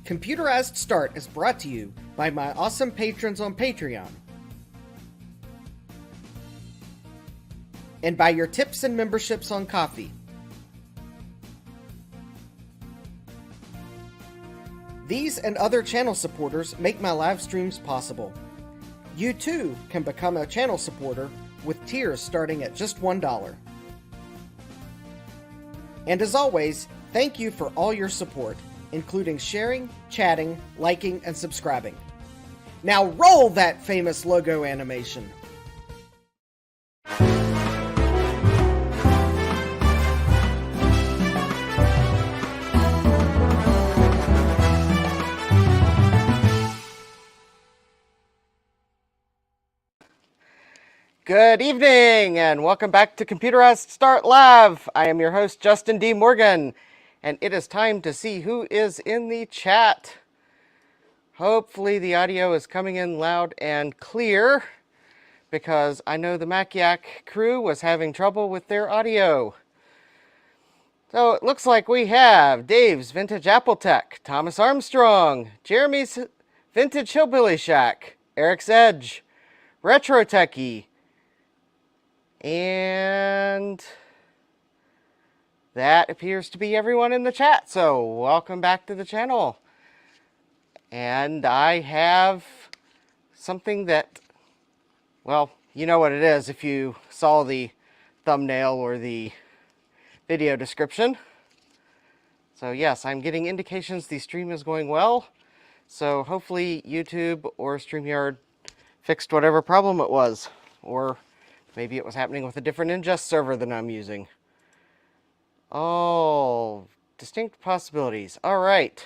Computerized Start is brought to you by my awesome patrons on Patreon, and by your tips and memberships on Ko-fi. These and other channel supporters make my live streams possible. You too can become a channel supporter with tiers starting at just $1. And as always, thank you for all your support, including sharing, chatting, liking, and subscribing. Now roll that famous logo animation! Good evening, and welcome back to Computerized Start Live. I am your host, Justin D. Morgan, and it is time to see who is in the chat. Hopefully the audio is coming in loud and clear, because I know the Maciac crew was having trouble with their audio. So it looks like we have Dave's Vintage Apple Tech, Thomas Armstrong, Jeramy's Vintage Hillbilly Shack, Eric's Edge, Retro Techie, and that appears to be everyone in the chat, so welcome back to the channel. And I have something that, well, you know what it is if you saw the thumbnail or the video description. So yes, I'm getting indications the stream is going well, so hopefully YouTube or StreamYard fixed whatever problem it was, or maybe it was happening with a different ingest server than I'm using. Oh, distinct possibilities. All right.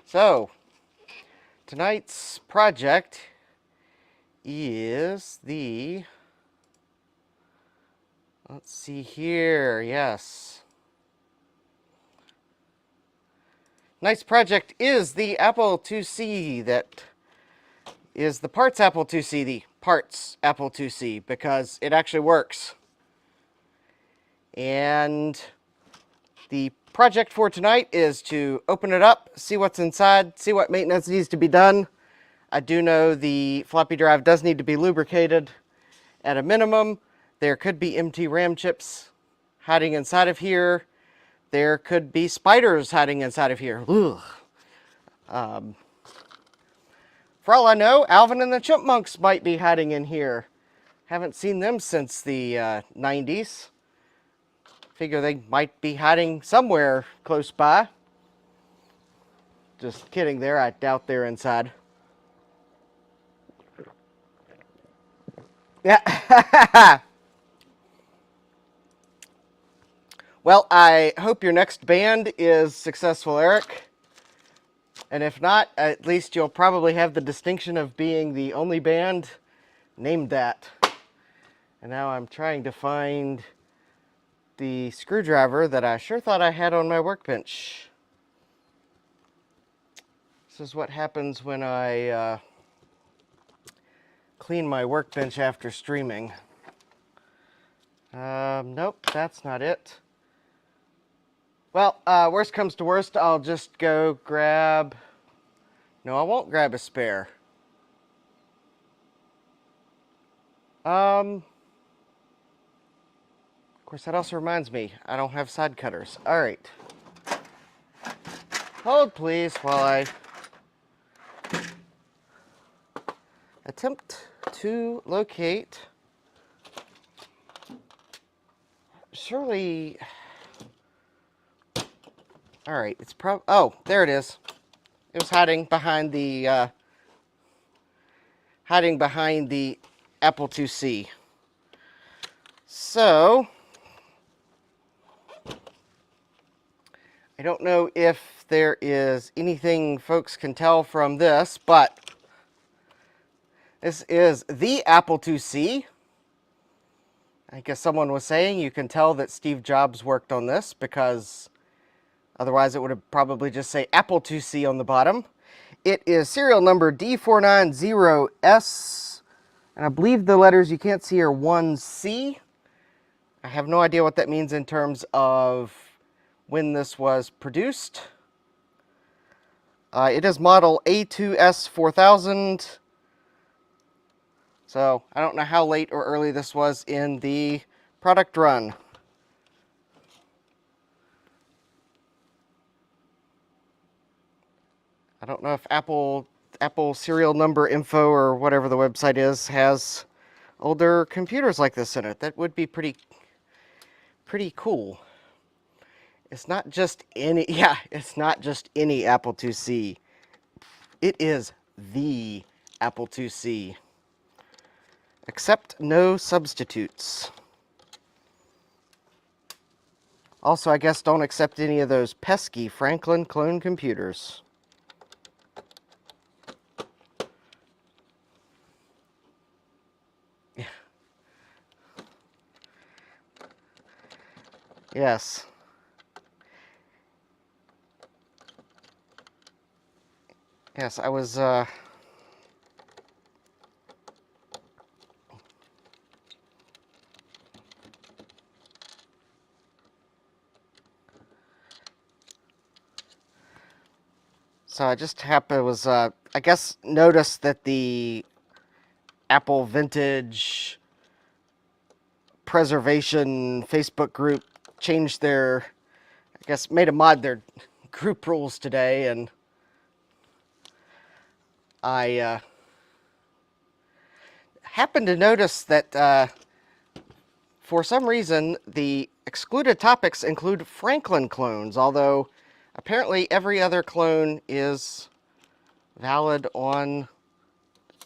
So, tonight's project is the, let's see here, yes. Tonight's project is the Apple IIc that is the parts Apple IIc, the parts Apple IIc, because it actually works. And the project for tonight is to open it up, see what's inside, see what maintenance needs to be done. I do know the floppy drive does need to be lubricated at a minimum. There could be empty RAM chips hiding inside of here. There could be spiders hiding inside of here. Ugh. For all I know, Alvin and the Chipmunks might be hiding in here. Haven't seen them since the 90s. Figure they might be hiding somewhere close by. Just kidding there, I doubt they're inside. Yeah. Well, I hope your next band is successful, Eric. And if not, at least you'll probably have the distinction of being the only band named that. And now I'm trying to find the screwdriver that I sure thought I had on my workbench. This is what happens when I clean my workbench after streaming. Nope, that's not it. Well, worst comes to worst, I'll just go grab... No, I won't grab a spare. Of course, that also reminds me, I don't have side cutters. All right. Hold, please, while I attempt to locate... Surely... All right, it's oh, there it is. It was hiding behind the Apple IIc. So, I don't know if there is anything folks can tell from this, but this is the Apple IIc. I guess someone was saying you can tell that Steve Jobs worked on this because otherwise it would have probably just say Apple IIc on the bottom. It is serial number D490S, and I believe the letters you can't see are 1C. I have no idea what that means in terms of when this was produced. It is model A2S4000. So I don't know how late or early this was in the product run. I don't know if Apple serial number info or whatever the website is has older computers like this in it. That would be pretty cool. It's not just any, yeah, it's not just any Apple IIc. It is the Apple IIc. Accept no substitutes. Also, I guess don't accept any of those pesky Franklin clone computers. Yes. Yes, I was, so I just happened, I guess, noticed that the Apple Vintage Preservation Facebook group changed their, I guess, made a mod their group rules today, and I happened to notice that for some reason the excluded topics include Franklin clones, although apparently every other clone is valid on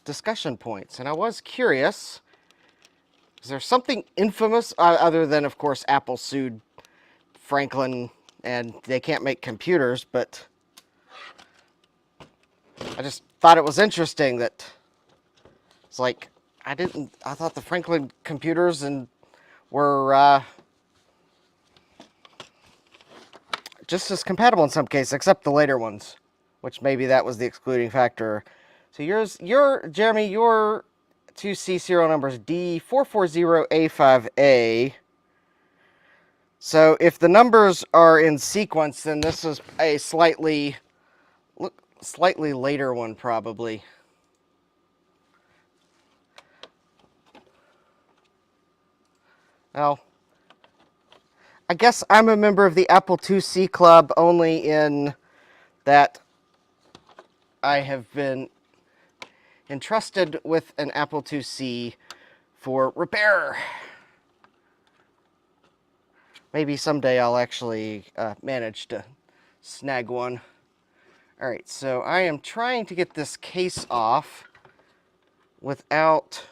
discussion points. And I was curious, is there something infamous, other than, of course, Apple sued Franklin and they can't make computers, but I just thought it was interesting that it's like, I thought the Franklin computers were just as compatible in some cases, except the later ones, which maybe that was the excluding factor. So Jeremy, your 2C serial number is D440A5A. So if the numbers are in sequence, then this is a slightly later one, probably. Well, I guess I'm a member of the Apple IIc Club only in that I have been entrusted with an Apple IIc for repair. Maybe someday I'll actually manage to snag one. Alright, so I am trying to get this case off without,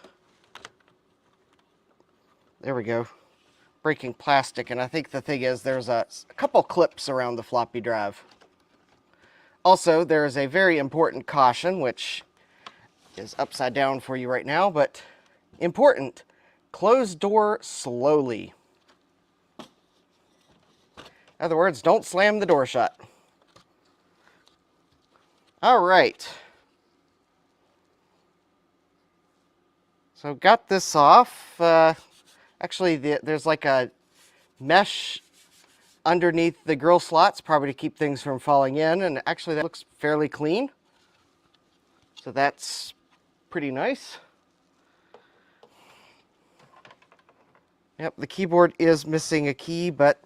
there we go, breaking plastic. And I think the thing is there's a couple clips around the floppy drive. Also, there is a very important caution, which is upside down for you right now, but important. Close door slowly. In other words, don't slam the door shut. All right. So got this off. Actually, there's like a mesh underneath the grill slots, probably to keep things from falling in. And actually, that looks fairly clean. So that's pretty nice. Yep, the keyboard is missing a key, but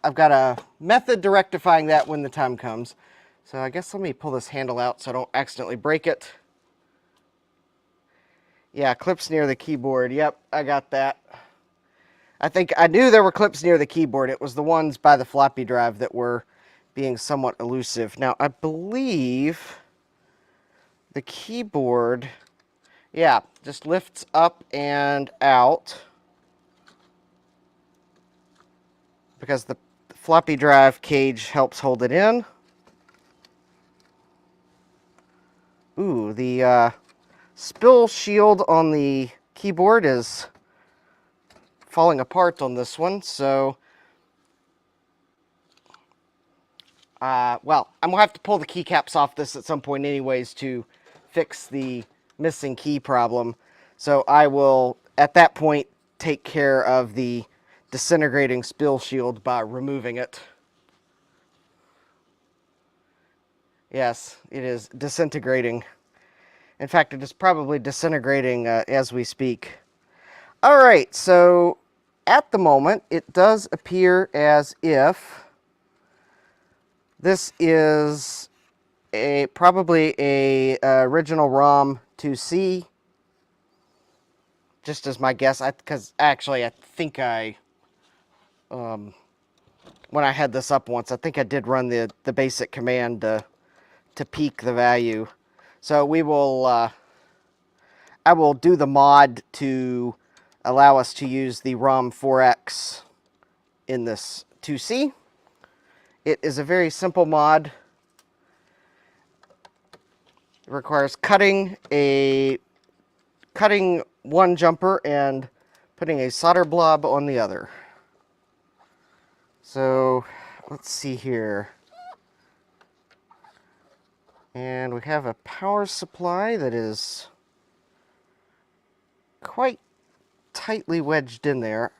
I've got a method to rectifying that when the time comes. So I guess let me pull this handle out so I don't accidentally break it. Yeah, clips near the keyboard. Yep, I got that. I think I knew there were clips near the keyboard. It was the ones by the floppy drive that were being somewhat elusive. Now, I believe the keyboard, yeah, just lifts up and out because the floppy drive cage helps hold it in. Ooh, the spill shield on the keyboard is falling apart on this one, so well, I'm gonna have to pull the keycaps off this at some point anyways to fix the missing key problem. So I will, at that point, take care of the disintegrating spill shield by removing it. Yes, it is disintegrating. In fact, it is probably disintegrating as we speak. All right, so at the moment, it does appear as if this is probably a original ROM 2C, just as my guess. Because actually, I think when I had this up once, I think I did run the basic command to peak the value. So we will, I will do the mod to allow us to use the ROM 4X in this 2C. It is a very simple mod. It requires cutting one jumper and putting a solder blob on the other. So let's see here. And we have a power supply that is quite tightly wedged in there.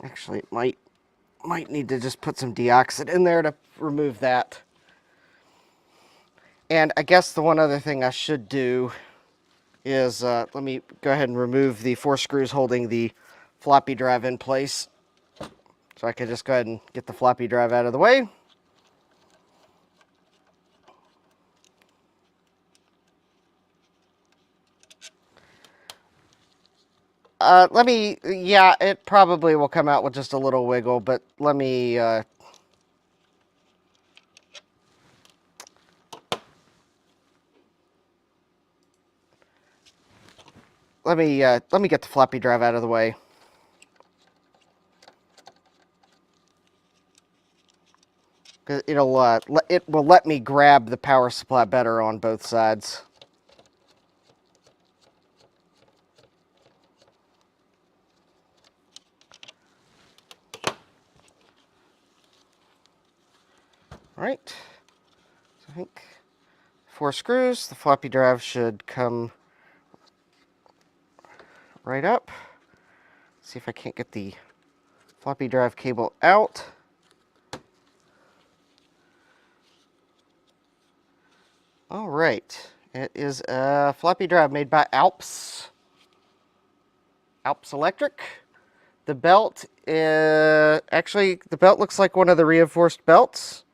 Actually, it might need to just put some deoxit in there to remove that. And I guess the one other thing I should do is, let me go ahead and remove the 4 screws holding the floppy drive in place. So I can just go ahead and get the floppy drive out of the way. Yeah, it probably will come out with just a little wiggle, but let me, let me get the floppy drive out of the way. Cause it will let me grab the power supply better on both sides. All right, so I think 4 screws, the floppy drive should come right up. See if I can't get the floppy drive cable out. All right, it is a floppy drive made by Alps Electric. The belt, actually the belt looks like one of the reinforced belts.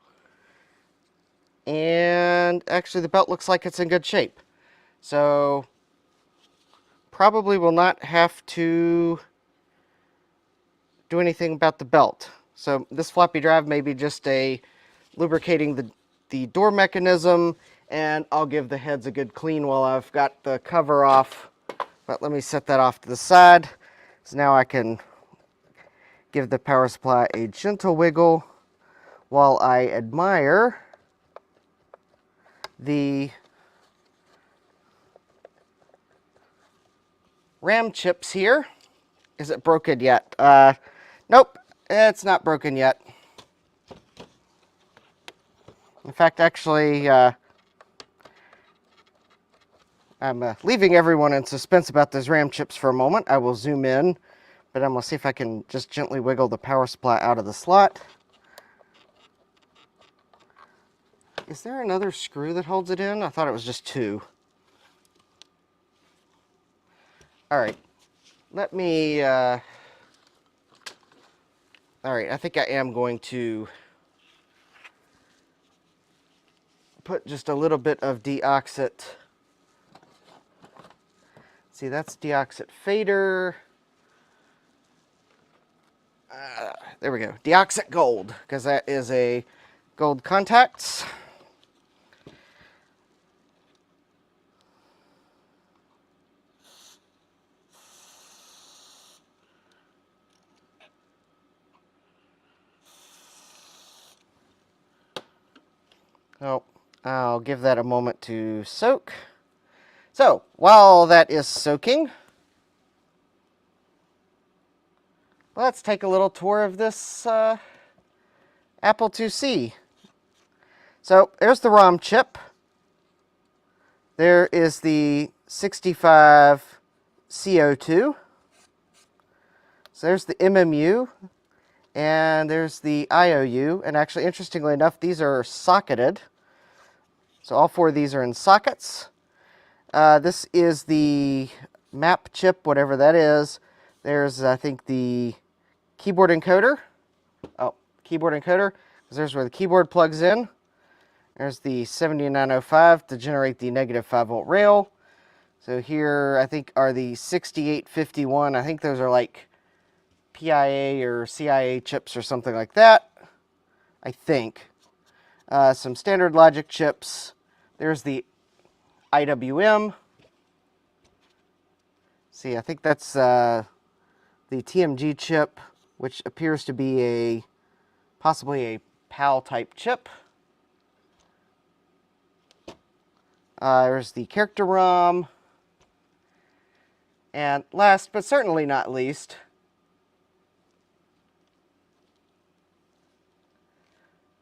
And actually the belt looks like it's in good shape. So probably will not have to do anything about the belt. So this floppy drive may be just a lubricating the door mechanism, and I'll give the heads a good clean while I've got the cover off. But let me set that off to the side. So now I can give the power supply a gentle wiggle while I admire the RAM chips here. Is it broken yet? Nope, it's not broken yet. In fact, actually, I'm leaving everyone in suspense about those RAM chips for a moment. I will zoom in, but I'm going to see if I can just gently wiggle the power supply out of the slot. Is there another screw that holds it in? I thought it was just 2. All right, let me, all right, I think I am going to put just a little bit of deoxit. See, that's deoxit fader. There we go, deoxit gold, because that is a gold contacts. Oh, I'll give that a moment to soak. So, while that is soaking, let's take a little tour of this Apple IIc. So, there's the ROM chip. There is the 65 CO2. So there's the MMU, and there's the IOU, and actually, interestingly enough, these are socketed. So all 4 of these are in sockets. This is the map chip, whatever that is. There's, I think, the keyboard encoder. Oh, keyboard encoder, because there's where the keyboard plugs in. There's the 7905 to generate the negative 5-volt rail. So here, I think, are the 6851. I think those are like PIA or CIA chips or something like that, I think. Some standard logic chips. There's the IWM. See, I think that's the TMG chip, which appears to be possibly a PAL type chip. There's the character ROM. And last but certainly not least,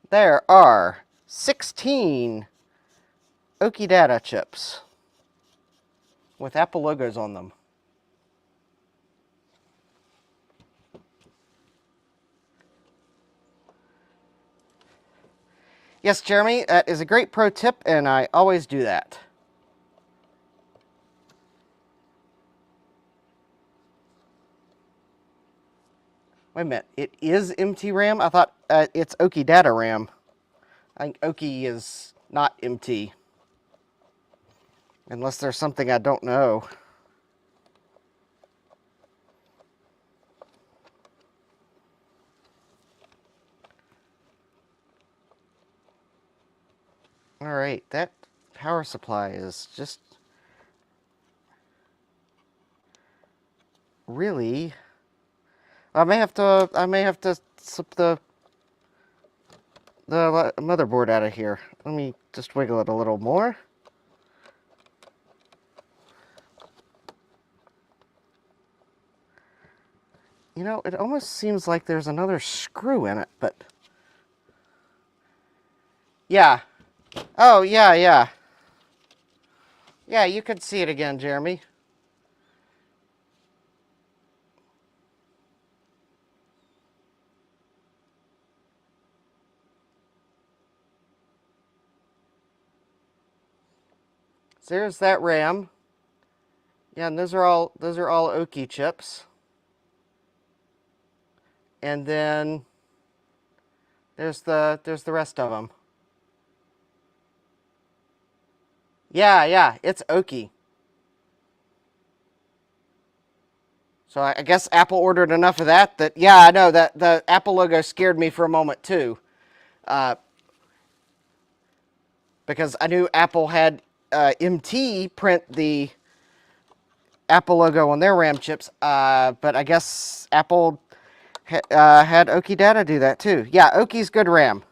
there are 16 Oki Data chips with Apple logos on them. Yes, Jeremy, that is a great pro tip, and I always do that. Wait a minute, it is MT RAM? I thought it's Oki Data RAM. I think Oki is not MT. Unless there's something I don't know. Alright, that power supply is just really... I may have to slip the motherboard out of here. Let me just wiggle it a little more. You know, it almost seems like there's another screw in it, but... Yeah. Oh, yeah, yeah. Yeah, you could see it again, Jeremy. So there's that RAM. Yeah, and those are all Oki chips. And then there's the rest of them. Yeah, it's Oki. So I guess Apple ordered enough of that yeah, I know that the Apple logo scared me for a moment too. Because I knew Apple had MT print the Apple logo on their RAM chips, but I guess Apple had Oki Data do that too. Yeah, Oki's good RAM.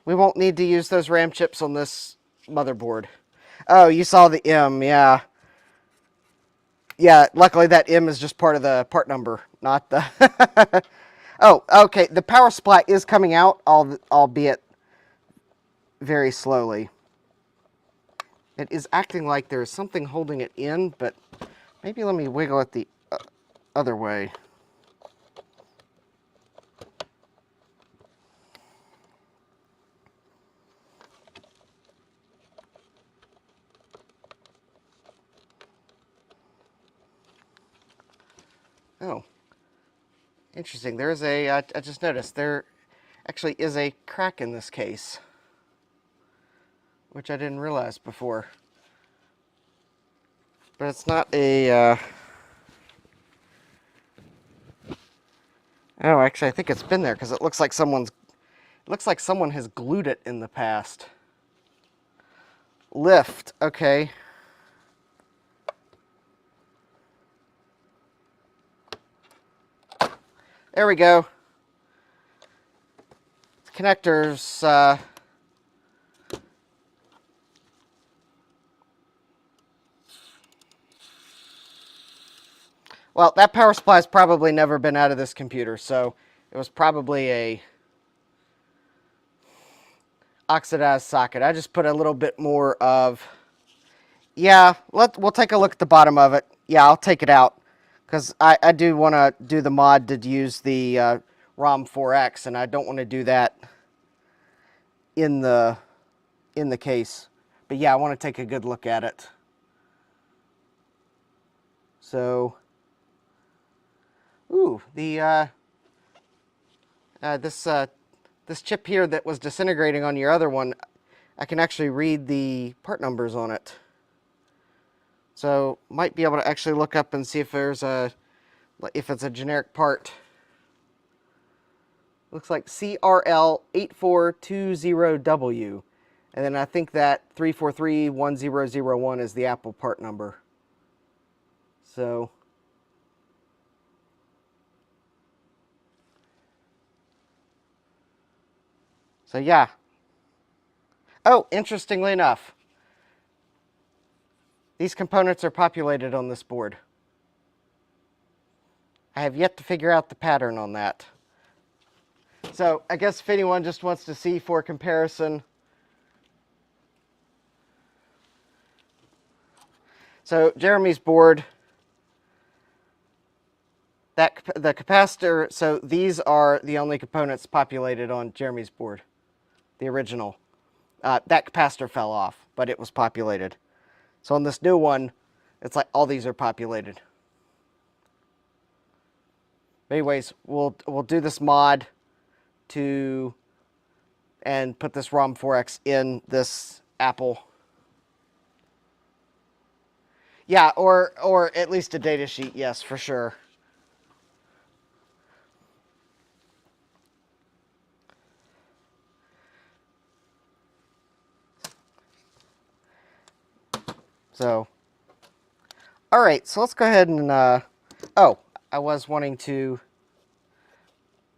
We won't need to use those RAM chips on this motherboard. Oh, you saw the M, yeah. Yeah, luckily that M is just part of the part number, not the... Oh, okay, the power supply is coming out, albeit very slowly. It is acting like there's something holding it in, but maybe let me wiggle it the other way. Oh, interesting. There's I just noticed there actually is a crack in this case, which I didn't realize before. But it's not a... Oh, actually, I think it's been there because it looks like someone has glued it in the past. Lift, okay. There we go. Connectors, well, that power supply has probably never been out of this computer, so it was probably a oxidized socket. I just put a little bit more of... Yeah, we'll take a look at the bottom of it. Yeah, I'll take it out because I do want to do the mod to use the ROM 4X, and I don't want to do that in the case. But yeah, I want to take a good look at it. So, ooh, the this chip here that was disintegrating on your other one, I can actually read the part numbers on it. So might be able to actually look up and see if there's if it's a generic part. Looks like CRL8420W. And then I think that 3431001 is the Apple part number. So yeah. Oh, interestingly enough, these components are populated on this board. I have yet to figure out the pattern on that. So I guess if anyone just wants to see for comparison. So Jeramy's board, the capacitor, so these are the only components populated on Jeramy's board, the original. That capacitor fell off, but it was populated. So on this new one, it's like all these are populated. Anyways, we'll do this mod and put this ROM 4X in this Apple. Yeah, or at least a data sheet, yes, for sure. So, all right, so let's go ahead and, oh, I was wanting to,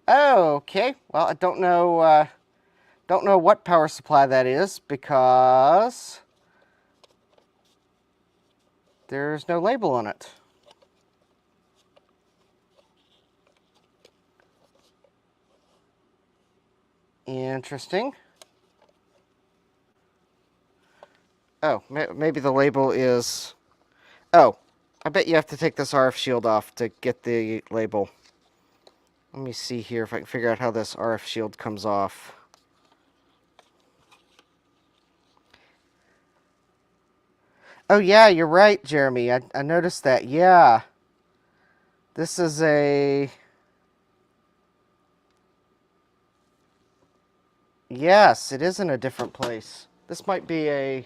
oh, okay, well, I don't know what power supply that is because there's no label on it. Interesting. Oh, maybe the label is... Oh, I bet you have to take this RF shield off to get the label. Let me see here if I can figure out how this RF shield comes off. Oh yeah, you're right, Jeramy. I noticed that. Yeah. This is a... Yes, it is in a different place. This might be a...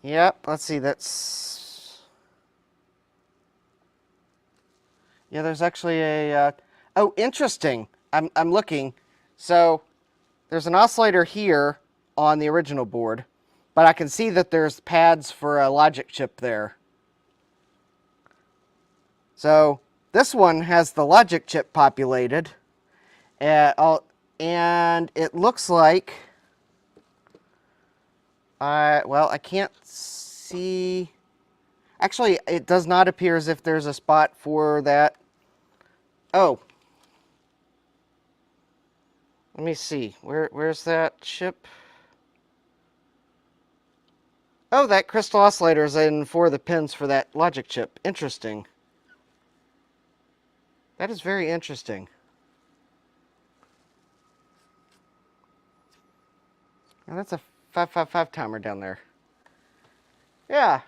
Yep, let's see, that's... Yeah, there's actually a... Oh, interesting. I'm looking. So, there's an oscillator here on the original board, but I can see that there's pads for a logic chip there. So, this one has the logic chip populated, and it looks like... well, I can't see... Actually, it does not appear as if there's a spot for that. Oh. Let me see. Where's that chip? Oh, that crystal oscillator is in for the pins for that logic chip. Interesting. That is very interesting. And that's a 555 timer down there. Yeah.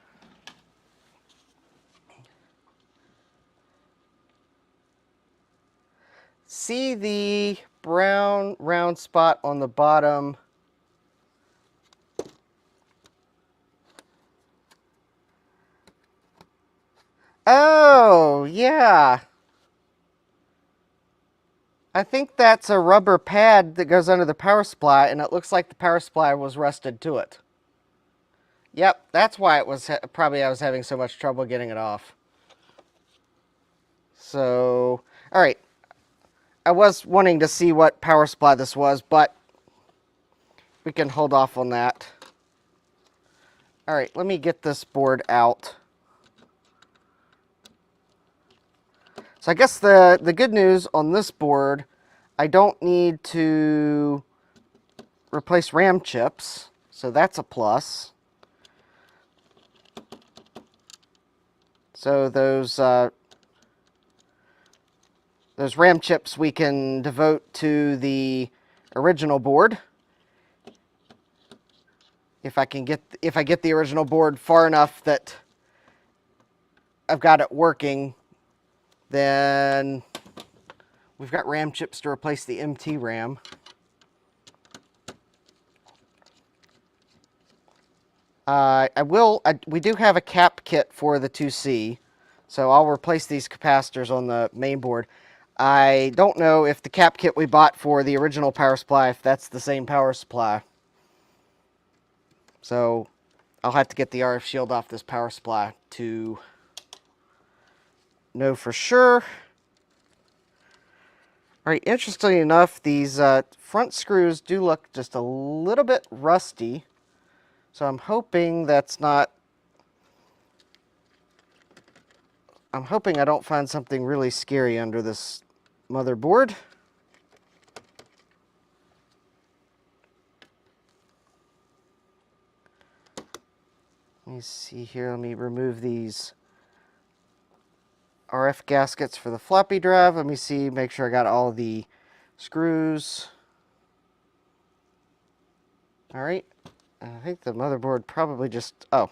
See the brown round spot on the bottom. Oh, yeah. I think that's a rubber pad that goes under the power supply, and it looks like the power supply was rusted to it. Yep, that's why it was probably I was having so much trouble getting it off. So, all right. I was wanting to see what power supply this was, but we can hold off on that. All right, let me get this board out. So I guess the good news on this board, I don't need to replace RAM chips, so that's a plus. So those RAM chips we can devote to the original board. If I get the original board far enough that I've got it working, then we've got RAM chips to replace the MT RAM. We do have a cap kit for the 2C, so I'll replace these capacitors on the main board. I don't know if the cap kit we bought for the original power supply, if that's the same power supply. So I'll have to get the RF shield off this power supply to know for sure. All right, interestingly enough, these front screws do look just a little bit rusty. So I'm hoping that's not... I'm hoping I don't find something really scary under this motherboard. Let me see here. Let me remove these RF gaskets for the floppy drive. Let me see, make sure I got all the screws. All right. I think the motherboard probably just... Oh.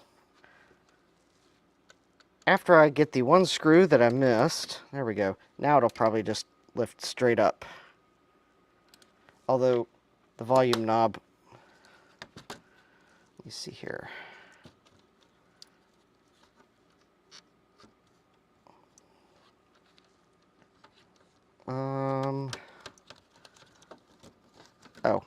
After I get the one screw that I missed, there we go. Now it'll probably just lift straight up. Although the volume knob, let me see here. Oh.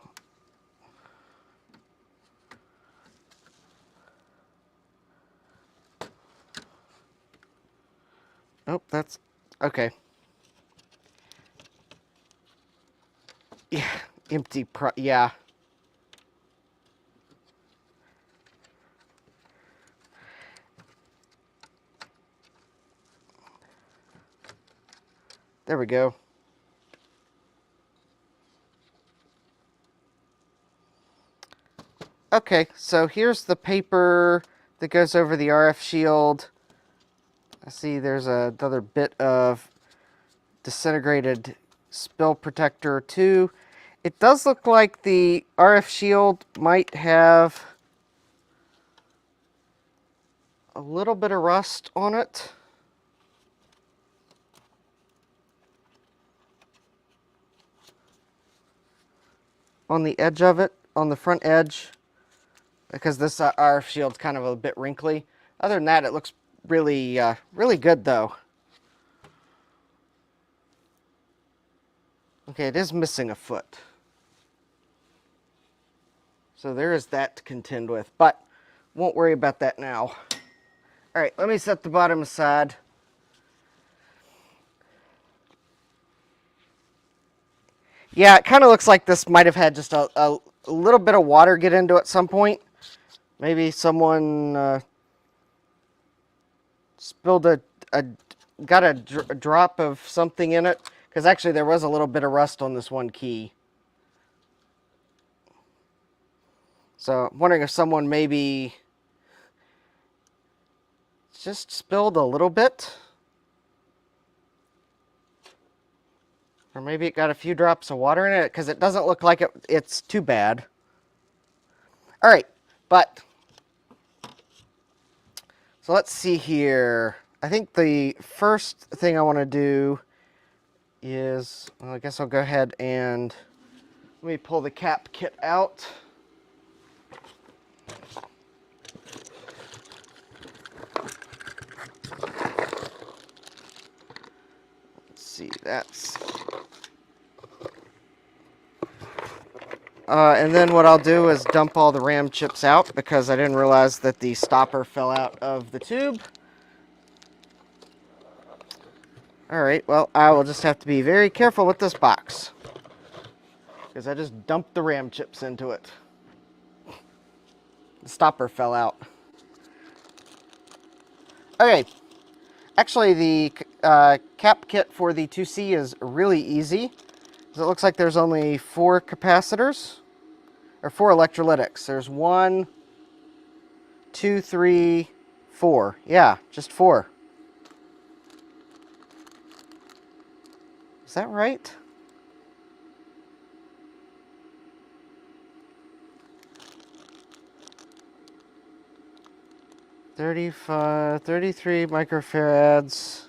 Nope, that's okay. Yeah, empty yeah. There we go. Okay, so here's the paper that goes over the RF shield. I see there's another bit of disintegrated spill protector too. It does look like the RF shield might have a little bit of rust on it. On the edge of it, on the front edge, because this RF shield's kind of a bit wrinkly. Other than that, it looks really, really good though. Okay, it is missing a foot. So there is that to contend with, but won't worry about that now. All right, let me set the bottom aside. Yeah, it kind of looks like this might have had just a little bit of water get into it at some point. Maybe someone spilled got a drop of something in it. Because actually there was a little bit of rust on this one key. So I'm wondering if someone maybe just spilled a little bit. Or maybe it got a few drops of water in it, because it doesn't look like it's too bad. All right, but so let's see here. I think the first thing I want to do is, well, I guess I'll go ahead and let me pull the cap kit out. Let's see, that's... and then what I'll do is dump all the RAM chips out, because I didn't realize that the stopper fell out of the tube. Alright, well, I will just have to be very careful with this box, because I just dumped the RAM chips into it. The stopper fell out. Okay, actually the cap kit for the 2C is really easy. It looks like there's only 4 capacitors, or 4 electrolytics. There's 1, 2, 3, 4. Yeah, just 4. Is that right? $35, 33 microfarads.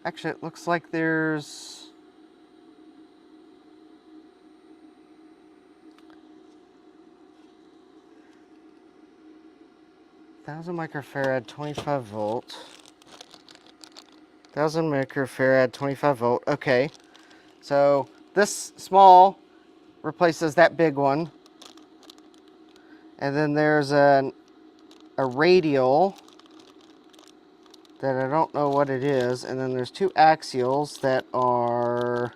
Actually, it looks like there's 1,000 microfarad, 25 volt. 1,000 microfarad, 25 volt. Okay. So this small replaces that big one. And then there's a radial that I don't know what it is. And then there's 2 axials that are...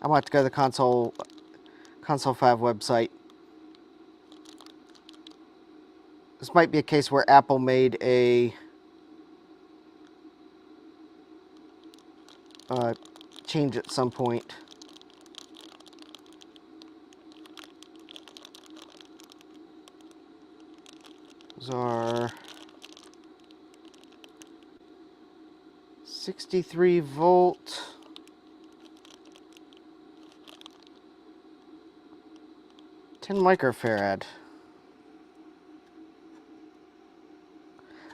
I'm going to have to go to the Console 5 website. This might be a case where Apple made a change at some point. Those are 63 volt. $10 microfarad.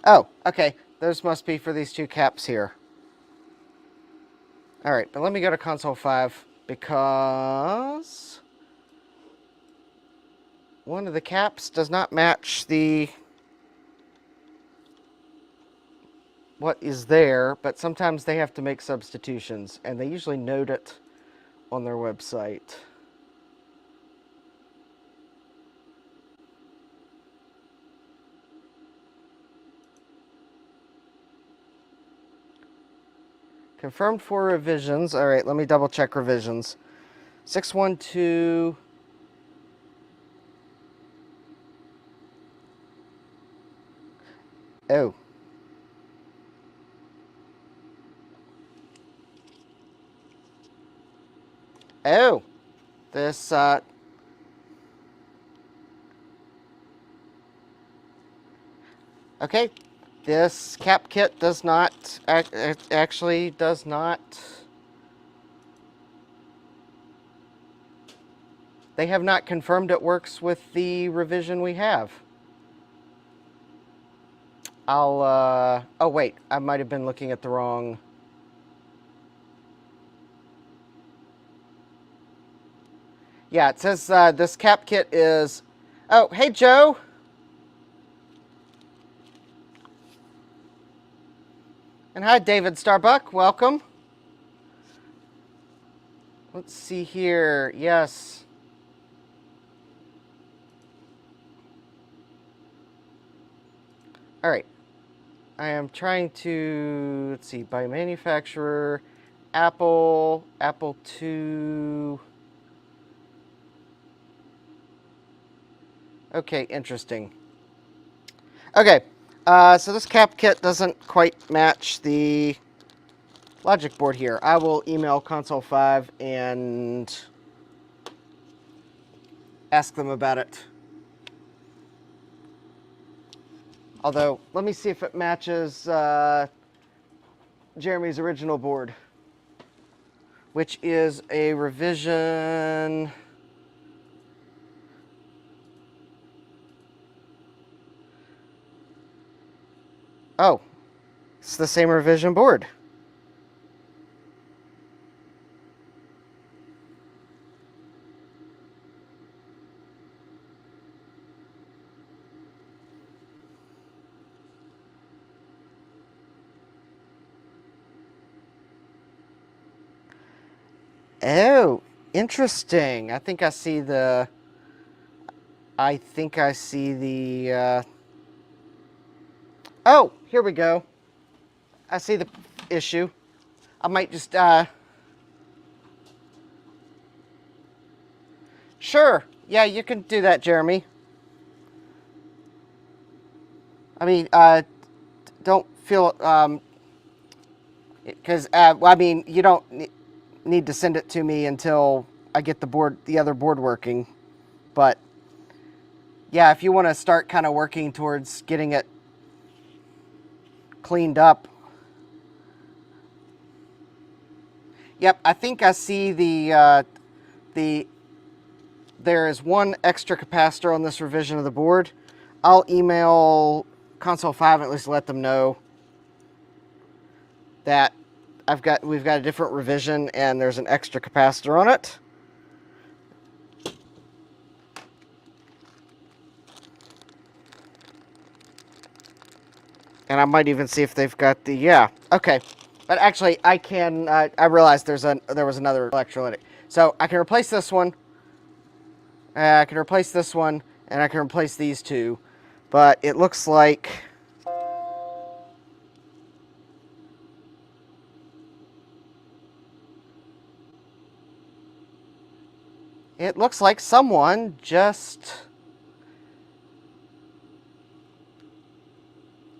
Oh, okay. Those must be for these 2 caps here. Alright, but let me go to Console 5 because one of the caps does not match what is there, but sometimes they have to make substitutions, and they usually note it on their website. Confirmed 4 revisions. All right, let me double check revisions. 612. Oh. Oh. This, okay. This cap kit does not, actually does not, they have not confirmed it works with the revision we have. I'll, oh wait, I might have been looking at the wrong. Yeah, it says this cap kit is, oh, hey Joe. And hi, David Starbuck. Welcome. Let's see here. Yes. All right. I am trying to, let's see, by manufacturer, Apple, Apple II. Okay, interesting. Okay. So this cap kit doesn't quite match the logic board here. I will email Console 5 and ask them about it. Although, let me see if it matches Jeramy's original board, which is a revision. Oh, it's the same revision board. Oh, interesting. I think I see the oh, here we go. I see the issue. I might just, sure. Yeah, you can do that, Jeremy. I mean, don't feel, because, well, I mean, you don't need to send it to me until I get the other board working. But, yeah, if you want to start kind of working towards getting it cleaned up. Yep, I think I see there is one extra capacitor on this revision of the board. I'll email Console 5 and at least let them know that we've got a different revision and there's an extra capacitor on it. And I might even see if they've got the, yeah, okay. But actually, I can, I realized there was another electrolytic. So I can replace this one, I can replace this one, and I can replace these two. But it looks like someone just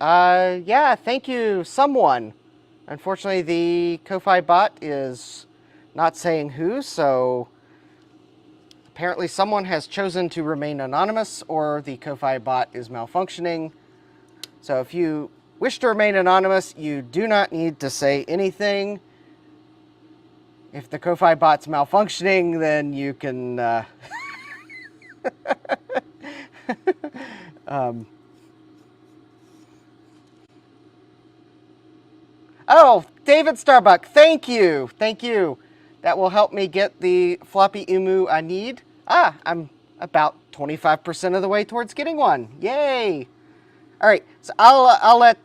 yeah, thank you, someone. Unfortunately, the Ko-Fi bot is not saying who, so apparently someone has chosen to remain anonymous or the Ko-Fi bot is malfunctioning. So if you wish to remain anonymous, you do not need to say anything. If the Ko-Fi bot's malfunctioning, then you can Oh, David Starbuck, thank you. Thank you. That will help me get the floppy EMU I need. Ah, I'm about 25% of the way towards getting one. Yay. All right, so I'll let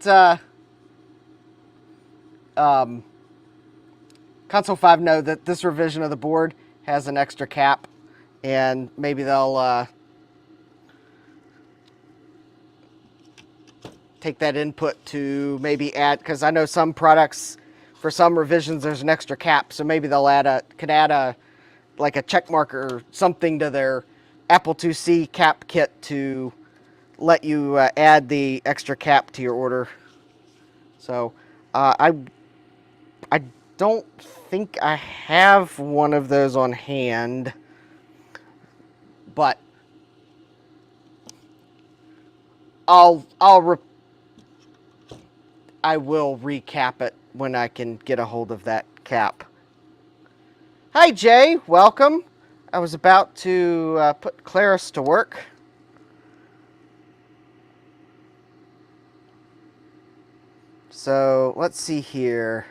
Console 5 know that this revision of the board has an extra cap, and maybe they'll take that input to maybe add, because I know some products, for some revisions, there's an extra cap, so maybe they'll can add a like a check mark or something to their Apple IIc cap kit to let you add the extra cap to your order. So I don't think I have one of those on hand, but I will recap it when I can get a hold of that cap. Hi, Jay. Welcome. I was about to put Claris to work. So let's see here.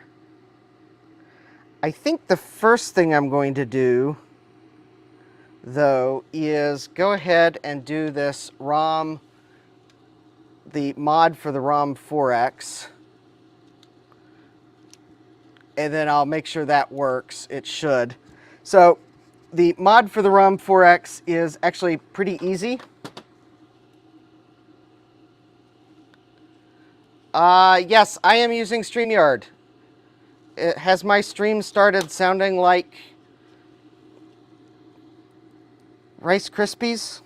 I think the first thing I'm going to do, though, is go ahead and do this ROM, the mod for the ROM 4X. And then I'll make sure that works. It should. So the mod for the ROM 4X is actually pretty easy. Yes, I am using StreamYard. Has my stream started sounding like Rice Krispies?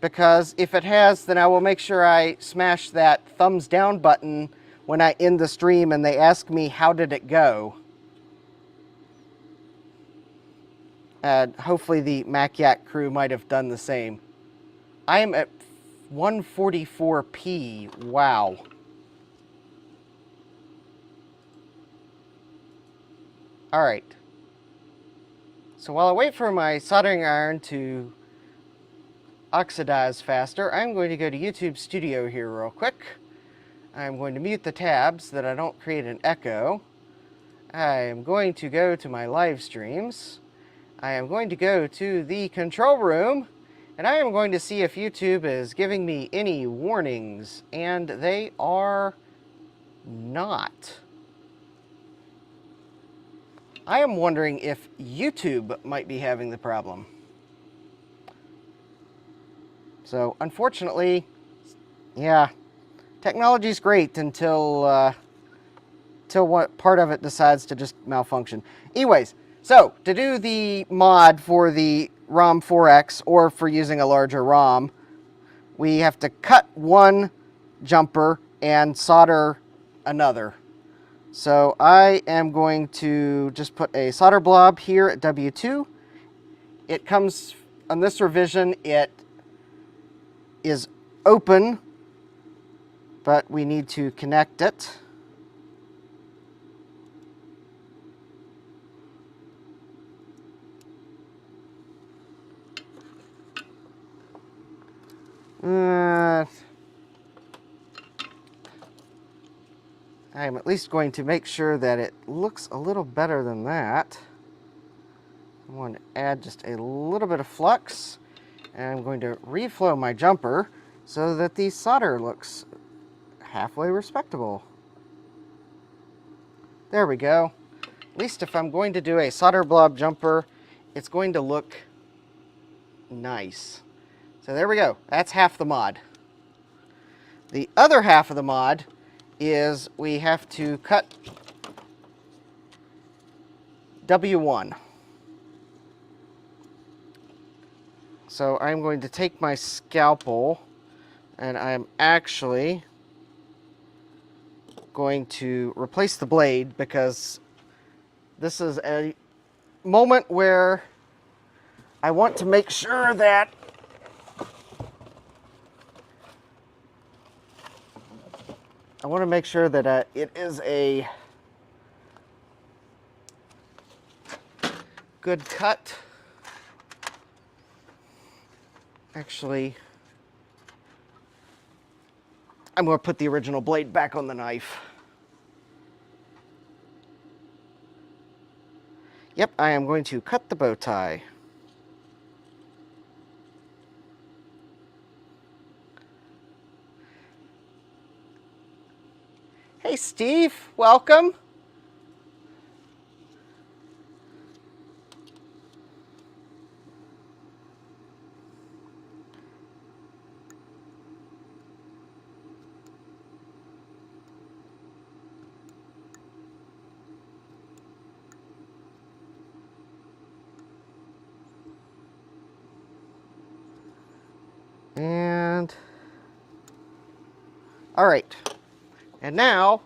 Because if it has, then I will make sure I smash that thumbs down button when I end the stream and they ask me how did it go. And hopefully the MacYak crew might have done the same. I am at 144p. Wow. All right. So while I wait for my soldering iron to oxidize faster, I'm going to go to YouTube Studio here real quick. I'm going to mute the tabs so that I don't create an echo. I am going to go to my live streams. I am going to go to the control room, and I am going to see if YouTube is giving me any warnings, and they are not. I am wondering if YouTube might be having the problem. So unfortunately, yeah, technology's great until what part of it decides to just malfunction. Anyways, so to do the mod for the ROM 4X or for using a larger ROM, we have to cut one jumper and solder another. So I am going to just put a solder blob here at W2. It comes, on this revision, it is open, but we need to connect it. I'm at least going to make sure that it looks a little better than that. I want to add just a little bit of flux, and I'm going to reflow my jumper so that the solder looks halfway respectable. There we go. At least if I'm going to do a solder blob jumper, it's going to look nice. So there we go. That's half the mod. The other half of the mod is we have to cut W1. So I'm going to take my scalpel and I'm actually going to replace the blade because this is a moment where I want to make sure that it is a good cut. Actually, I'm going to put the original blade back on the knife. Yep, I am going to cut the bow tie. Hey Steve, welcome. And all right. And now,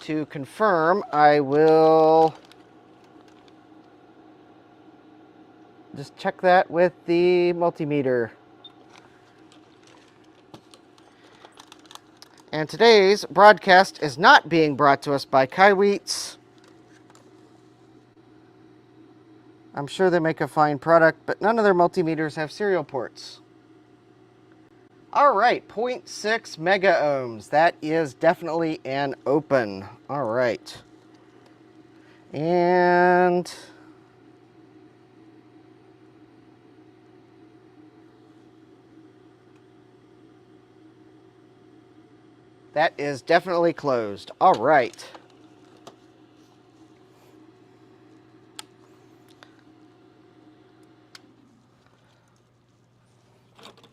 to confirm, I will just check that with the multimeter. And today's broadcast is not being brought to us by Kaiweets. I'm sure they make a fine product, but none of their multimeters have serial ports. All right, 0.6 mega ohms. That is definitely an open. All right. And that is definitely closed. All right.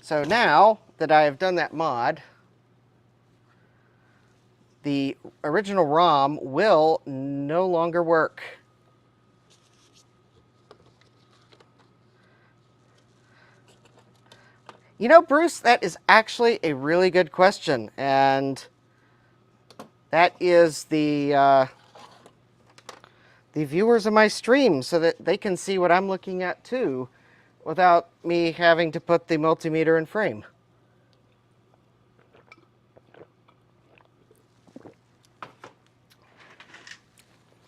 So now that I have done that mod, the original ROM will no longer work. You know, Bruce, that is actually a really good question, and that is the viewers of my stream, so that they can see what I'm looking at too, without me having to put the multimeter in frame.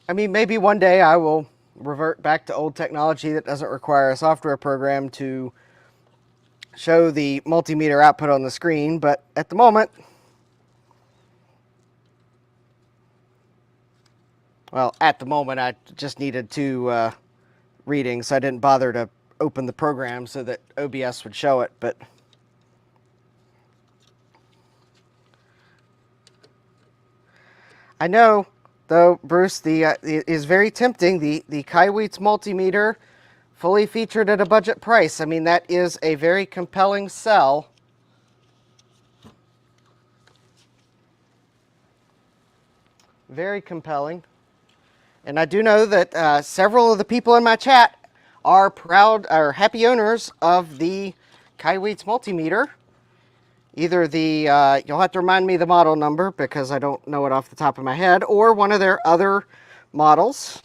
I mean, maybe one day I will revert back to old technology that doesn't require a software program to show the multimeter output on the screen, but at the moment, well, at the moment I just needed two readings, so I didn't bother to open the program so that OBS would show it, but I know, though, Bruce, it is very tempting. The Kaiweets multimeter, fully featured at a budget price. I mean, that is a very compelling sell. Very compelling. And I do know that several of the people in my chat are proud or happy owners of the Kaiweets multimeter. Either the, you'll have to remind me the model number because I don't know it off the top of my head, or one of their other models.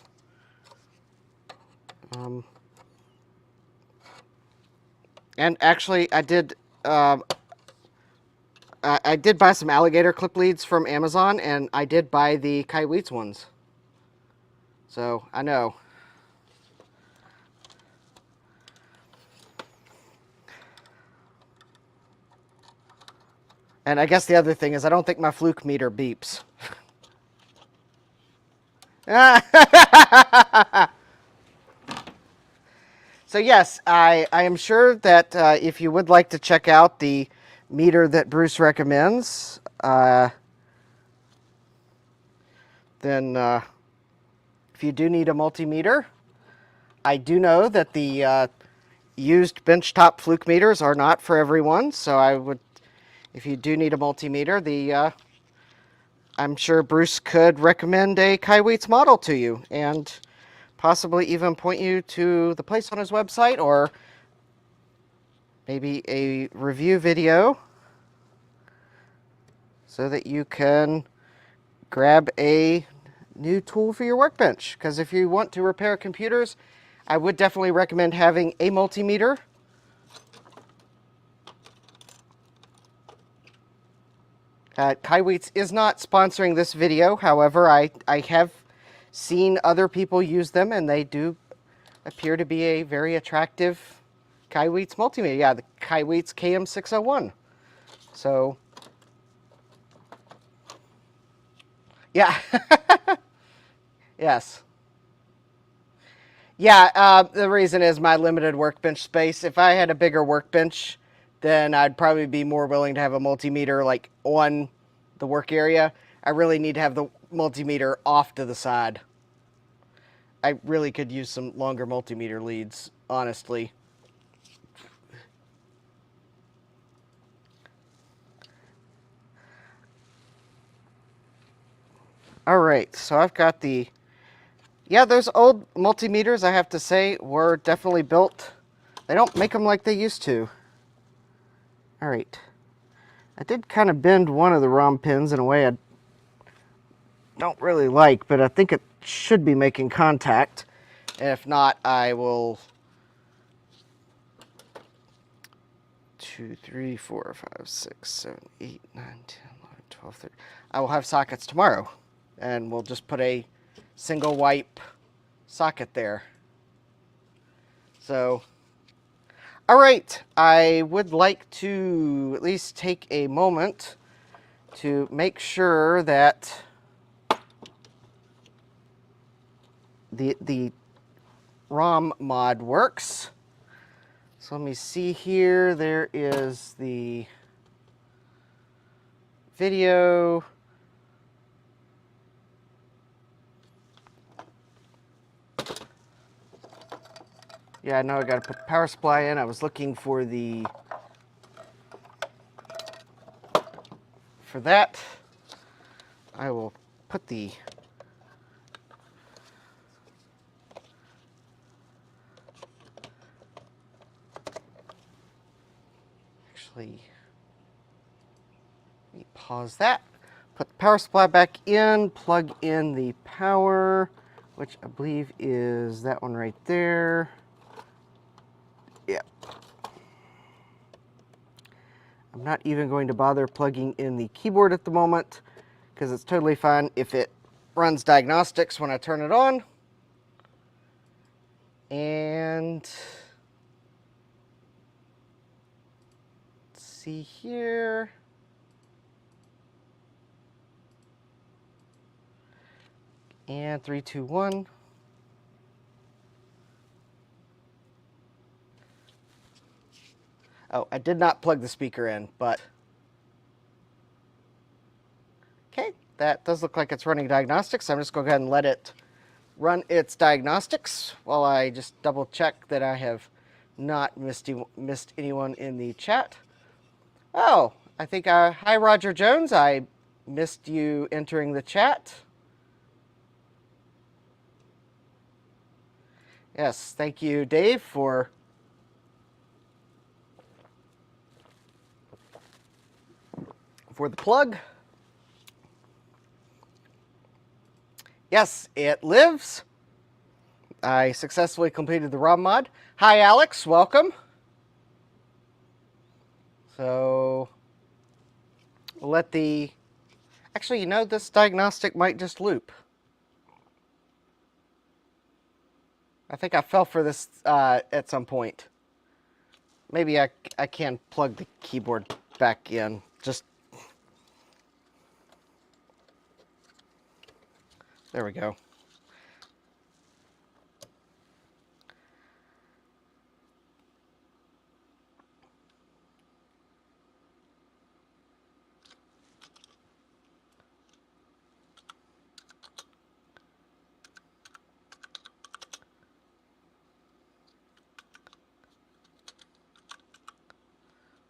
And actually, I did buy some alligator clip leads from Amazon, and I did buy the Kaiweets ones. So, I know. And I guess the other thing is I don't think my fluke meter beeps. So yes, I am sure that if you would like to check out the meter that Bruce recommends, then if you do need a multimeter, I do know that the used benchtop fluke meters are not for everyone. So I would, if you do need a multimeter, I'm sure Bruce could recommend a Kaiweets model to you and possibly even point you to the place on his website or maybe a review video so that you can grab a new tool for your workbench. Because if you want to repair computers, I would definitely recommend having a multimeter. Kaiweets is not sponsoring this video. However, I have seen other people use them, and they do appear to be a very attractive Kaiweets multimeter. Yeah, the Kaiweets KM601. So, yeah. Yes. Yeah, the reason is my limited workbench space. If I had a bigger workbench, then I'd probably be more willing to have a multimeter like on the work area. I really need to have the multimeter off to the side. I really could use some longer multimeter leads, honestly. All right, so I've got the, yeah, those old multimeters, I have to say, were definitely built. They don't make them like they used to. All right. I did kind of bend one of the ROM pins in a way I don't really like, but I think it should be making contact. And if not, I will 2, 3, 4, 5, 6, 7, 8, 9, 10, 11, 12, 13. I will have sockets tomorrow, and we'll just put a single wipe socket there. So, all right, I would like to at least take a moment to make sure that the ROM mod works. So let me see here. There is the video. Yeah, I know I got to put the power supply in. I was looking for that. I will put the let me pause that. Put the power supply back in, plug in the power, which I believe is that one right there. Yep. I'm not even going to bother plugging in the keyboard at the moment because it's totally fine if it runs diagnostics when I turn it on. And let's see here. And 3, 2, 1. Oh, I did not plug the speaker in, but okay, that does look like it's running diagnostics. I'm just going to go ahead and let it run its diagnostics while I just double check that I have not missed anyone in the chat. Oh, I think, hi Roger Jones, I missed you entering the chat. Yes, thank you, Dave, for the plug. Yes, it lives. I successfully completed the ROM mod. Hi, Alex. Welcome. So, we'll let the... Actually, you know, this diagnostic might just loop. I think I fell for this at some point. Maybe I can plug the keyboard back in. Just... There we go.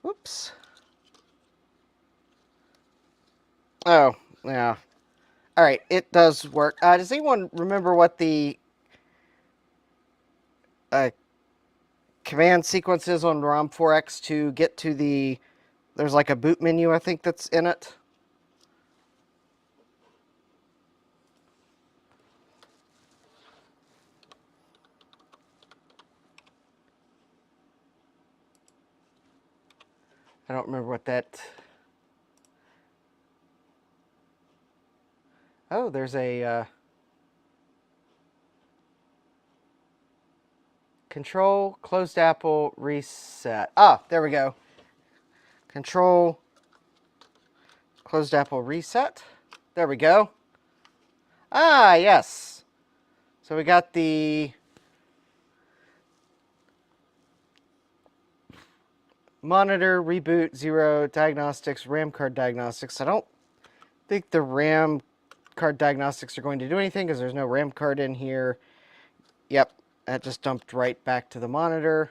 Whoops. Oh, yeah. All right, it does work. Does anyone remember what the command sequence is on ROM 4X to get to the... There's like a boot menu, I think, that's in it. I don't remember what that... Oh, there's a... Control, closed Apple, reset. Ah, there we go. Control, closed Apple, reset. There we go. Ah, yes. So we got the monitor, reboot, 0, diagnostics, RAM card diagnostics. I don't think the RAM card diagnostics are going to do anything because there's no RAM card in here. Yep, that just dumped right back to the monitor.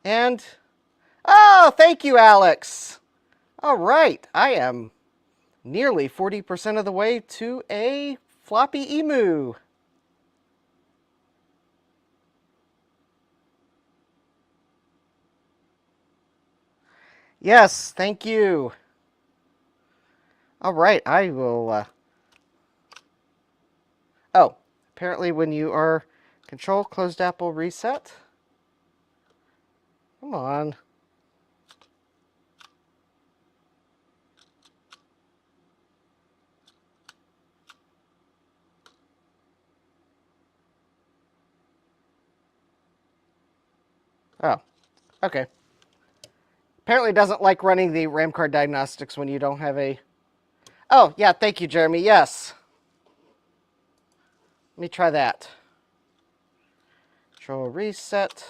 And, oh, thank you, Alex. All right, I am nearly 40% of the way to a floppy emu. Yes, thank you. All right, I will... Oh, apparently when you are... Control, closed Apple, reset. Come on. Oh, okay. Apparently it doesn't like running the RAM card diagnostics when you don't have a... Oh, yeah, thank you, Jeremy. Yes. Let me try that. Control, reset.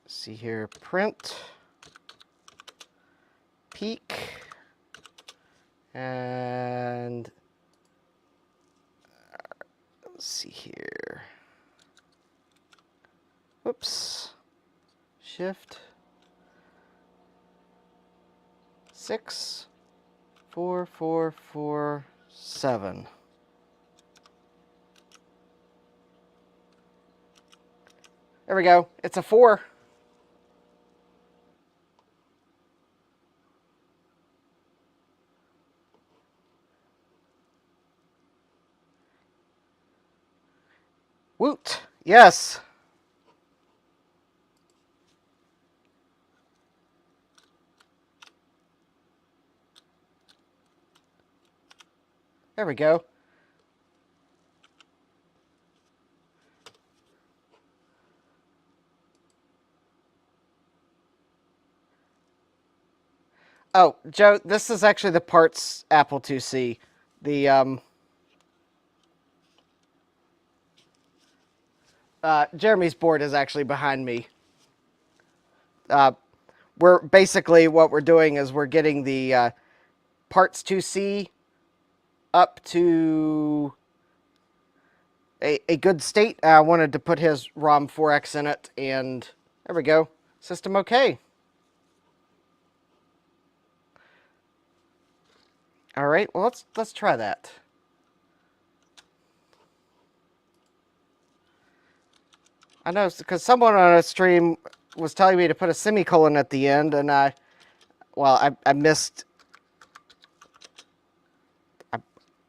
See here, print. Peak. And... Let's see here. Whoops. Shift. 6, 4, 4, 4, 7. There we go. It's a 4. Woot. Yes. There we go. Oh, Joe, this is actually the parts Apple IIc. The, Jeremy's board is actually behind me. We're basically, what we're doing is we're getting the parts IIc up to a good state. I wanted to put his ROM 4X in it, and there we go. System okay. All right, well, let's try that. I know, because someone on a stream was telling me to put a semicolon at the end, and I missed.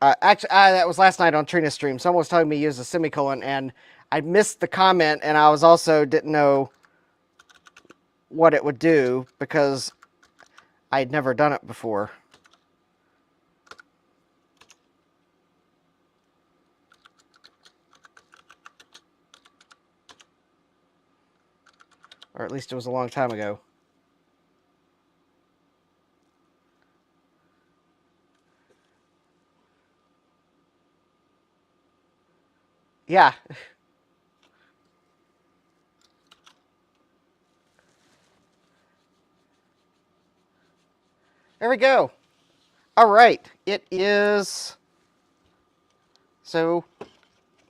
Actually, that was last night on Trina's stream. Someone was telling me to use a semicolon, and I missed the comment, and I was also didn't know what it would do because I'd never done it before. Or at least it was a long time ago. Yeah. There we go. All right. It is... So,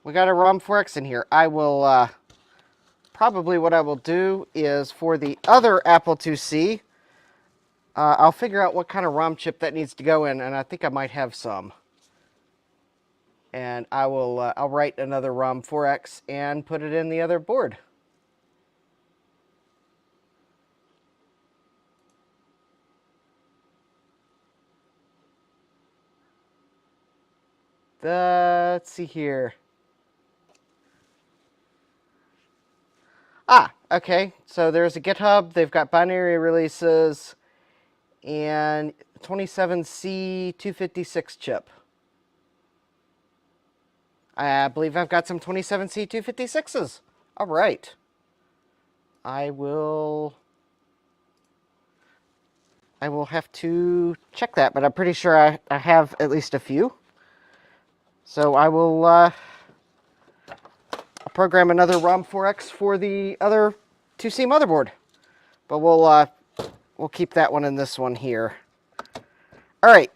we got a ROM 4X in here. I will... probably what I will do is for the other Apple IIc, I'll figure out what kind of ROM chip that needs to go in, and I think I might have some. And I will I'll write another ROM 4X and put it in the other board. Let's see here. Okay. So there's a GitHub. They've got binary releases and 27C256 chip. I believe I've got some 27C256s. All right. I will have to check that, but I'm pretty sure I have at least a few. So I will I'll program another ROM 4X for the other 2C motherboard. But we'll keep that one in this one here. All right.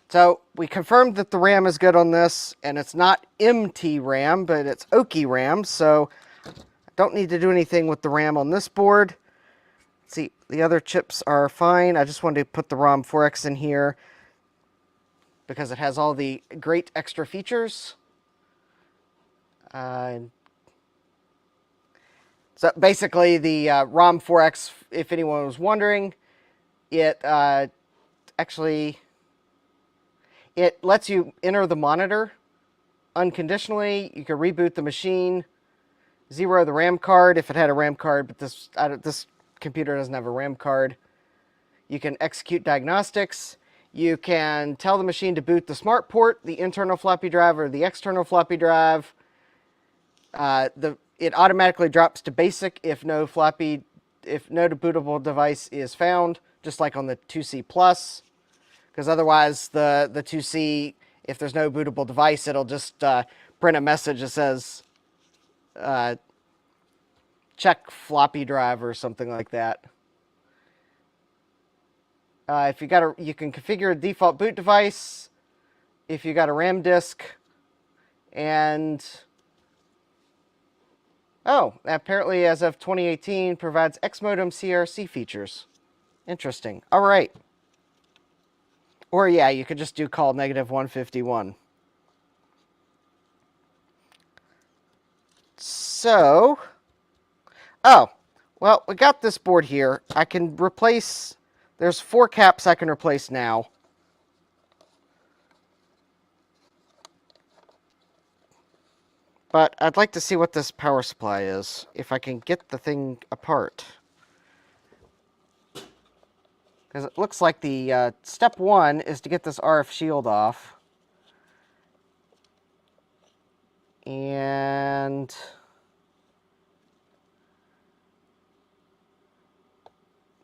So we confirmed that the RAM is good on this, and it's not MT RAM, but it's Oki RAM, so I don't need to do anything with the RAM on this board. See, the other chips are fine. I just wanted to put the ROM 4X in here because it has all the great extra features. So basically, the ROM 4X, if anyone was wondering, it it lets you enter the monitor unconditionally. You can reboot the machine, zero the RAM card if it had a RAM card, but this computer doesn't have a RAM card. You can execute diagnostics. You can tell the machine to boot the smart port, the internal floppy drive, or the external floppy drive. It automatically drops to basic if no bootable device is found, just like on the 2C Plus. Because otherwise, the 2C, if there's no bootable device, it'll just print a message that says, check floppy drive or something like that. If you can configure a default boot device. If you got a RAM disk, and apparently as of 2018 provides X-Modem CRC features. Interesting. All right. Or yeah, you could just do call -151. So, well, we got this board here. I can replace, there's 4 caps I can replace now. But I'd like to see what this power supply is, if I can get the thing apart. Because it looks like the step 1 is to get this RF shield off. And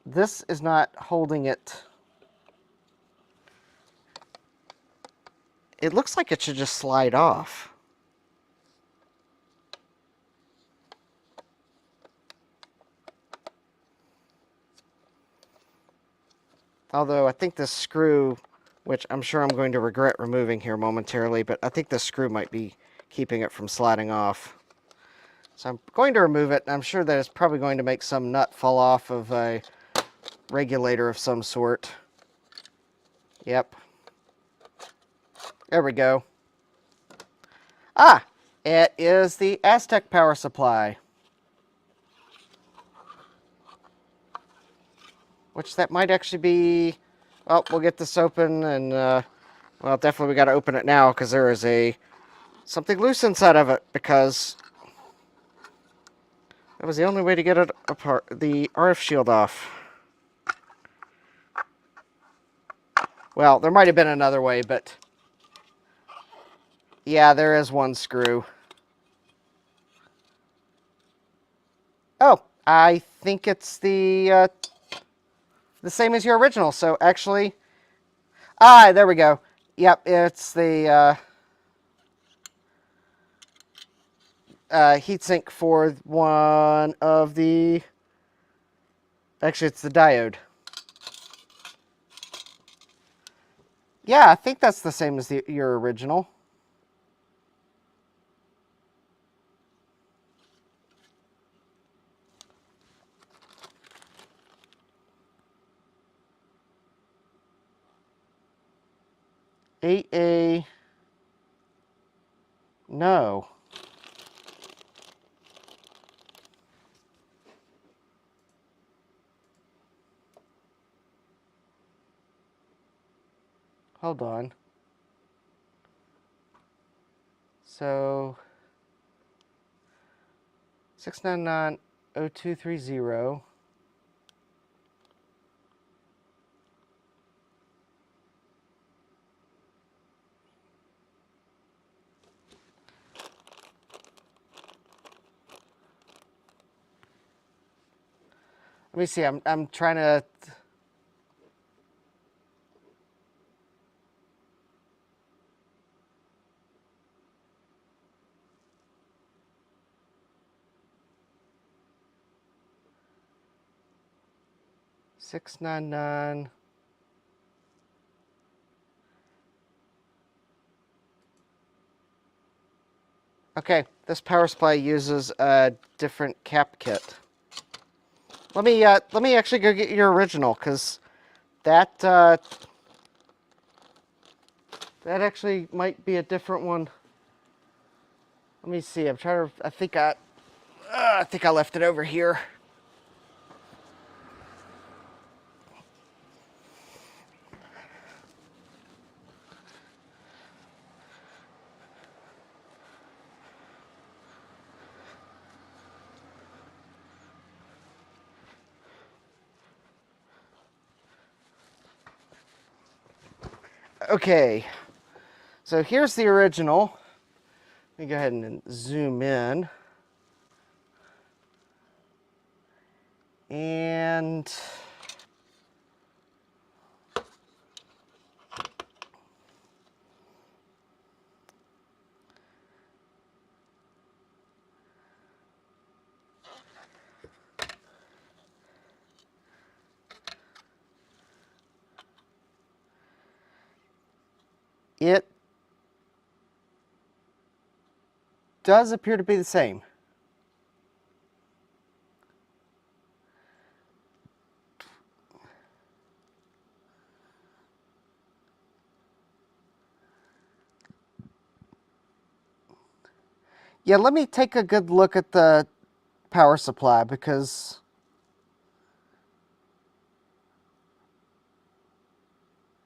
this is not holding it. It looks like it should just slide off. Although I think this screw, which I'm sure I'm going to regret removing here momentarily, but I think this screw might be keeping it from sliding off. So I'm going to remove it, and I'm sure that it's probably going to make some nut fall off of a regulator of some sort. Yep. There we go. Ah, it is the Aztec power supply. Which that might actually be... Well, we'll get this open and, well, definitely we got to open it now because there is something loose inside of it because that was the only way to get it apart, the RF shield off. Well, there might have been another way, but yeah, there is one screw. Oh, I think it's the same as your original. So actually, there we go. Yep, it's the heatsink for one of the... Actually, it's the diode. Yeah, I think that's the same as your original. AA... No. Hold on. So 6990230. Let me see. I'm trying to... $699. Okay, this power supply uses a different cap kit. Let me actually go get your original, because that that actually might be a different one. Let me see. I'm trying to... I think I left it over here. Okay, so here's the original. Let me go ahead and zoom in. And it does appear to be the same. Yeah, let me take a good look at the power supply because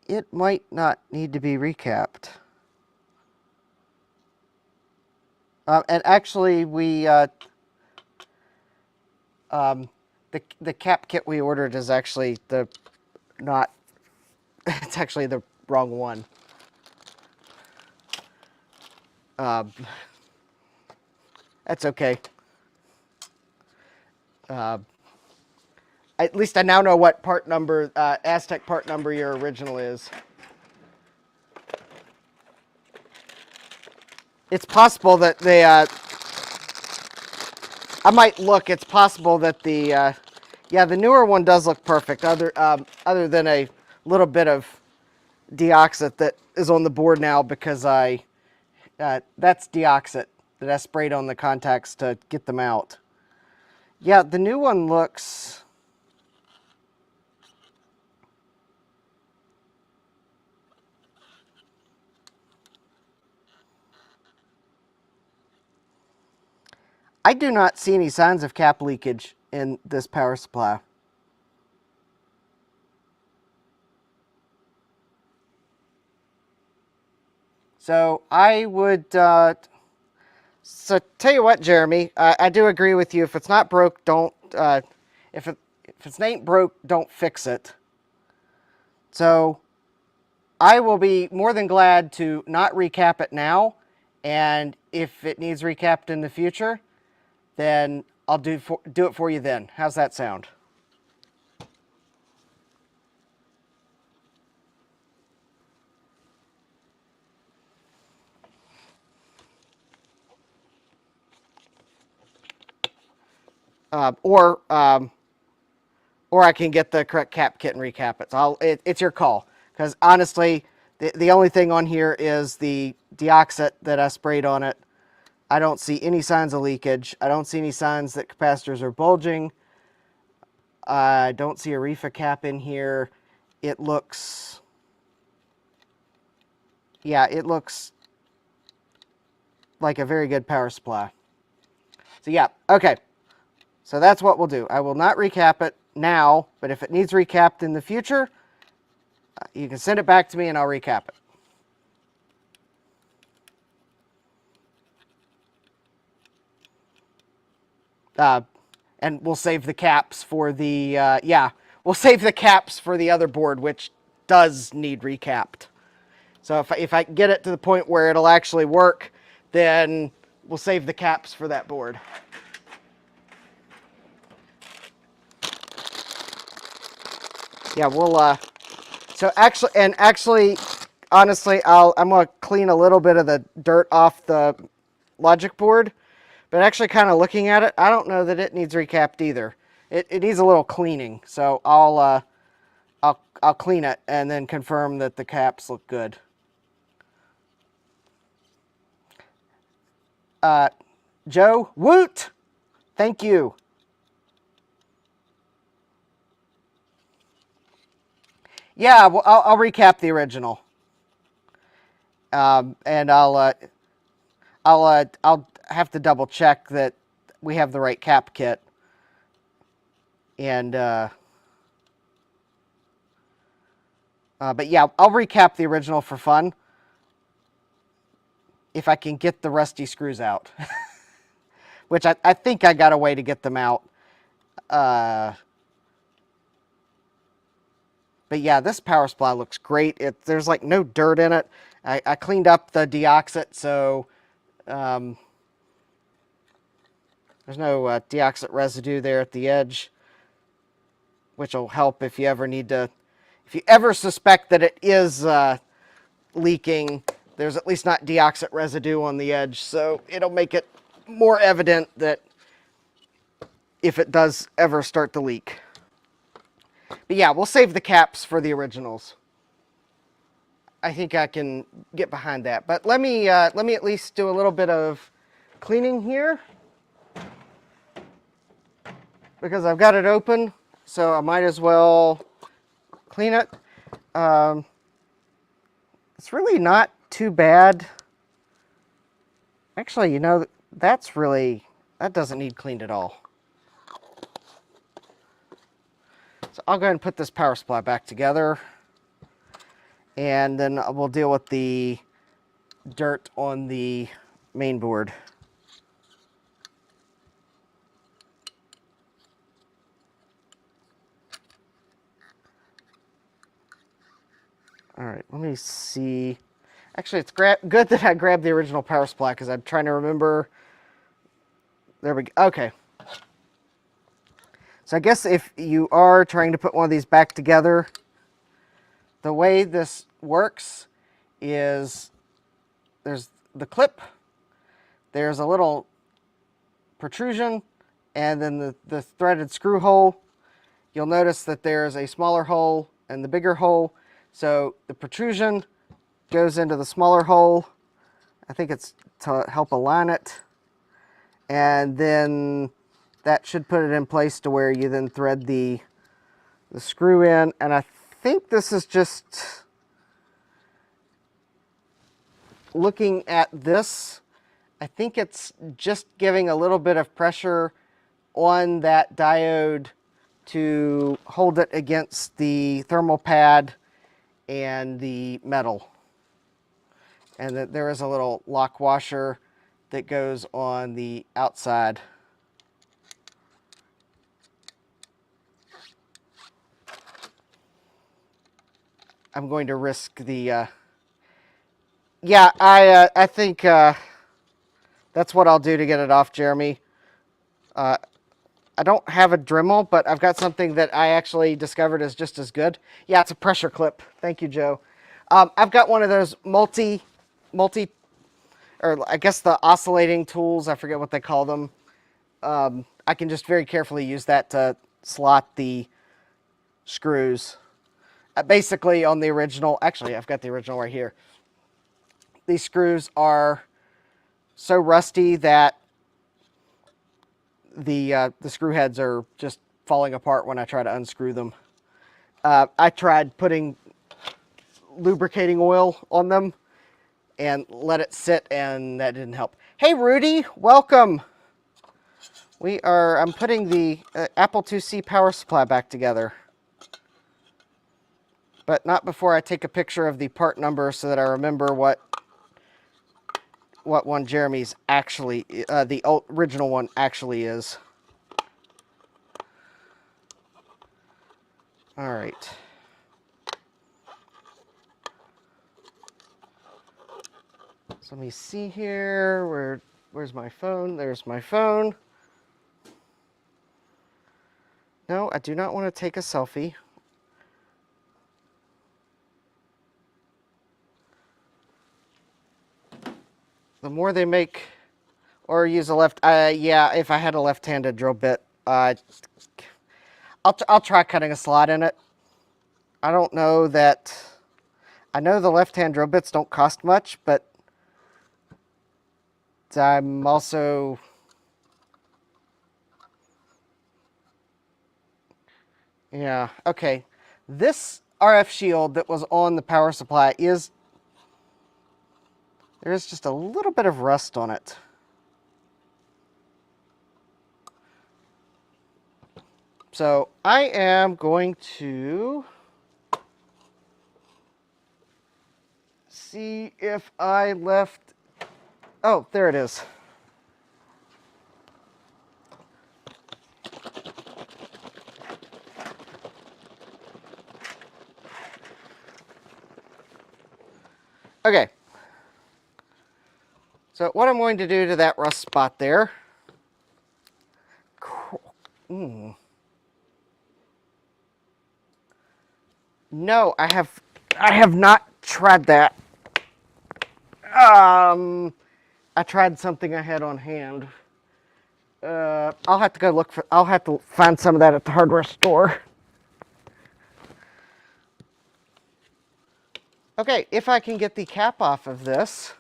it might not need to be recapped. And actually, we the cap kit we ordered is actually the not. It's actually the wrong one. That's okay. At least I now know what part number, Aztec part number your original is. It's possible that they, I might look, it's possible that the, yeah, the newer one does look perfect, other than a little bit of deoxit that is on the board now because that's deoxit that I sprayed on the contacts to get them out. Yeah, the new one looks... I do not see any signs of cap leakage in this power supply. So I would, so tell you what, Jeremy, I do agree with you. If it's not broke, don't, if it ain't broke, don't fix it. So I will be more than glad to not recap it now, and if it needs recapped in the future, then I'll do it for you then. How's that sound? Or I can get the correct cap kit and recap it. So it's your call. Because honestly, the only thing on here is the deoxit that I sprayed on it. I don't see any signs of leakage. I don't see any signs that capacitors are bulging. I don't see a reefa cap in here. It looks, yeah, it looks like a very good power supply. So yeah, okay. So that's what we'll do. I will not recap it now, but if it needs recapped in the future, you can send it back to me and I'll recap it. And we'll save the caps for the, we'll save the caps for the other board, which does need recapped. So if I can get it to the point where it'll actually work, then we'll save the caps for that board. Yeah, we'll, so actually, honestly, I'm going to clean a little bit of the dirt off the logic board. But actually kind of looking at it, I don't know that it needs recapped either. It needs a little cleaning. So I'll clean it and then confirm that the caps look good. Joe, woot! Thank you. Yeah, well, I'll recap the original. And I'll have to double check that we have the right cap kit. And, but yeah, I'll recap the original for fun. If I can get the rusty screws out. Which I think I got a way to get them out. But yeah, this power supply looks great. There's like no dirt in it. I cleaned up the deoxit, so there's no deoxit residue there at the edge, which will help if you ever need to, if you ever suspect that it is leaking, there's at least not deoxit residue on the edge, so it'll make it more evident that if it does ever start to leak. But yeah, we'll save the caps for the originals. I think I can get behind that. But let me at least do a little bit of cleaning here, because I've got it open, so I might as well clean it. It's really not too bad. Actually, you know, that doesn't need cleaned at all. So I'll go ahead and put this power supply back together, and then we'll deal with the dirt on the main board. All right, let me see. Actually, it's good that I grabbed the original power supply, because I'm trying to remember. There we go. Okay. So I guess if you are trying to put one of these back together, the way this works is there's the clip, there's a little protrusion, and then the threaded screw hole. You'll notice that there's a smaller hole and the bigger hole. So the protrusion goes into the smaller hole. I think it's to help align it. And then that should put it in place to where you then thread the screw in. And I think this is just, looking at this, I think it's just giving a little bit of pressure on that diode to hold it against the thermal pad and the metal. And that there is a little lock washer that goes on the outside. I'm going to risk the, yeah, I think that's what I'll do to get it off, Jeremy. I don't have a Dremel, but I've got something that I actually discovered is just as good. Yeah, it's a pressure clip. Thank you, Joe. I've got one of those multi, or I guess the oscillating tools. I forget what they call them. I can just very carefully use that to slot the screws. Basically on the original, actually I've got the original right here. These screws are so rusty that the screw heads are just falling apart when I try to unscrew them. I tried putting lubricating oil on them and let it sit, and that didn't help. Hey Rudy, welcome. I'm putting the Apple IIc power supply back together. But not before I take a picture of the part number so that I remember what one Jeremy's actually, the original one actually is. All right. So let me see here. Where's my phone? There's my phone. No, I do not want to take a selfie. The more they make, or use a left, yeah, if I had a left-handed drill bit, I'll try cutting a slot in it. I don't know that, I know the left-hand drill bits don't cost much, but I'm also, yeah, okay. This RF shield that was on the power supply there's just a little bit of rust on it. So I am going to see if I left, oh, there it is. Okay. So what I'm going to do to that rust spot there, No, I have not tried that. I tried something I had on hand. I'll have to go look for, I'll have to find some of that at the hardware store. Okay, if I can get the cap off of this.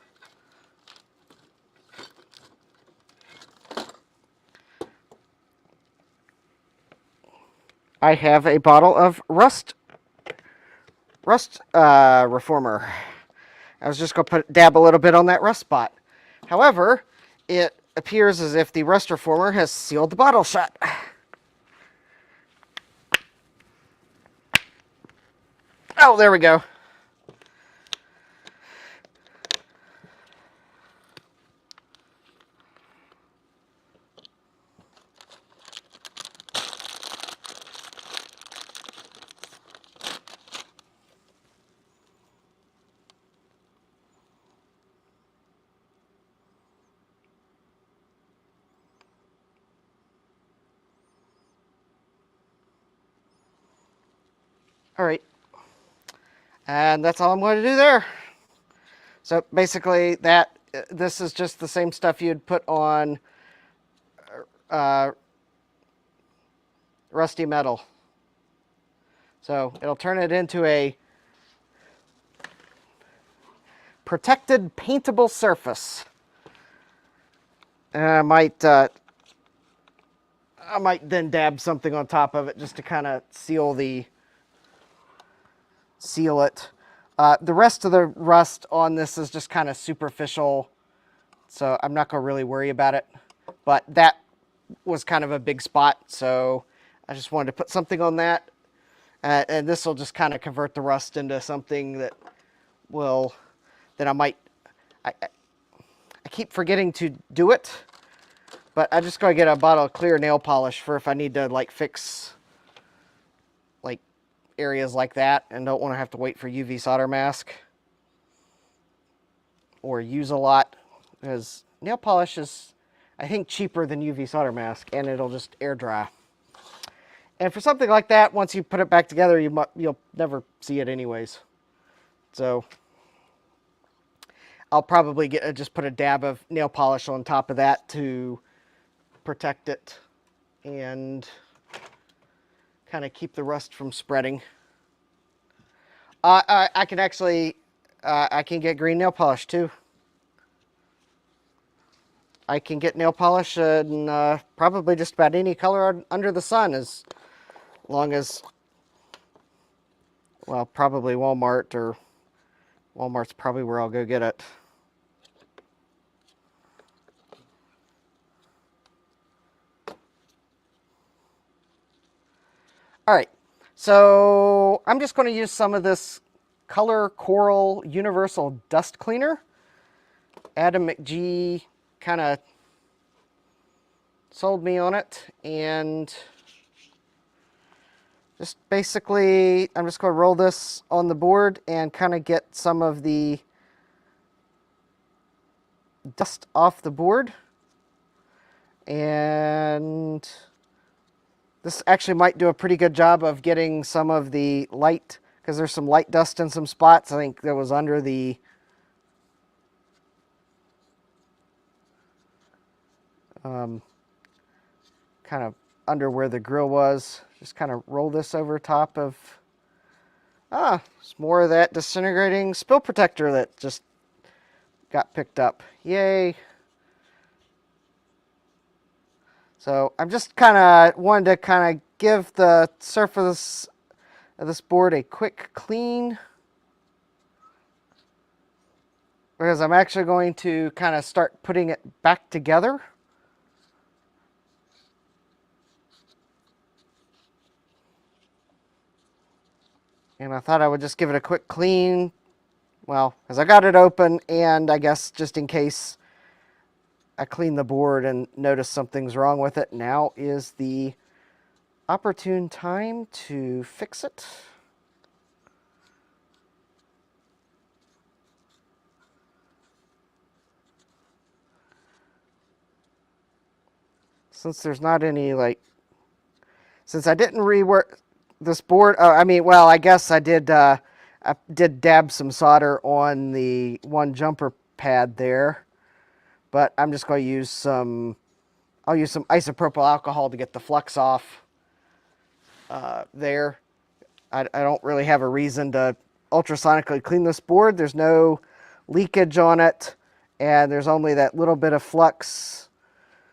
I have a bottle of rust reformer. I was just going to dab a little bit on that rust spot. However, it appears as if the rust reformer has sealed the bottle shut. Oh, there we go. All right, and that's all I'm going to do there. So basically this is just the same stuff you'd put on rusty metal. So it'll turn it into a protected paintable surface. And I might then dab something on top of it just to kind of seal it. The rest of the rust on this is just kind of superficial so I'm not going to really worry about it. But that was kind of a big spot, so I just wanted to put something on that. And this will just kind of convert the rust into something that will, that I might, I keep forgetting to do it, but I just gotta get a bottle of clear nail polish for if I need to like fix like areas like that and don't want to have to wait for UV solder mask or use a lot, because nail polish is, I think, cheaper than UV solder mask, and it'll just air dry. And for something like that, once you put it back together, you'll never see it anyways. So I'll probably just put a dab of nail polish on top of that to protect it and kind of keep the rust from spreading. I can actually, I can get green nail polish too. I can get nail polish in probably just about any color under the sun, as long as, well, probably Walmart, or Walmart's probably where I'll go get it. All right, so I'm just going to use some of this Color Coral Universal Dust Cleaner. Adam McGee kind of sold me on it, and just basically, I'm just going to roll this on the board and kind of get some of the dust off the board. And this actually might do a pretty good job of getting some of the light, because there's some light dust in some spots. I think that was under the kind of under where the grill was. Just kind of roll this over top of, it's more of that disintegrating spill protector that just got picked up. Yay. So I'm just kind of wanted to kind of give the surface of this board a quick clean, because I'm actually going to kind of start putting it back together. And I thought I would just give it a quick clean, well, because I got it open, and I guess just in case I clean the board and notice something's wrong with it, now is the opportune time to fix it. Since there's not any, like, since I didn't rework this board, well, I guess I did dab some solder on the one jumper pad there, but I'm just going to use some, I'll use some isopropyl alcohol to get the flux off there. I don't really have a reason to ultrasonically clean this board. There's no leakage on it, and there's only that little bit of flux.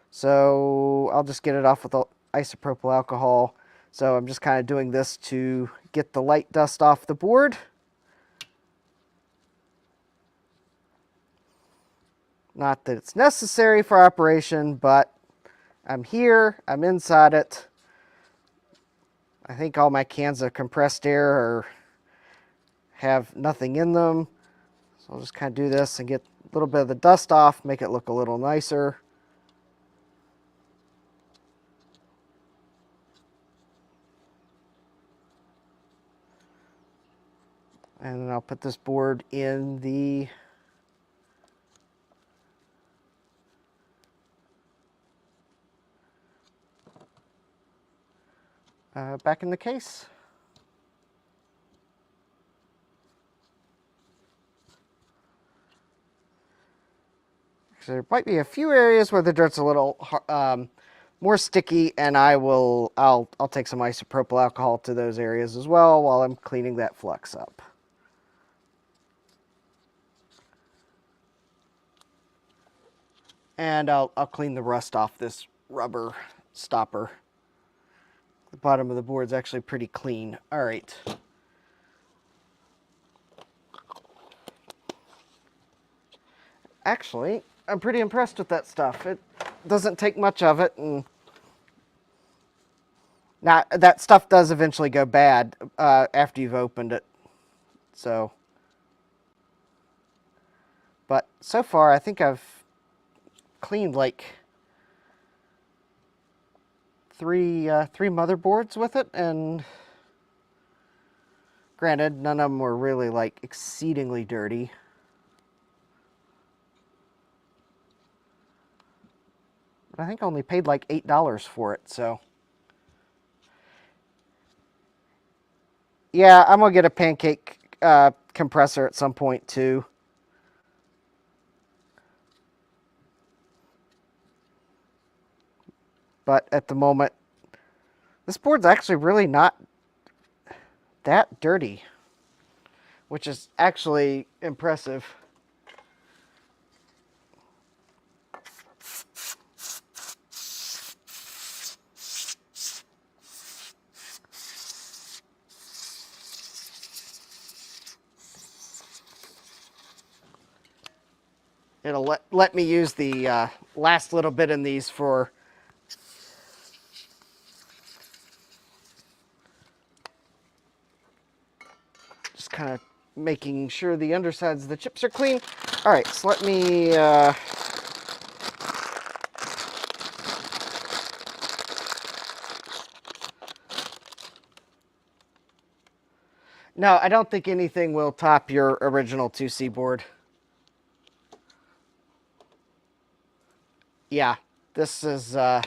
So I'll just get it off with isopropyl alcohol. So I'm just kind of doing this to get the light dust off the board. Not that it's necessary for operation, but I'm here, I'm inside it. I think all my cans of compressed air have nothing in them. So I'll just kind of do this and get a little bit of the dust off, make it look a little nicer. And then I'll put this board in the back in the case. So there might be a few areas where the dirt's a little more sticky, and I'll take some isopropyl alcohol to those areas as well while I'm cleaning that flux up. And I'll clean the rust off this rubber stopper. The bottom of the board's actually pretty clean. All right. Actually, I'm pretty impressed with that stuff. It doesn't take much of it, and now that stuff does eventually go bad after you've opened it. So, but so far I think I've cleaned like three motherboards with it, and granted, none of them were really like exceedingly dirty. But I think I only paid like $8 for it, so. Yeah, I'm gonna get a pancake compressor at some point too. But at the moment, this board's actually really not that dirty, which is actually impressive. It'll let me use the last little bit in these for just kind of making sure the undersides of the chips are clean. All right, so let me no, I don't think anything will top your original 2C board. Yeah, this is yeah,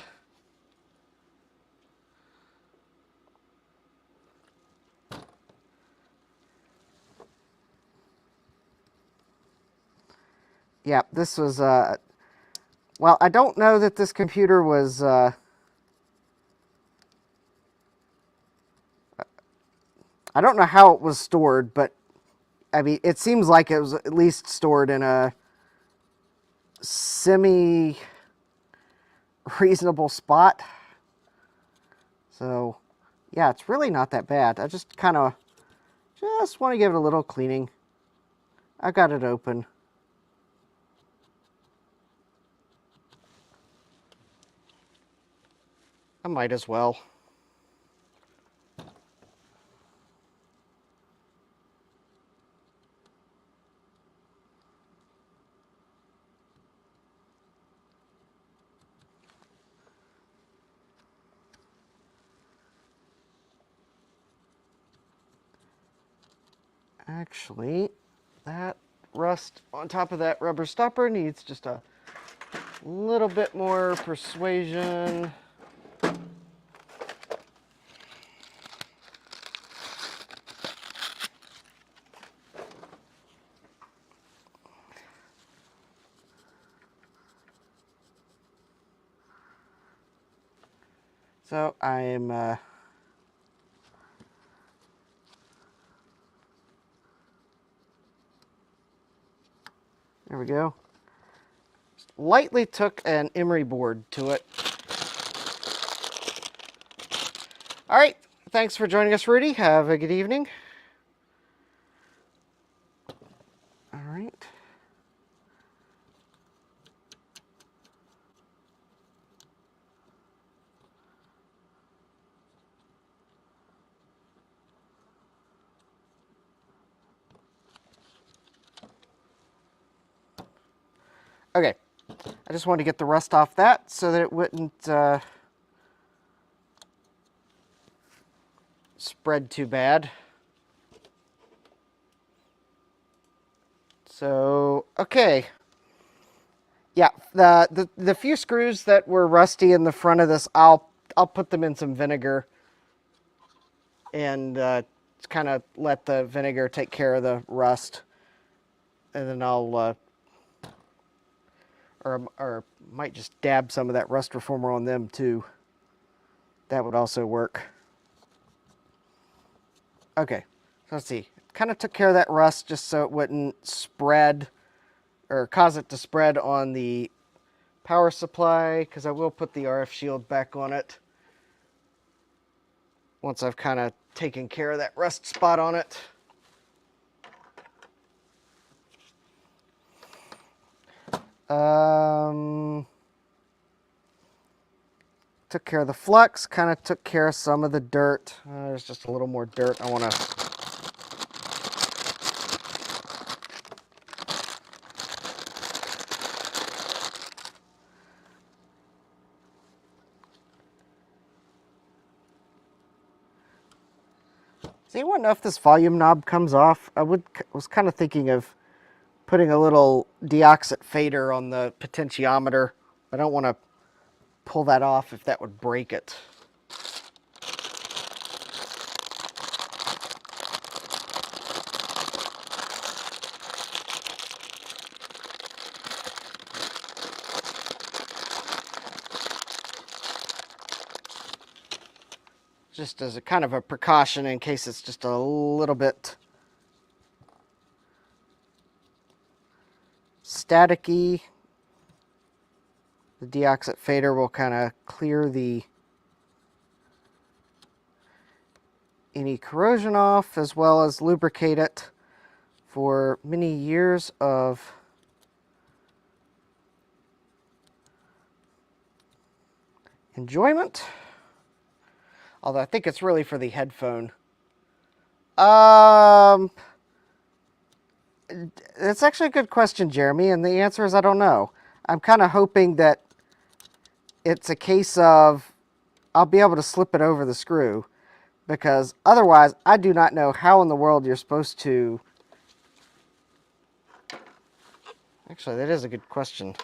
this was well, I don't know that this computer was I don't know how it was stored, but I mean, it seems like it was at least stored in a semi-reasonable spot. So, yeah, it's really not that bad. I just kind of just want to give it a little cleaning. I got it open. I might as well. Actually, that rust on top of that rubber stopper needs just a little bit more persuasion. So I'm there we go. Just lightly took an emery board to it. All right, thanks for joining us, Rudy. Have a good evening. All right. Okay, I just wanted to get the rust off that so that it wouldn't spread too bad. So, okay. Yeah, the few screws that were rusty in the front of this, I'll put them in some vinegar and kind of let the vinegar take care of the rust, and then I'll or might just dab some of that rust reformer on them too. That would also work. Okay, so let's see. Kind of took care of that rust just so it wouldn't spread or cause it to spread on the power supply, because I will put the RF shield back on it once I've kind of taken care of that rust spot on it. Took care of the flux, kind of took care of some of the dirt. There's just a little more dirt I want to... Does anyone know if this volume knob comes off? Was kind of thinking of putting a little deoxit fader on the potentiometer. I don't want to pull that off if that would break it. Just as a kind of a precaution in case it's just a little bit staticky. The deoxit fader will kind of clear any corrosion off, as well as lubricate it for many years of enjoyment. Although I think it's really for the headphone. It's actually a good question, Jeremy, and the answer is I don't know. I'm kind of hoping that it's a case of I'll be able to slip it over the screw, because otherwise I do not know how in the world you're supposed to... Actually, that is a good question.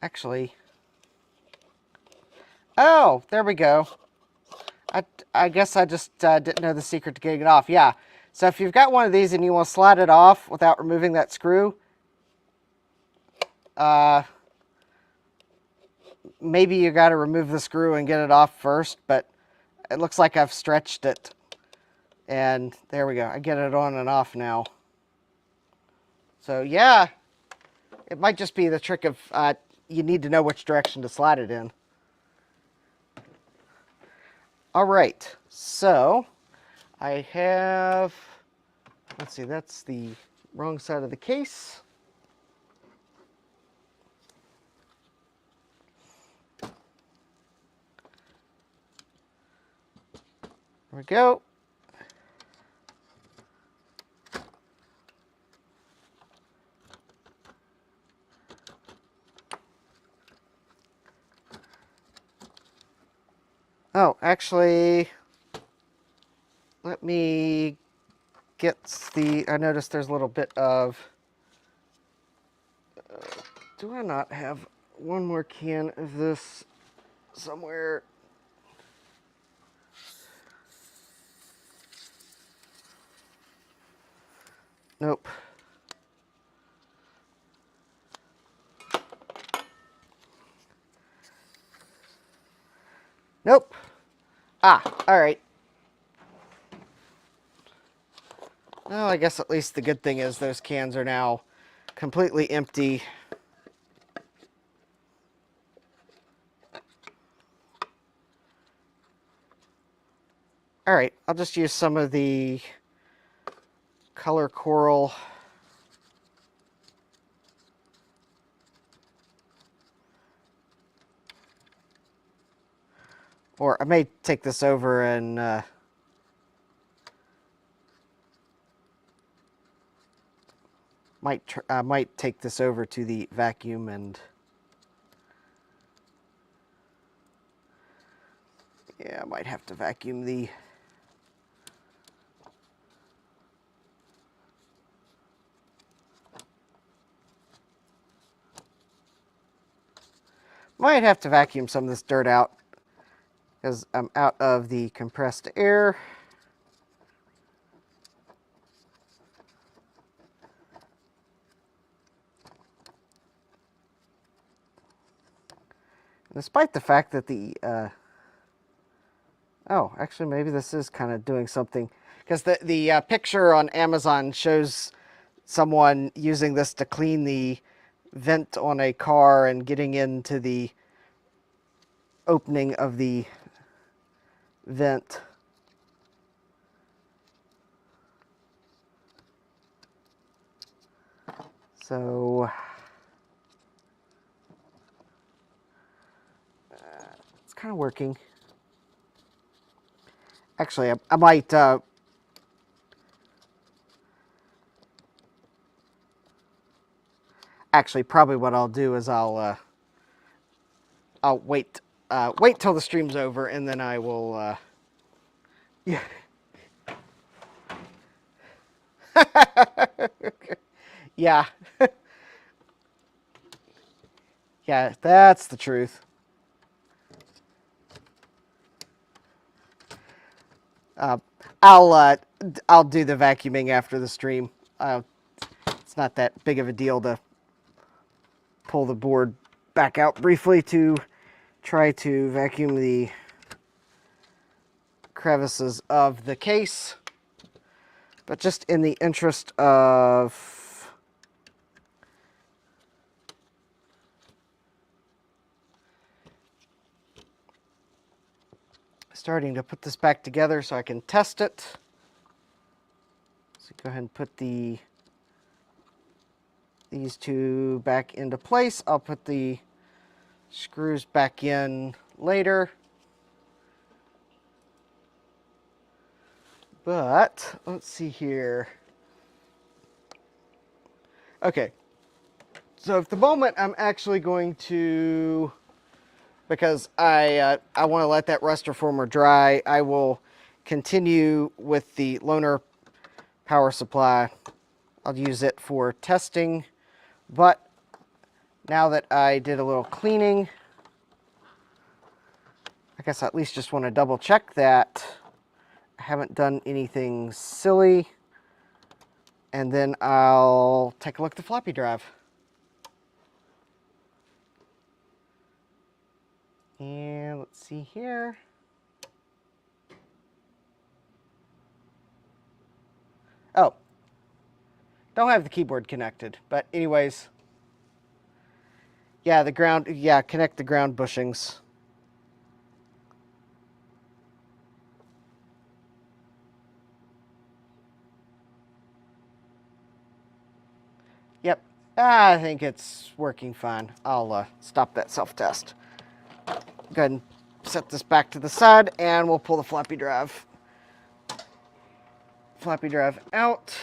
Actually, oh, there we go. I guess I just didn't know the secret to getting it off. Yeah, so if you've got one of these and you want to slide it off without removing that screw, maybe you got to remove the screw and get it off first, but it looks like I've stretched it. And there we go. I get it on and off now. So yeah, it might just be the trick of... you need to know which direction to slide it in. All right, so I have, let's see, that's the wrong side of the case. There we go. Oh, actually, let me get I noticed there's a little bit of, do I not have one more can of this somewhere? Nope. Nope. Ah, all right. Well, I guess at least the good thing is those cans are now completely empty. All right, I'll just use some of the color coral. Or I may take this over and might take this over to the vacuum and yeah, I might have to vacuum the some of this dirt out because I'm out of the compressed air. Despite the fact that the, oh, actually maybe this is kind of doing something, because the picture on Amazon shows someone using this to clean the vent on a car and getting into the opening of the vent. So it's kind of working. Actually, I might actually probably what I'll do is I'll wait till the stream's over, and then I will yeah. Yeah. Yeah, that's the truth. I'll do the vacuuming after the stream. It's not that big of a deal to pull the board back out briefly to try to vacuum the crevices of the case. But just in the interest of starting to put this back together so I can test it. So go ahead and put these two back into place. I'll put the screws back in later. But let's see here. Okay. So at the moment I'm actually going to, because I want to let that rust reformer dry, I will continue with the loaner power supply. I'll use it for testing, but now that I did a little cleaning, I guess I at least just want to double check that I haven't done anything silly, and then I'll take a look at the floppy drive. And let's see here. Oh, don't have the keyboard connected, but anyways, yeah, the ground, yeah, connect the ground bushings. Yep, I think it's working fine. I'll stop that self-test. Go ahead and set this back to the side, and we'll pull the floppy drive out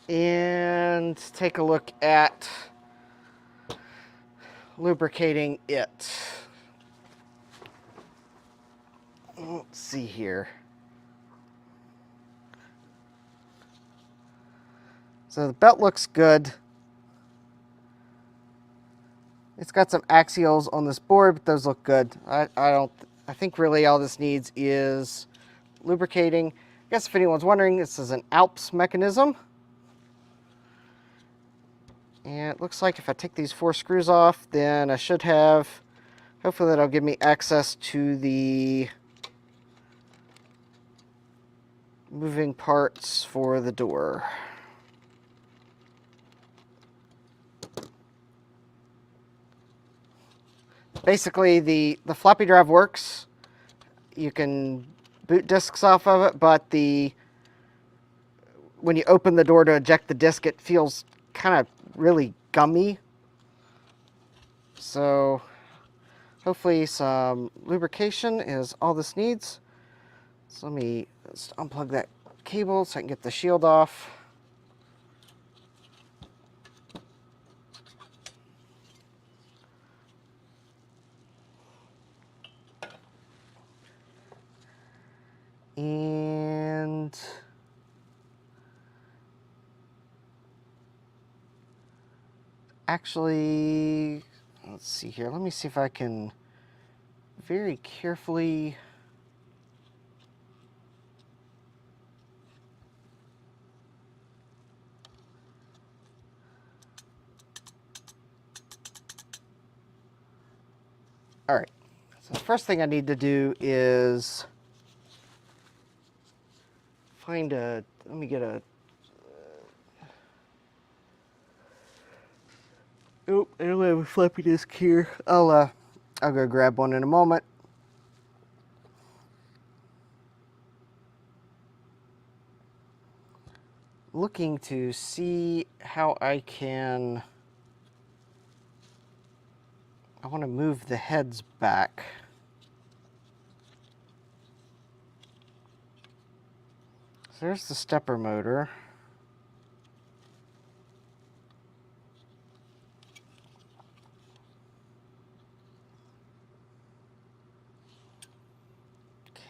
and take a look at lubricating it. Let's see here. So the belt looks good. It's got some axials on this board, but those look good. I think really all this needs is lubricating. I guess if anyone's wondering, this is an Alps mechanism. And it looks like if I take these 4 screws off, then I should have, hopefully that'll give me access to the moving parts for the door. Basically, the floppy drive works. You can boot discs off of it, but when you open the door to eject the disc, it feels kind of really gummy. So hopefully some lubrication is all this needs. So let me just unplug that cable so I can get the shield off. And actually, let's see here. Let me see if I can very carefully all right. So the first thing I need to do is find a, let me get a, Oh, I don't have a floppy disk here. I'll go grab one in a moment. Looking to see how I want to move the heads back. So there's the stepper motor.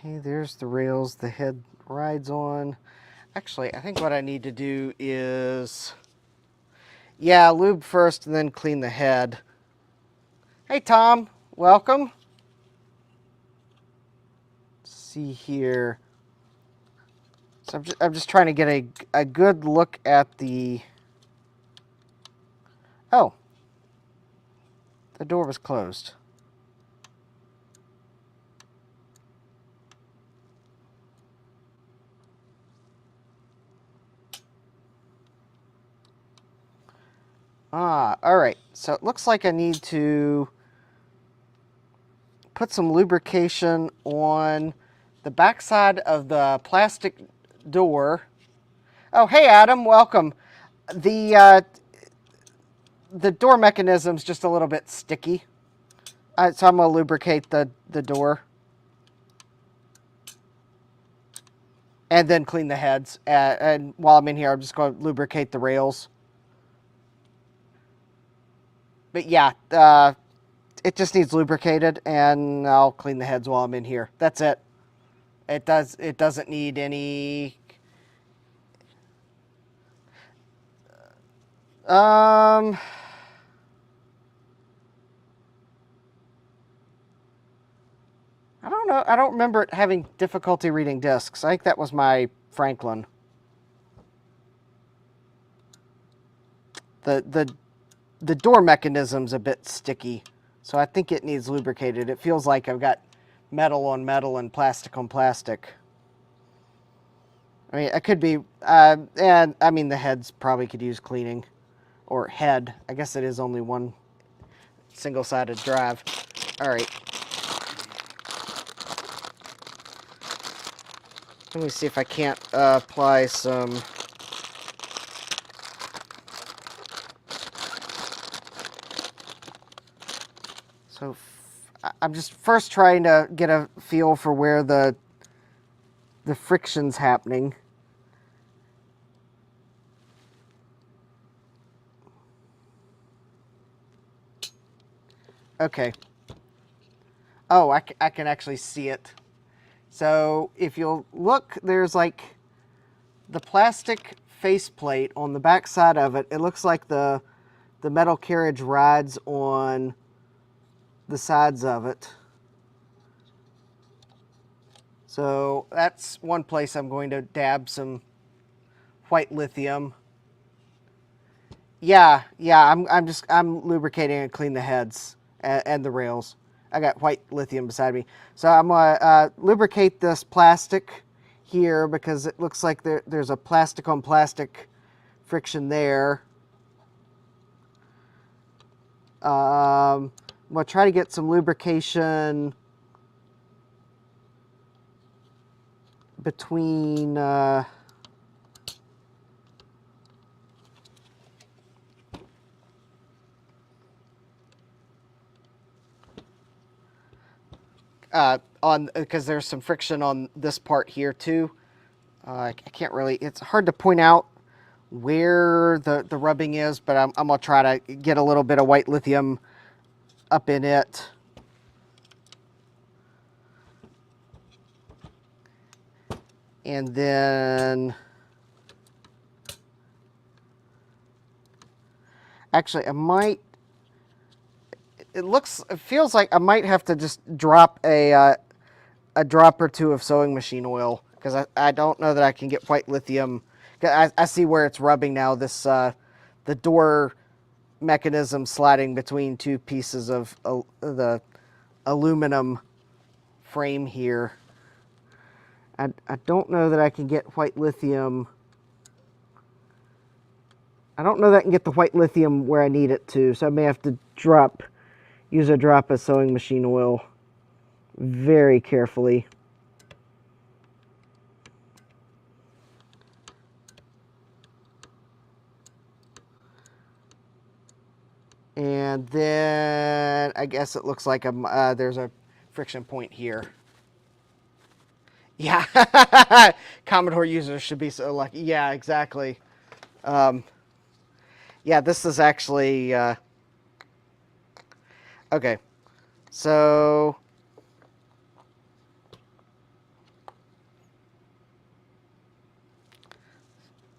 Okay, there's the rails the head rides on. Actually, I think what I need to do is, yeah, lube first and then clean the head. Hey, Tom, welcome. Let's see here. So I'm just trying to get a good look at the... Oh, the door was closed. All right. So it looks like I need to put some lubrication on the backside of the plastic door. Oh, hey, Adam, welcome. The door mechanism's just a little bit sticky. So I'm going to lubricate the door. And then clean the heads. And while I'm in here, I'm just going to lubricate the rails. But yeah, it just needs lubricated, and I'll clean the heads while I'm in here. That's it. It doesn't need any... I don't know. I don't remember it having difficulty reading discs. I think that was my Franklin. The door mechanism's a bit sticky, so I think it needs lubricated. It feels like I've got metal on metal and plastic on plastic. I mean, it could be, and I mean, the heads probably could use cleaning. Or head. I guess it is only one single-sided drive. All right. Let me see if I can't apply some... So I'm just first trying to get a feel for where the friction's happening. Okay. Oh, I can actually see it. So if you'll look, there's like the plastic faceplate on the back side of it. It looks like the metal carriage rides on the sides of it. So that's one place I'm going to dab some white lithium. Yeah, I'm lubricating and clean the heads and the rails. I got white lithium beside me. So I'm gonna lubricate this plastic here because it looks like there's a plastic on plastic friction there. I'm gonna try to get some lubrication between on because there's some friction on this part here too. I can't really, it's hard to point out where the rubbing is, but I'm gonna try to get a little bit of white lithium up in it. And then actually I might, it feels like I might have to just drop a drop or two of sewing machine oil because I don't know that I can get white lithium. I see where it's rubbing now, this the door mechanism sliding between two pieces of the aluminum frame here. I don't know that I can get white lithium I don't know that I can get the white lithium where I need it to, so I may have to use a drop of sewing machine oil very carefully. And then I guess it looks like there's a friction point here. Yeah, Commodore users should be so lucky. Yeah, exactly. Yeah, this is actually... okay, so...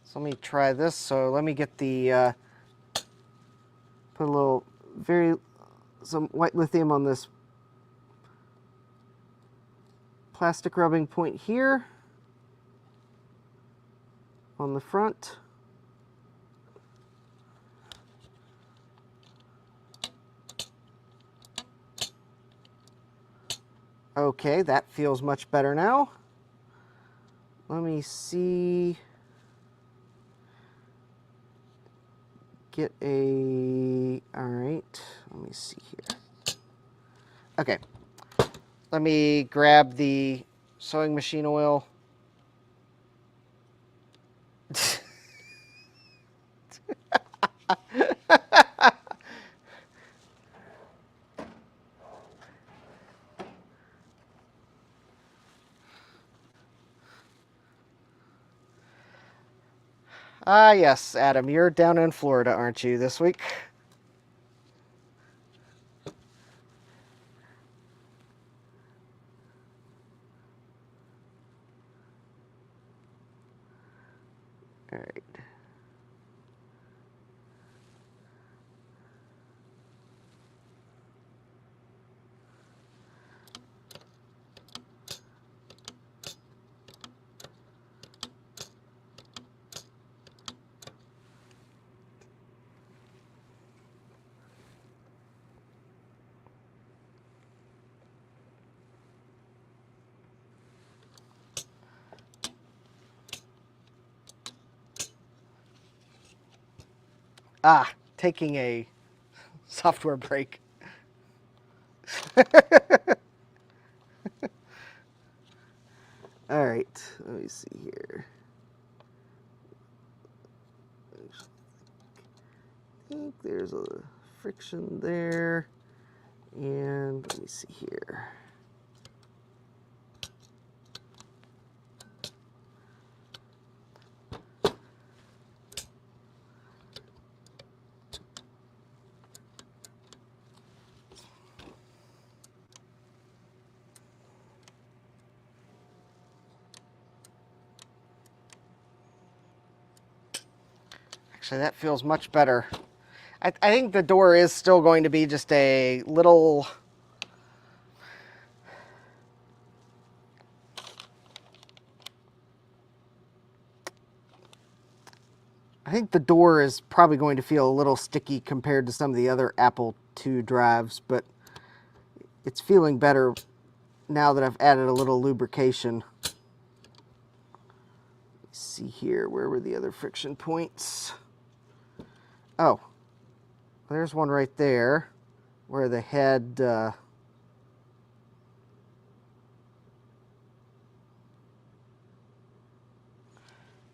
So let me try this. So let me get the... put a little... some white lithium on this plastic rubbing point here on the front. Okay, that feels much better now. Let me see. Get a... all right, let me see here. Okay, let me grab the sewing machine oil. Ah, yes, Adam, you're down in Florida, aren't you, this week? All right. Ah, taking a software break. All right, let me see here. I think there's a friction there. And let me see here. Actually, that feels much better. I think the door is still going to be just a little... I think the door is probably going to feel a little sticky compared to some of the other Apple II drives, but it's feeling better now that I've added a little lubrication. Let's see here, where were the other friction points? Oh, there's one right there where the head...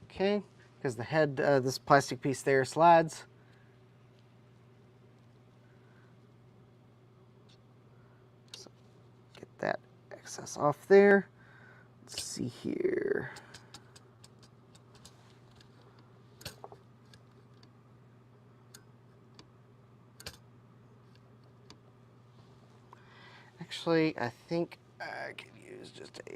okay, because the head, this plastic piece there slides. So get that excess off there. Let's see here. Actually, I think I could use just a...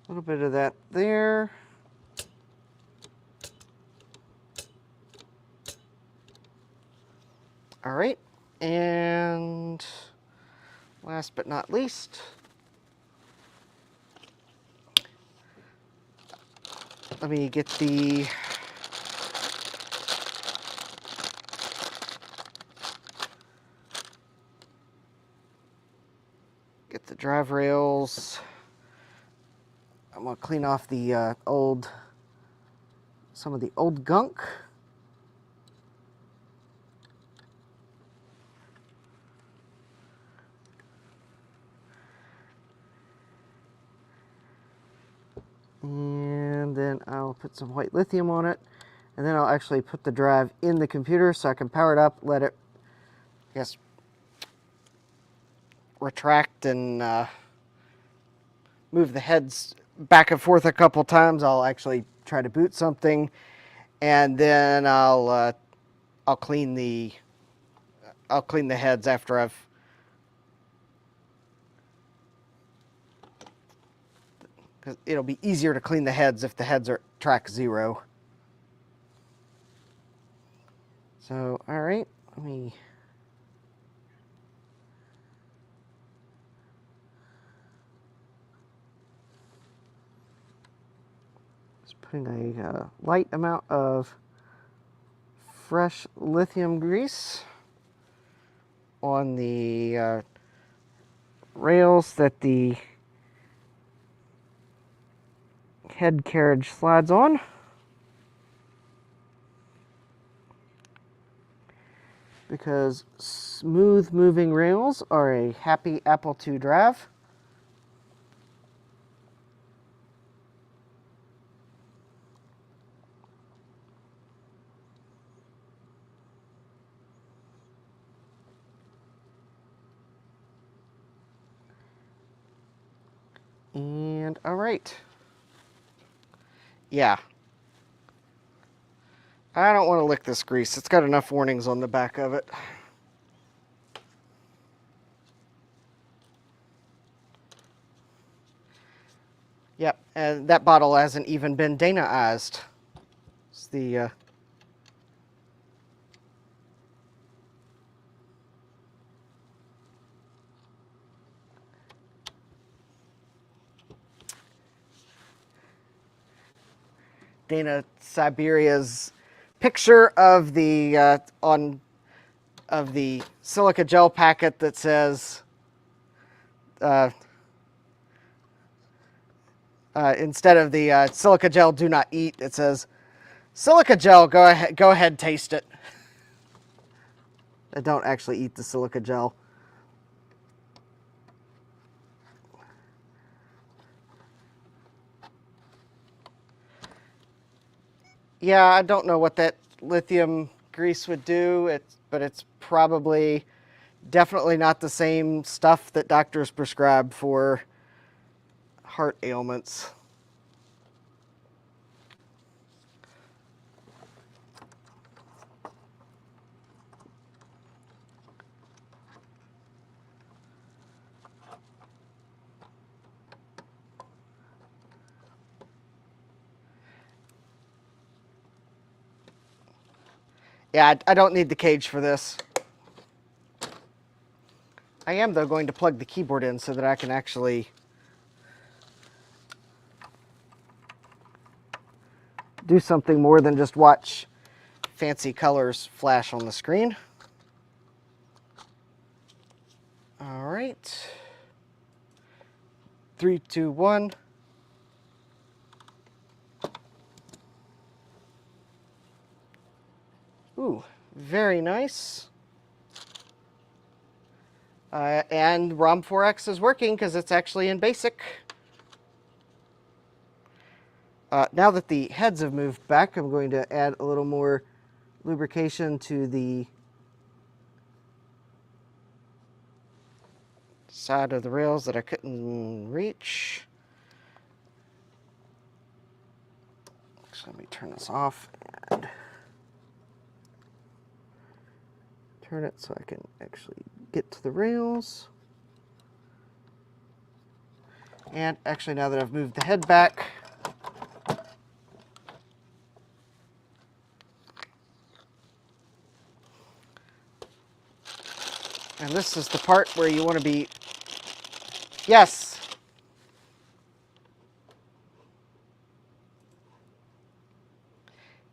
little bit of that there. All right, and last but not least, let me get the drive rails. I'm going to clean off the some of the old gunk. And then I'll put some white lithium on it. And then I'll actually put the drive in the computer so I can power it up, let it, I guess, retract and move the heads back and forth a couple times. I'll actually try to boot something, and then I'll clean the heads after I've because it'll be easier to clean the heads if the heads are track 0. So, all right, let me. Just putting a light amount of fresh lithium grease on the rails that the head carriage slides on. Because smooth moving rails are a happy Apple II drive. And all right. Yeah. I don't want to lick this grease. It's got enough warnings on the back of it. Yep, and that bottle hasn't even been Dana-ized. It's the Dana Siberia's picture of the of the silica gel packet that says instead of the silica gel do not eat, it says silica gel go ahead taste it. I don't actually eat the silica gel. Yeah, I don't know what that lithium grease would do, but it's probably definitely not the same stuff that doctors prescribe for heart ailments. Yeah, I don't need the cage for this. I am, though, going to plug the keyboard in so that I can actually do something more than just watch fancy colors flash on the screen. All right. 3, 2, 1. Ooh, very nice. And ROM 4X is working because it's actually in BASIC. Now that the heads have moved back, I'm going to add a little more lubrication to the side of the rails that I couldn't reach. So let me turn this off and turn it so I can actually get to the rails. And actually, now that I've moved the head back, and this is the part where you want to be, yes.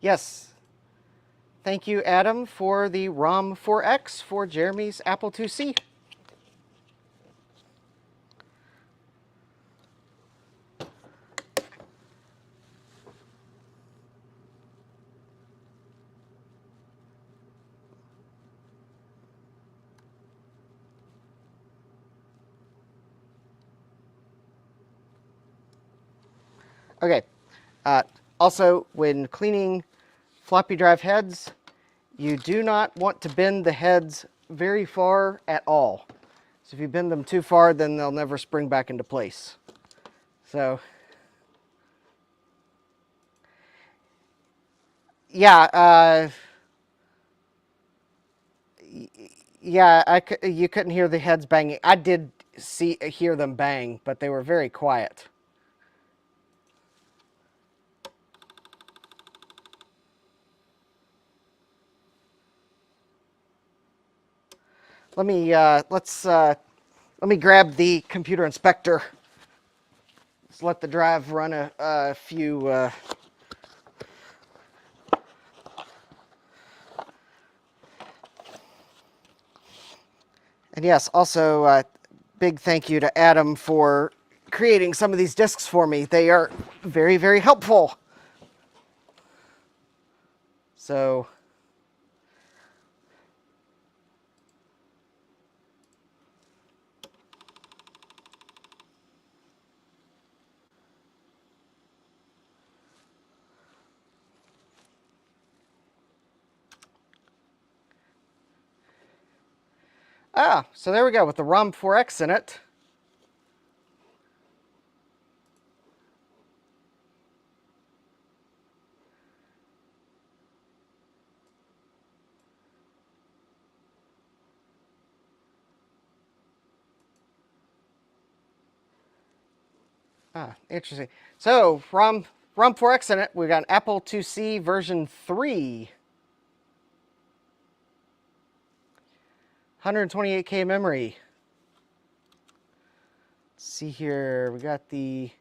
Yes. Thank you, Adam, for the ROM 4X for Jeramy's Apple IIc. Okay. Also, when cleaning floppy drive heads, you do not want to bend the heads very far at all. So if you bend them too far, then they'll never spring back into place. So, yeah, yeah, you couldn't hear the heads banging. I did hear them bang, but they were very quiet. Let me let me grab the computer inspector. Let's let the drive run a few. And yes, also big thank you to Adam for creating some of these discs for me. They are very, very helpful. So. So there we go with the ROM 4X in it. Interesting. So ROM 4X in it. We got an Apple IIc version 3. 128K memory. Let's see here. We got the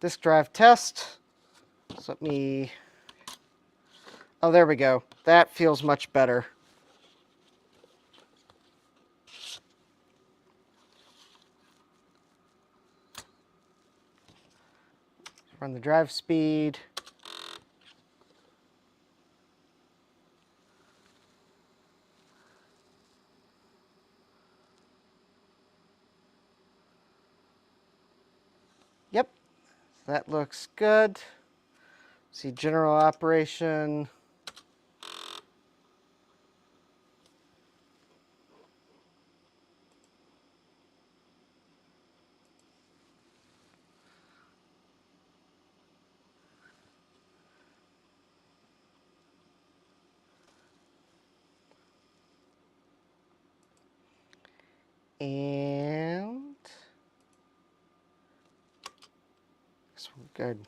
disk drive test. So let me. Oh, there we go. That feels much better. Run the drive speed. Yep, that looks good. See general operation. And this one good.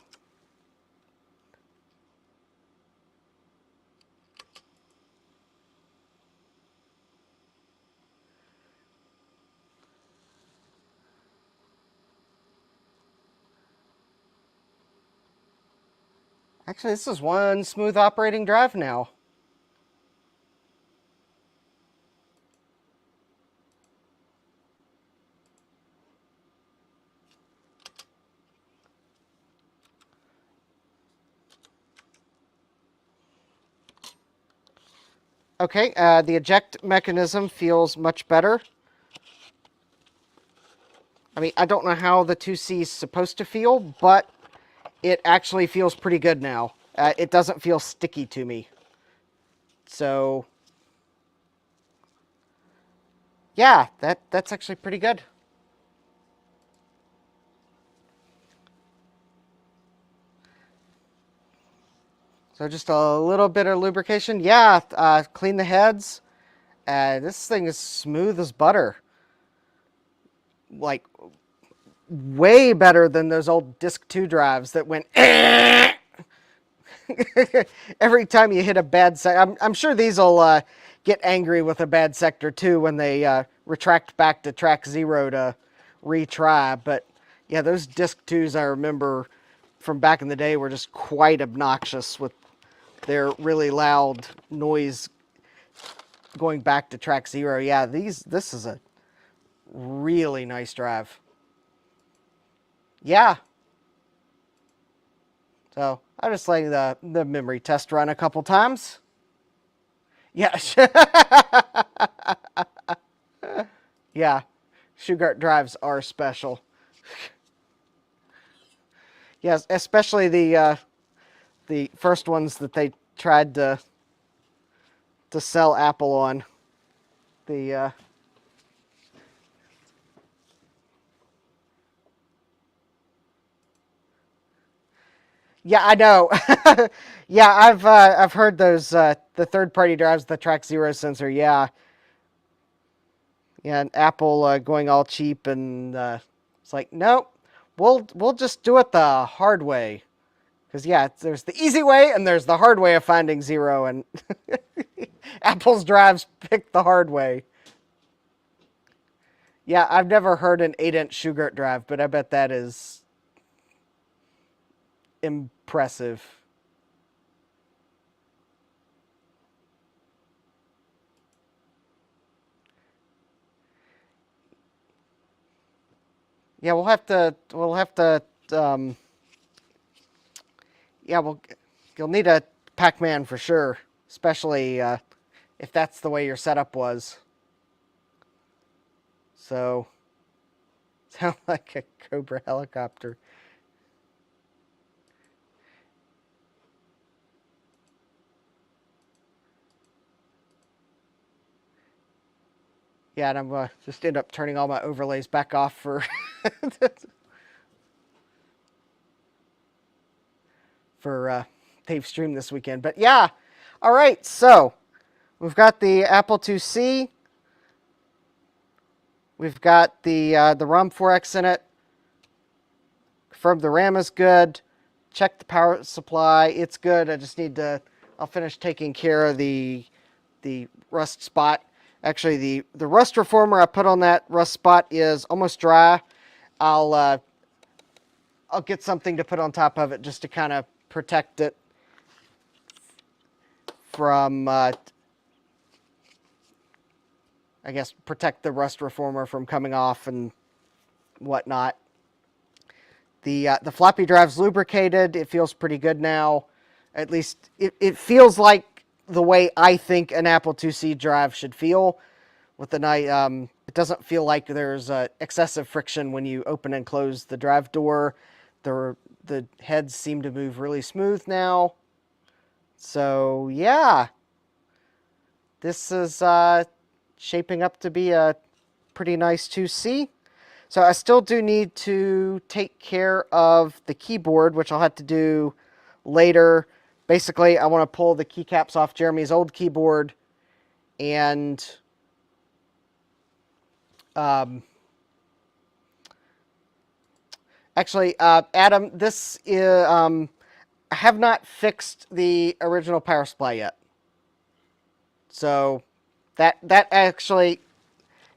Actually, this is one smooth operating drive now. Okay, the eject mechanism feels much better. I mean, I don't know how the 2C is supposed to feel, but it actually feels pretty good now. It doesn't feel sticky to me. So, yeah, that's actually pretty good. So just a little bit of lubrication. Yeah, clean the heads. This thing is smooth as butter. Like, way better than those old Disc 2 drives that went every time you hit a bad sector. I'm sure these will get angry with a bad sector too when they retract back to track 0 to retry. But yeah, those Disc 2s I remember from back in the day were just quite obnoxious with their really loud noise going back to track 0. Yeah, this is a really nice drive. Yeah. So I'm just letting the memory test run a couple times. Yeah. Yeah. Shugart drives are special. Yes, especially the first ones that they tried to sell Apple on. The Yeah, I know. Yeah, I've heard those the third party drives, the track zero sensor. Yeah, yeah, and Apple going all cheap, and it's like, nope, we'll just do it the hard way. Because yeah, there's the easy way and there's the hard way of finding zero, and Apple's drives pick the hard way. Yeah, I've never heard an 8-inch Shugart drive, but I bet that is impressive. Yeah, we'll have to yeah, you'll need a Pac-Man for sure, especially if that's the way your setup was. So, sound like a Cobra helicopter. Yeah, and I'm just end up turning all my overlays back off for for Dave Stream this weekend. But yeah, all right. So we've got the Apple IIc. We've got the ROM 4X in it. Confirmed the RAM is good. Check the power supply. It's good. I just need to. I'll finish taking care of the rust spot. Actually, the rust reformer I put on that rust spot is almost dry. I'll get something to put on top of it just to kind of protect it from, I guess, protect the rust reformer from coming off and whatnot. The floppy drive's lubricated. It feels pretty good now. At least it feels like the way I think an Apple IIc drive should feel. With the it doesn't feel like there's excessive friction when you open and close the drive door. The heads seem to move really smooth now. So yeah, this is shaping up to be a pretty nice 2C. So I still do need to take care of the keyboard, which I'll have to do later. Basically, I want to pull the keycaps off Jeramy's old keyboard, and actually, Adam, this is I have not fixed the original power supply yet. So that actually,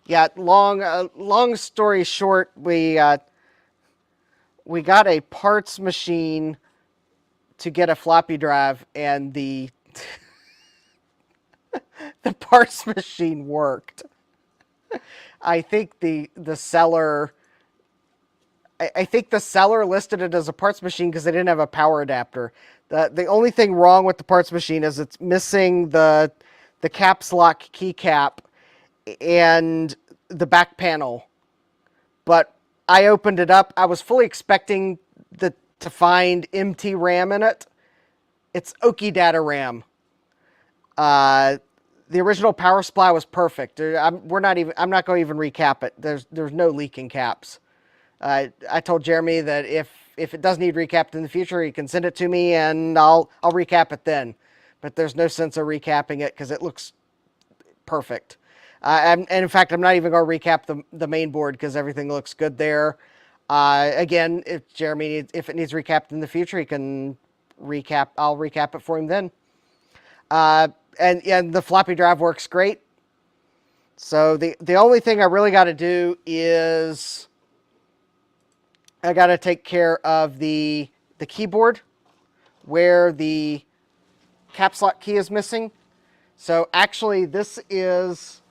yeah. Long story short, we got a parts machine to get a floppy drive, and the the parts machine worked. I think the seller. I think the seller listed it as a parts machine because they didn't have a power adapter. The only thing wrong with the parts machine is it's missing the caps lock keycap and the back panel. But I opened it up. I was fully expecting to find MT RAM in it. It's Oki data RAM. The original power supply was perfect. I'm not going to even recap it. There's no leaking caps. I told Jeramy that if it does need recapped in the future, he can send it to me and I'll recap it then. But there's no sense of recapping it because it looks perfect. And in fact, I'm not even going to recap the main board because everything looks good there. Again, if Jeramy if it needs recapped in the future, he can recap. I'll recap it for him then. And the floppy drive works great. So the only thing I really got to do is I got to take care of the keyboard where the caps lock key is missing. So actually this is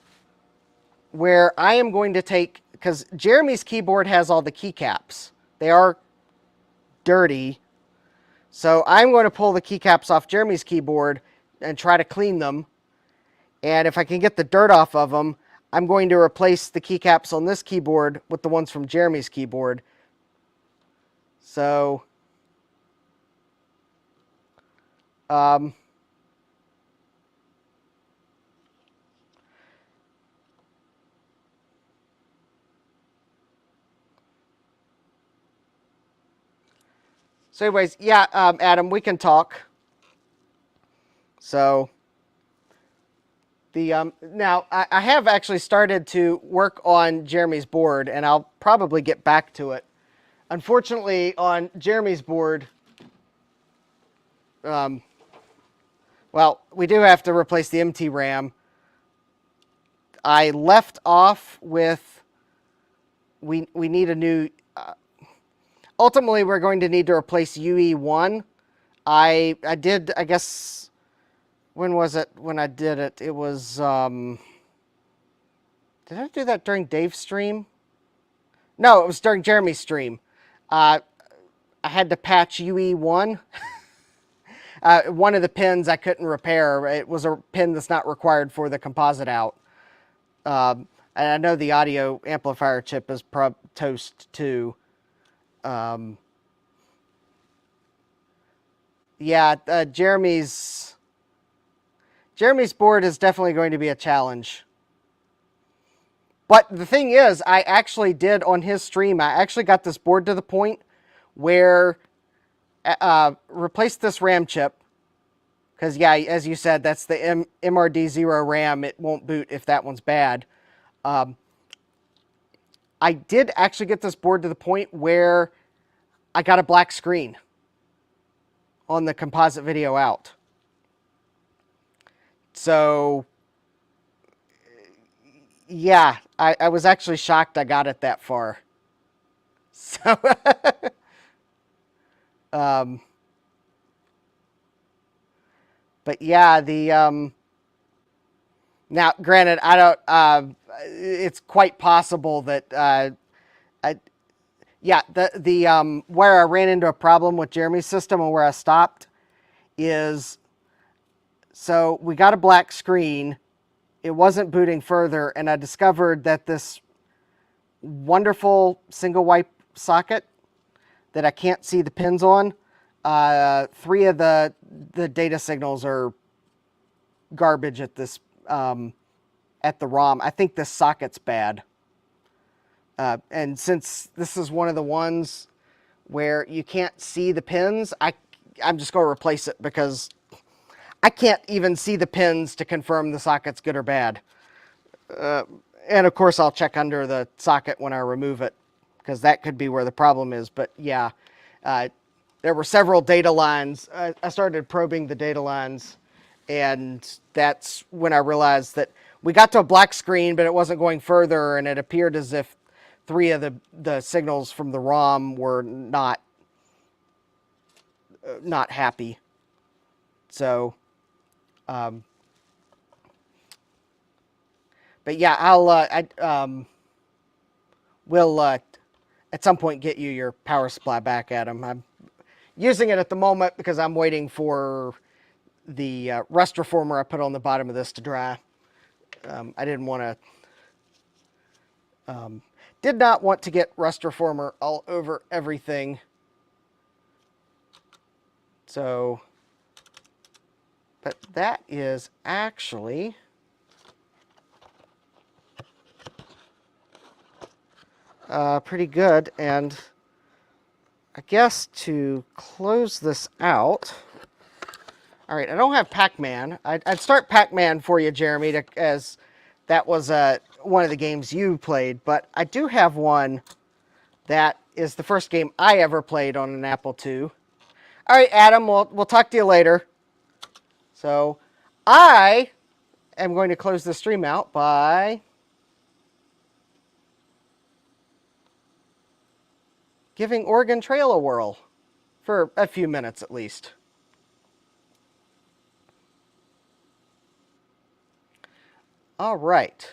where I am going to take, because Jeramy's keyboard has all the keycaps. They are dirty. So I'm going to pull the keycaps off Jeramy's keyboard and try to clean them. And if I can get the dirt off of them, I'm going to replace the keycaps on this keyboard with the ones from Jeramy's keyboard. So Um, so anyways, yeah, Adam, we can talk. So the now I have actually started to work on Jeramy's board, and I'll probably get back to it. Unfortunately, on Jeramy's board, well, we do have to replace the MT RAM. I left off with we need a new. Ultimately, we're going to need to replace UE1. I did, I guess. When was it? When I did it, it was. Did I do that during Dave's stream? No, it was during Jeramy's stream. I had to patch UE1. One of the pins I couldn't repair. It was a pin that's not required for the composite out. And I know the audio amplifier chip is toast too. Yeah, Jeramy's board is definitely going to be a challenge. But the thing is, I actually did on his stream, I actually got this board to the point where replaced this RAM chip. Because, yeah, as you said, that's the MRD0 RAM. It won't boot if that one's bad. I did actually get this board to the point where I got a black screen on the composite video out. So, yeah, I was actually shocked I got it that far. So, but yeah, the, now, granted, I don't, it's quite possible that, yeah, the where I ran into a problem with Jeramy's system and where I stopped is, so we got a black screen, it wasn't booting further, and I discovered that this wonderful single wipe socket that I can't see the pins on, 3 of the data signals are garbage at this, at the ROM. I think this socket's bad. And since this is one of the ones where you can't see the pins, I'm just going to replace it because I can't even see the pins to confirm the socket's good or bad. And of course, I'll check under the socket when I remove it because that could be where the problem is. But yeah, there were several data lines. I started probing the data lines, and that's when I realized that we got to a black screen, but it wasn't going further, and it appeared as if 3 of the signals from the ROM were not happy. So, but yeah, we'll at some point get you your power supply back, Adam. I'm using it at the moment because I'm waiting for the rust reformer I put on the bottom of this to dry. I didn't want to. Did not want to get rust reformer all over everything. So, but that is actually pretty good. And I guess to close this out, all right, I don't have Pac-Man. I'd start Pac-Man for you, Jeramy, as that was one of the games you played, but I do have one that is the first game I ever played on an Apple II. All right, Adam, we'll talk to you later. So I am going to close the stream out by giving Oregon Trail a whirl for a few minutes at least. All right.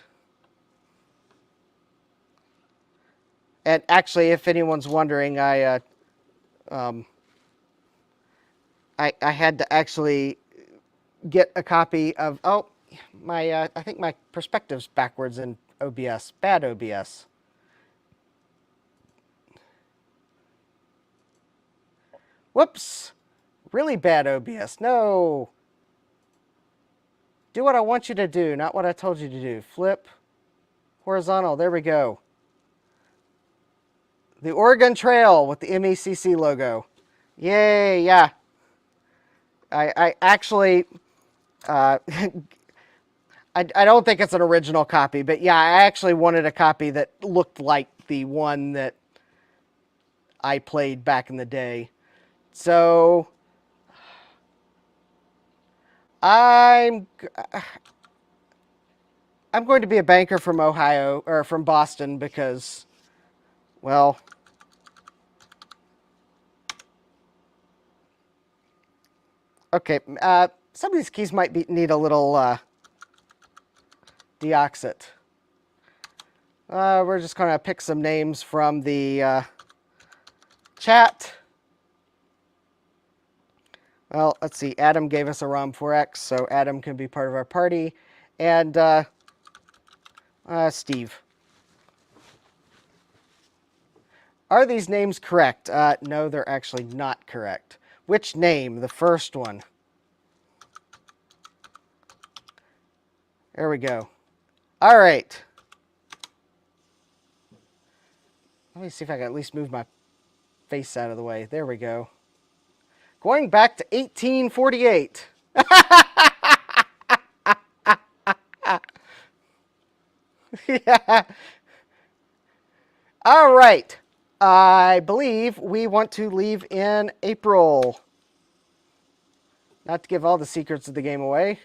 And actually, if anyone's wondering, I had to actually get a copy of, my, I think my perspective's backwards in OBS, bad OBS. Whoops, Really bad OBS. No. Do what I want you to do, not what I told you to do. Flip. Horizontal. There we go. The Oregon Trail with the MECC logo. Yay, yeah. I actually... I don't think it's an original copy, but yeah, I actually wanted a copy that looked like the one that I played back in the day. So I'm going to be a banker from Ohio, or from Boston, because, well, okay, some of these keys might need a little deoxit. We're just going to pick some names from the chat. Well, let's see. Adam gave us a ROM4X, so Adam can be part of our party. And Steve. Are these names correct? No, they're actually not correct. Which name? The first one. There we go. All right. Let me see if I can at least move my face out of the way. There we go. Going back to 1848. Yeah. All right. I believe we want to leave in April. Not to give all the secrets of the game away.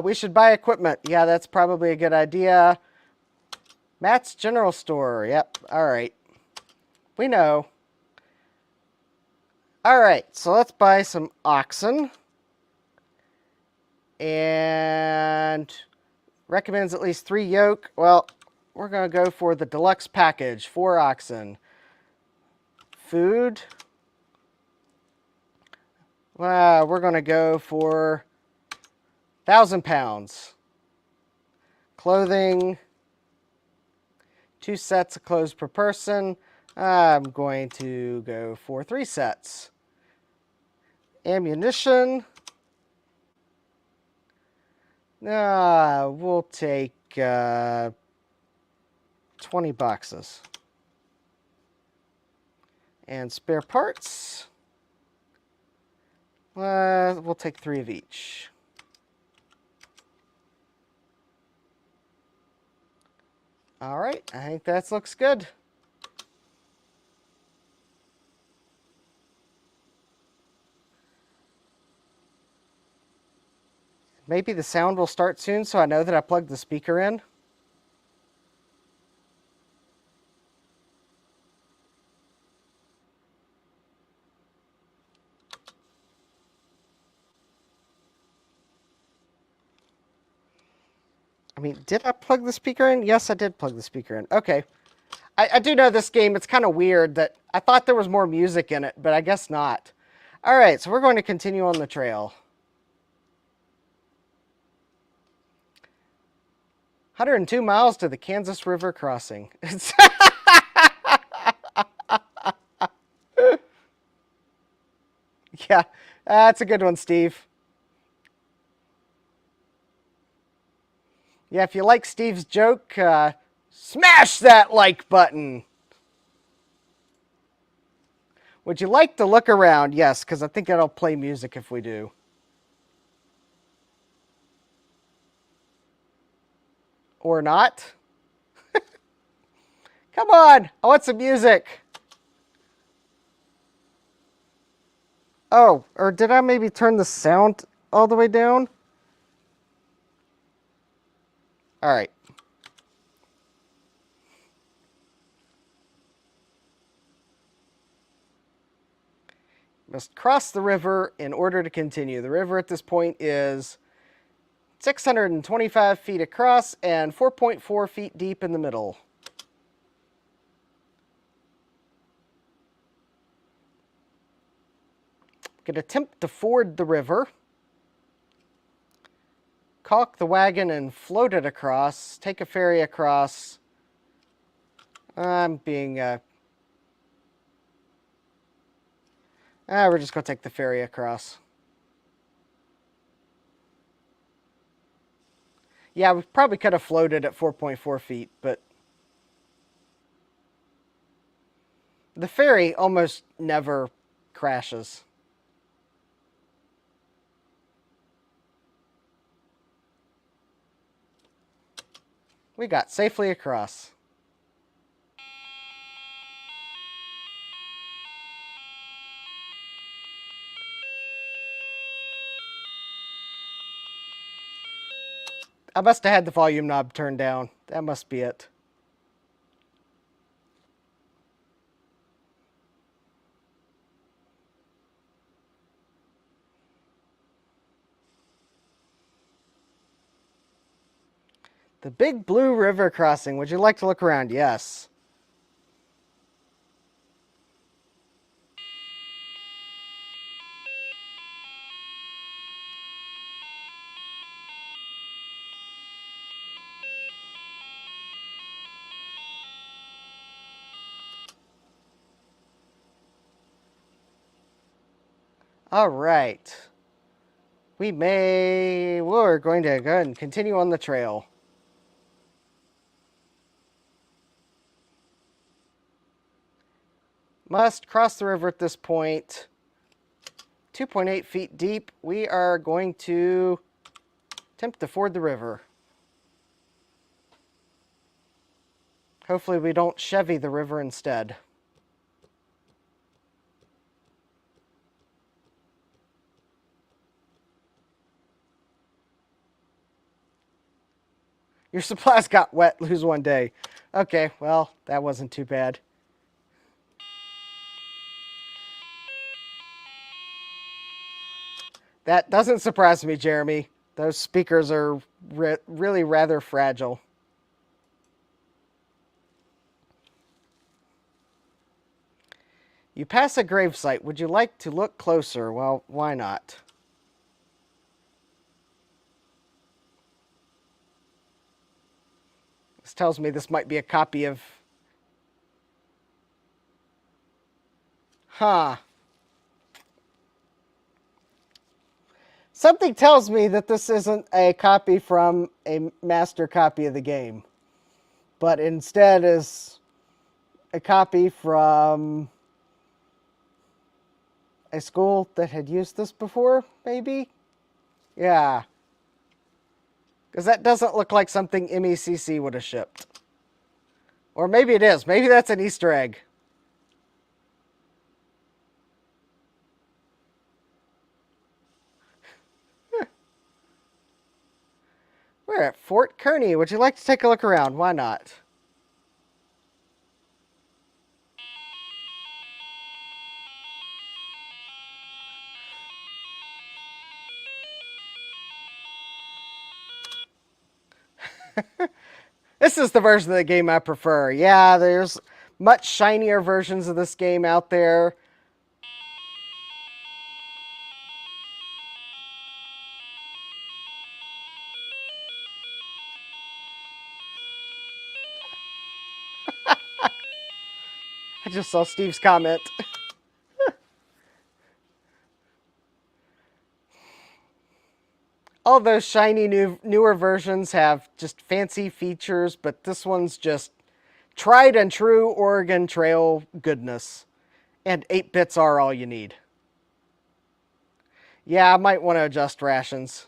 We should buy equipment. Yeah, that's probably a good idea. Matt's General Store. Yep. All right. We know. All right. So let's buy some oxen. And recommends at least 3 yoke. Well, we're going to go for the deluxe package. 4 oxen. Food. Well, we're going to go for 1,000 pounds. Clothing. 2 sets of clothes per person. I'm going to go for 3 sets. Ammunition. We'll take 20 boxes. And spare parts. We'll take 3 of each. All right, I think that looks good. Maybe the sound will start soon, so I know that I plugged the speaker in. I mean, did I plug the speaker in? Yes, I did plug the speaker in. Okay. I do know this game. It's kind of weird that I thought there was more music in it, but I guess not. All right, so we're going to continue on the trail. 102 miles to the Kansas River crossing. Yeah, that's a good one, Steve. Yeah, if you like Steve's joke, smash that like button. Would you like to look around? Yes, because I think it'll play music if we do. Or not. Come on, I want some music. Oh, or did I maybe turn the sound all the way down? All right. Must cross the river in order to continue. The river at this point is 625 feet across and 4.4 feet deep in the middle. Could attempt to ford the river. Caulk the wagon and float it across. Take a ferry across. I'm being... We're just going to take the ferry across. Yeah, we probably could have floated at 4.4 feet, but the ferry almost never crashes. We got safely across. I must have had the volume knob turned down. That must be it. The Big Blue River crossing. Would you like to look around? Yes. All right. We're going to go ahead and continue on the trail. Must cross the river at this point. 2.8 feet deep. We are going to attempt to ford the river. Hopefully we don't Chevy the river instead. Your supplies got wet, lose one day. Okay, well, that wasn't too bad. That doesn't surprise me, Jeremy. Those speakers are really rather fragile. You pass a gravesite. Would you like to look closer? Well, why not? This tells me this might be a copy of... Huh. Something tells me that this isn't a copy from a master copy of the game, but instead is a copy from a school that had used this before, maybe? Yeah. Because that doesn't look like something MECC would have shipped. Or maybe it is. Maybe that's an Easter egg. We're at Fort Kearney. Would you like to take a look around? Why not? This is the version of the game I prefer. Yeah, there's much shinier versions of this game out there. I just saw Steve's comment. All those shiny newer versions have just fancy features, but this one's just tried and true Oregon Trail goodness. And 8 bits are all you need. Yeah, I might want to adjust rations.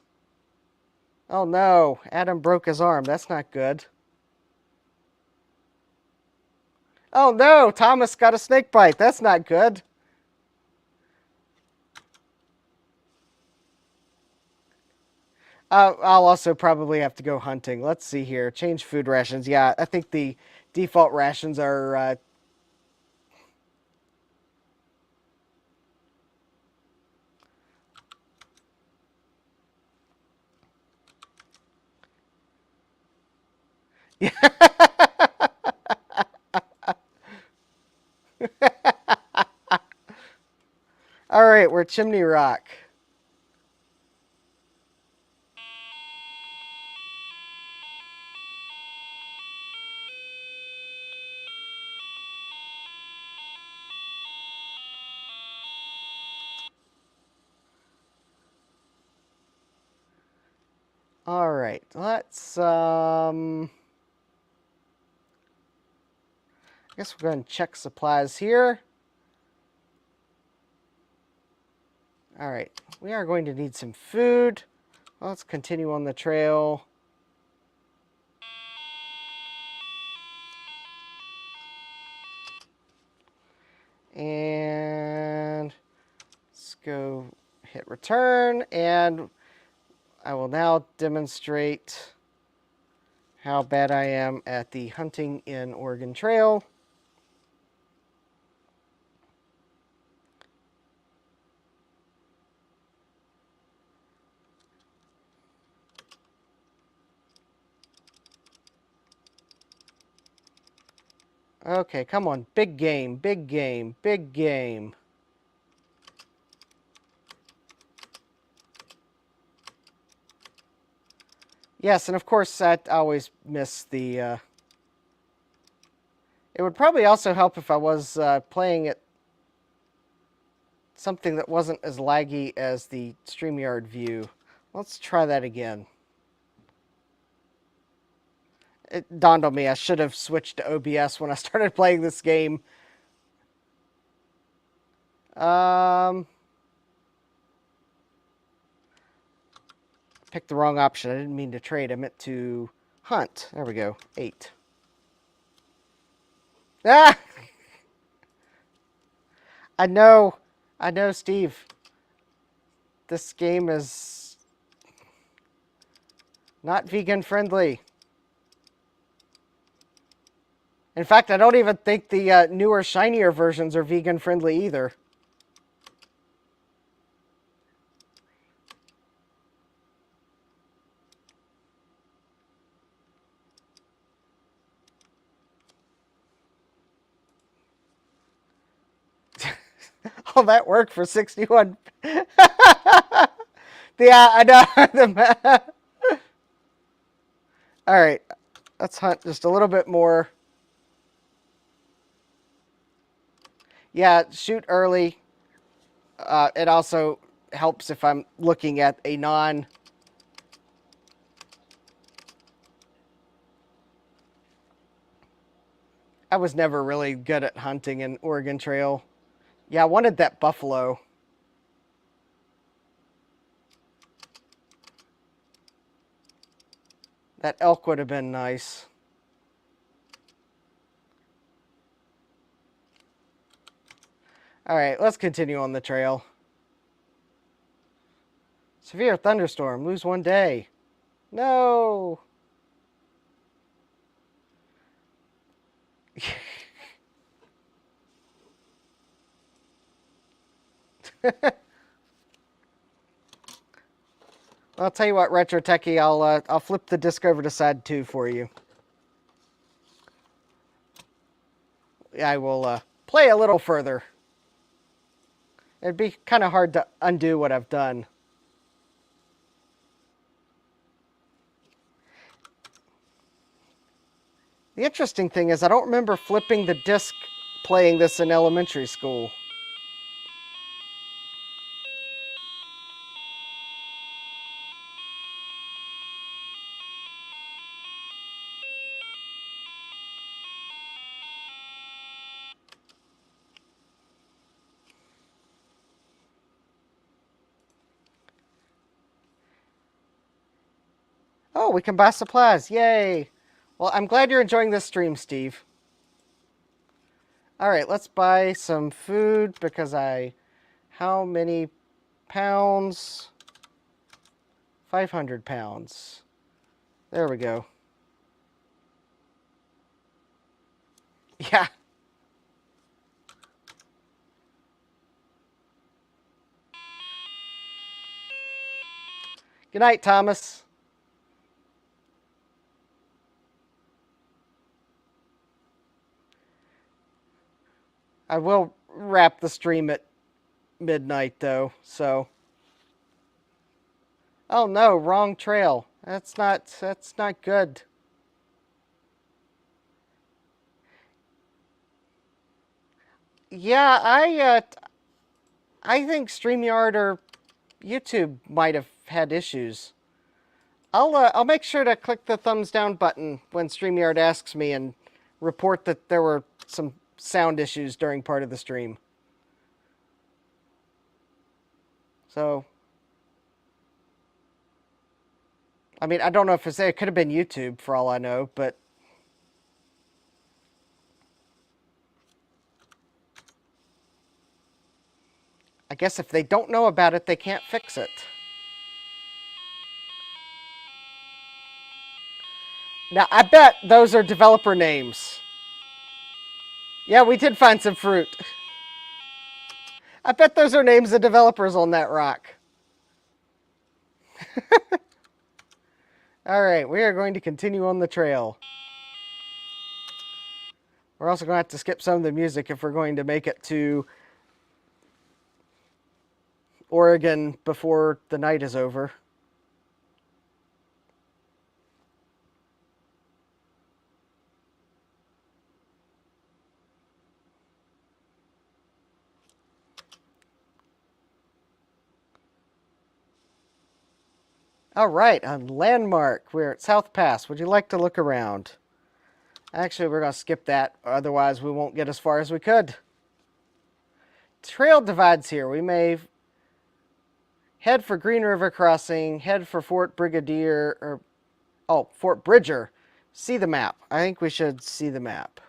Oh no, Adam broke his arm. That's not good. Oh no, Thomas got a snake bite. That's not good. I'll also probably have to go hunting. Let's see here. Change food rations. Yeah, I think the default rations are... All right, we're Chimney Rock. All right, let's I guess we're going to check supplies here. All right, we are going to need some food. Let's continue on the trail. And let's go hit return, and I will now demonstrate how bad I am at the hunting in Oregon Trail. Okay, come on. Big game, big game, big game. Yes, and of course, I always miss the... It would probably also help if I was playing it something that wasn't as laggy as the StreamYard view. Let's try that again. It dawned on me I should have switched to OBS when I started playing this game. Picked the wrong option. I didn't mean to trade. I meant to hunt. There we go. 8. Ah! I know, Steve. This game is not vegan friendly. In fact, I don't even think the newer, shinier versions are vegan friendly either. All that work for 61. Yeah, I know. All right, let's hunt just a little bit more. Yeah, shoot early. It also helps if I'm looking at a non... I was never really good at hunting in Oregon Trail. Yeah, I wanted that buffalo. That elk would have been nice. All right, let's continue on the trail. Severe thunderstorm, lose 1 day. No. I'll tell you what, Retro Techie, I'll flip the disc over to side 2 for you. I will play a little further. It'd be kind of hard to undo what I've done. The interesting thing is I don't remember flipping the disc playing this in elementary school. Oh, we can buy supplies. Yay. Well, I'm glad you're enjoying this stream, Steve. All right, let's buy some food because how many pounds? 500 pounds. There we go. Yeah. Good night, Thomas. I will wrap the stream at midnight, though, so... Oh, no, wrong trail. That's not good. Yeah, I think StreamYard or YouTube might have had issues. I'll make sure to click the thumbs down button when StreamYard asks me and report that there were some sound issues during part of the stream. So, I mean, I don't know if it could have been YouTube for all I know, but I guess if they don't know about it, they can't fix it. Now, I bet those are developer names. Yeah, we did find some fruit. I bet those are names of developers on that rock. Alright, we are going to continue on the trail. We're also going to have to skip some of the music if we're going to make it to Oregon before the night is over. Alright, on Landmark, we're at South Pass. Would you like to look around? Actually, we're going to skip that, otherwise we won't get as far as we could. Trail divides here. We may head for Green River Crossing, head for Fort Brigadier, or, oh, Fort Bridger. See the map. I think we should see the map.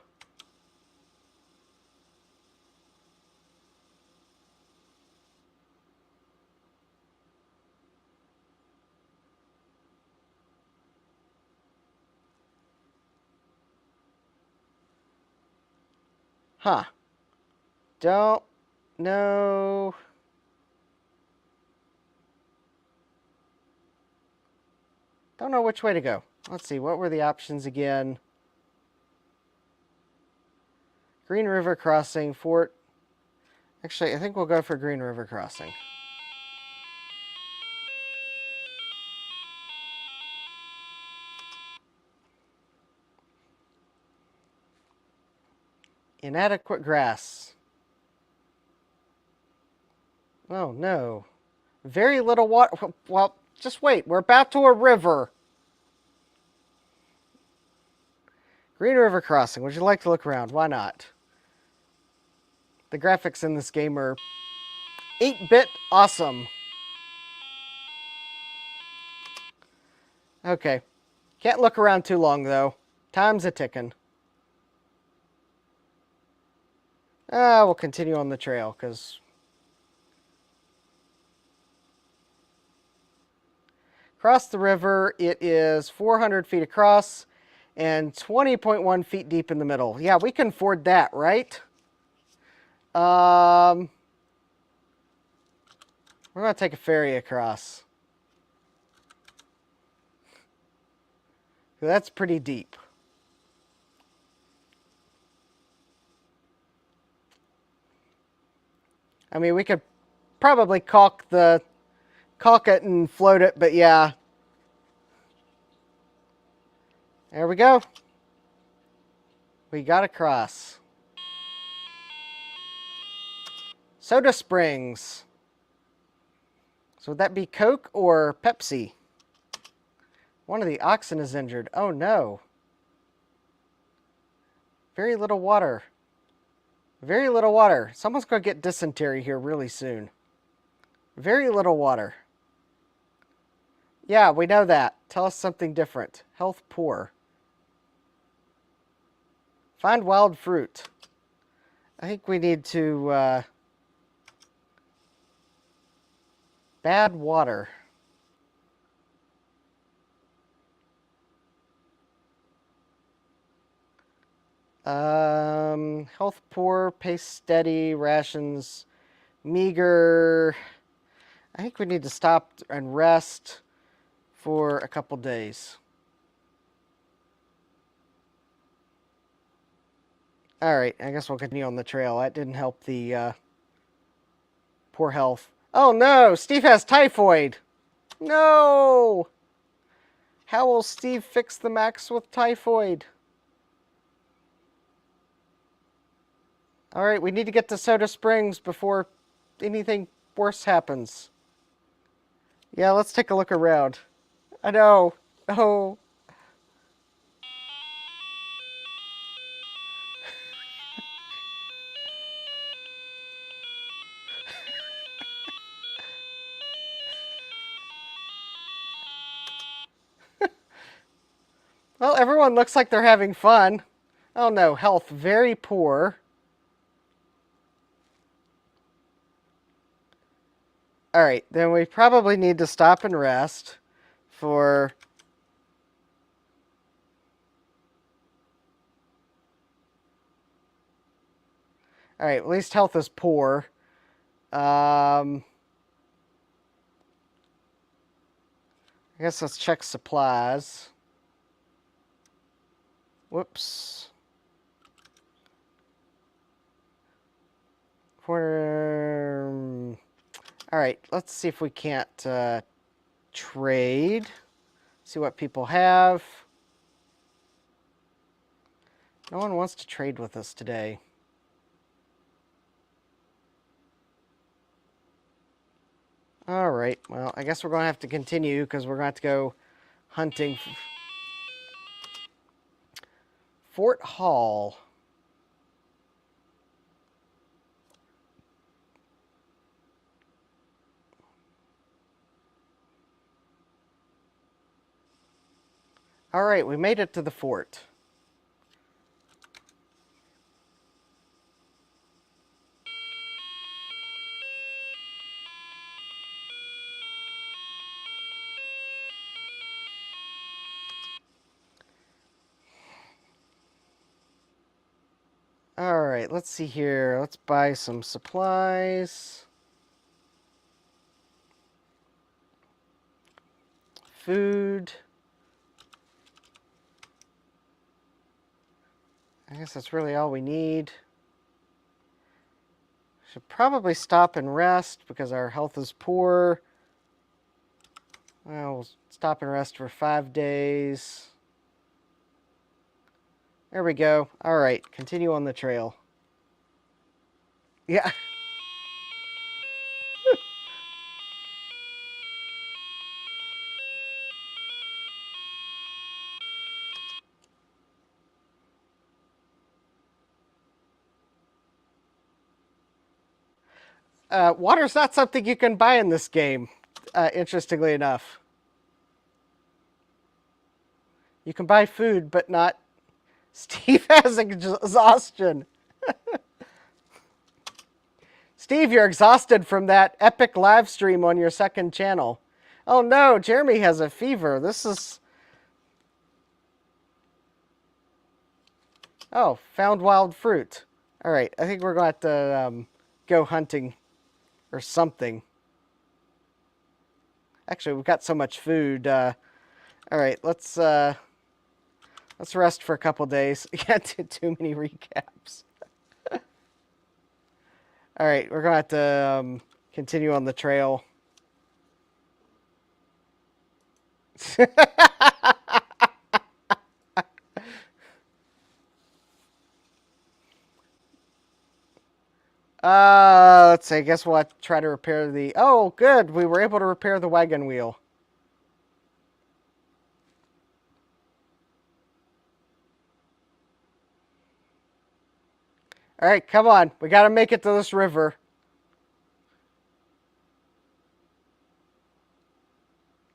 Huh. Don't know. Don't know which way to go. Let's see, what were the options again? Green River Crossing, Fort... Actually, I think we'll go for Green River Crossing. Inadequate grass. Oh, no. Very little water. Well, just wait. We're about to a river. Green River Crossing. Would you like to look around? Why not? The graphics in this game are 8-bit awesome. Okay. Can't look around too long, though. Time's a-ticking. We'll continue on the trail, because... Across the river, it is 400 feet across and 20.1 feet deep in the middle. Yeah, we can ford that, right? We're going to take a ferry across. That's pretty deep. I mean, we could probably caulk it and float it, but yeah. There we go. We got across. Soda Springs. So would that be Coke or Pepsi? One of the oxen is injured. Oh no. Very little water. Very little water. Someone's going to get dysentery here really soon. Very little water. Yeah, we know that. Tell us something different. Health poor. Find wild fruit. I think we need to... bad water. Health poor, pace steady, rations meager. I think we need to stop and rest for a couple days. Alright, I guess we'll continue on the trail. That didn't help the poor health. Oh no! Steve has typhoid! No! How will Steve fix the Max with typhoid? Alright, we need to get to Soda Springs before anything worse happens. Yeah, let's take a look around. I know. Oh. Well, everyone looks like they're having fun. Oh no, health very poor. All right, then we probably need to stop and rest for... All right, at least health is poor. I guess let's check supplies. Whoops. For... All right, let's see if we can't trade. See what people have. No one wants to trade with us today. All right, well, I guess we're going to have to continue because we're going to have to go hunting. Fort Hall. All right, we made it to the fort. All right, let's see here. Let's buy some supplies. Food. I guess that's really all we need. Should probably stop and rest because our health is poor. Well, we'll stop and rest for 5 days. There we go. All right, continue on the trail. Yeah. Water's not something you can buy in this game, interestingly enough. You can buy food, but not... Steve has exhaustion. Steve, you're exhausted from that epic live stream on your second channel. Oh no, Jeremy has a fever. This is... Oh, found wild fruit. All right, I think we're going to have to go hunting or something. Actually, we've got so much food. All right, let's rest for a couple days. We can't do too many recaps. All right, we're going to have to continue on the trail. Let's see. I guess we'll have to try to repair the... Oh, good. We were able to repair the wagon wheel. All right, come on. We got to make it to this river.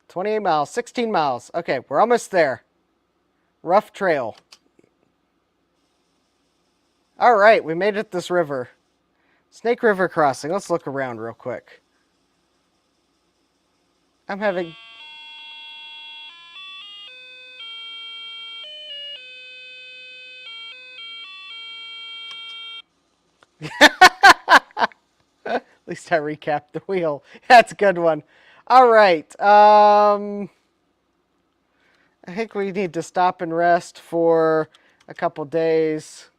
"28 miles, 16 miles. Okay, we're almost there. Rough trail. All right, we made it this river. Snake River crossing. Let's look around real quick. I'm having... At least I recapped the wheel. That's a good one. All right. I think we need to stop and rest for a couple days.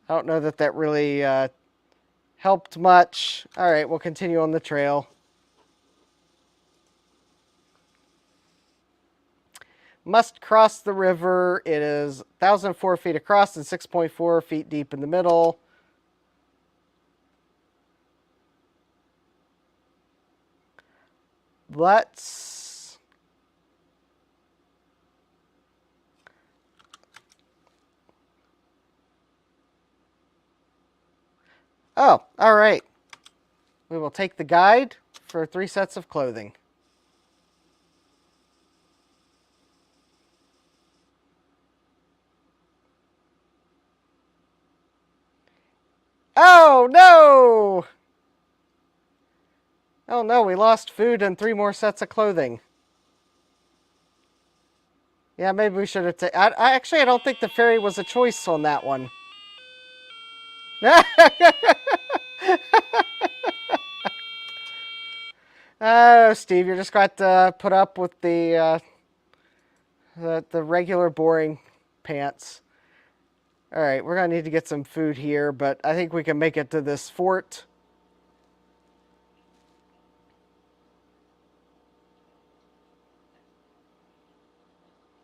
I don't know that that really helped much. All right, we'll continue on the trail. Must cross the river. It is 1,004 feet across and 6.4 feet deep in the middle. let's... Oh, all right. We will take the guide for 3 sets of clothing. Oh, no! Oh, no, we lost food and 3 more sets of clothing. Yeah, maybe we should have taken... Actually, I don't think the ferry was a choice on that one. Oh, Steve, you're just got to put up with the regular boring pants. All right, we're going to need to get some food here, but I think we can make it to this fort.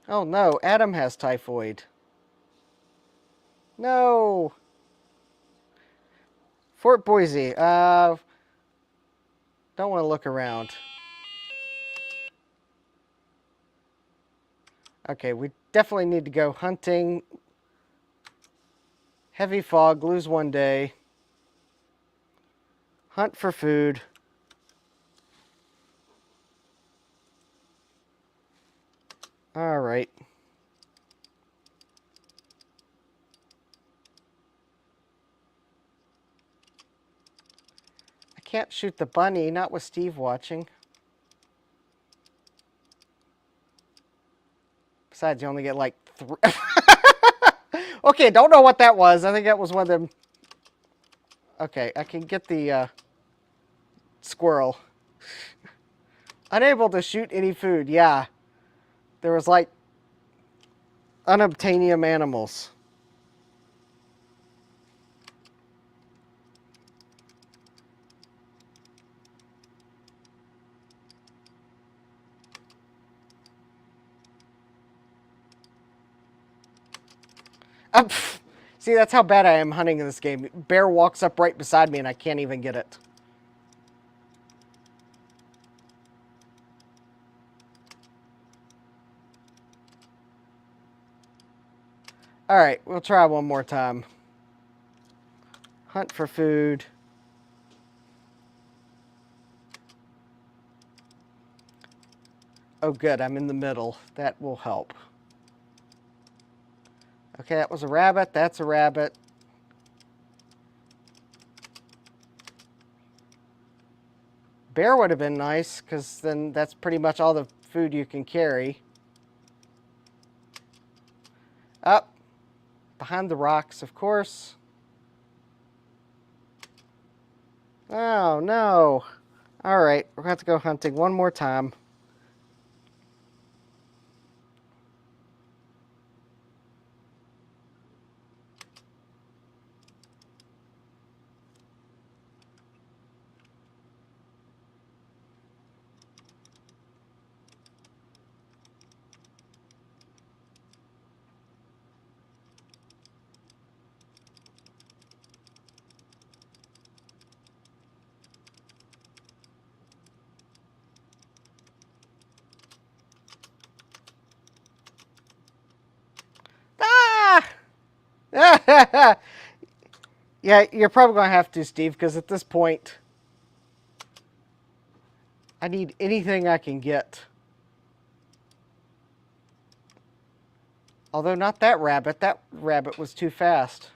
Oh, no, Adam has typhoid. No. Fort Boise. Don't want to look around. Okay, we definitely need to go hunting. Heavy fog, lose 1 day. Hunt for food. All right. I can't shoot the bunny, not with Steve watching. Besides, you only get like 3. Okay, don't know what that was. I think that was one of them. Okay, I can get the squirrel. Unable to shoot any food. Yeah. There was like unobtainium animals. See, that's how bad I am hunting in this game. Bear walks up right beside me and I can't even get it. Alright, we'll try one more time. Hunt for food. Oh good, I'm in the middle. That will help. Okay, that was a rabbit. That's a rabbit. Bear would have been nice, because then that's pretty much all the food you can carry. Up. Behind the rocks, of course. Oh, no. Alright, we're going to have to go hunting one more time. Ah! Yeah, you're probably going to have to, Steve, because at this point, I need anything I can get. Although not that rabbit. That rabbit was too fast.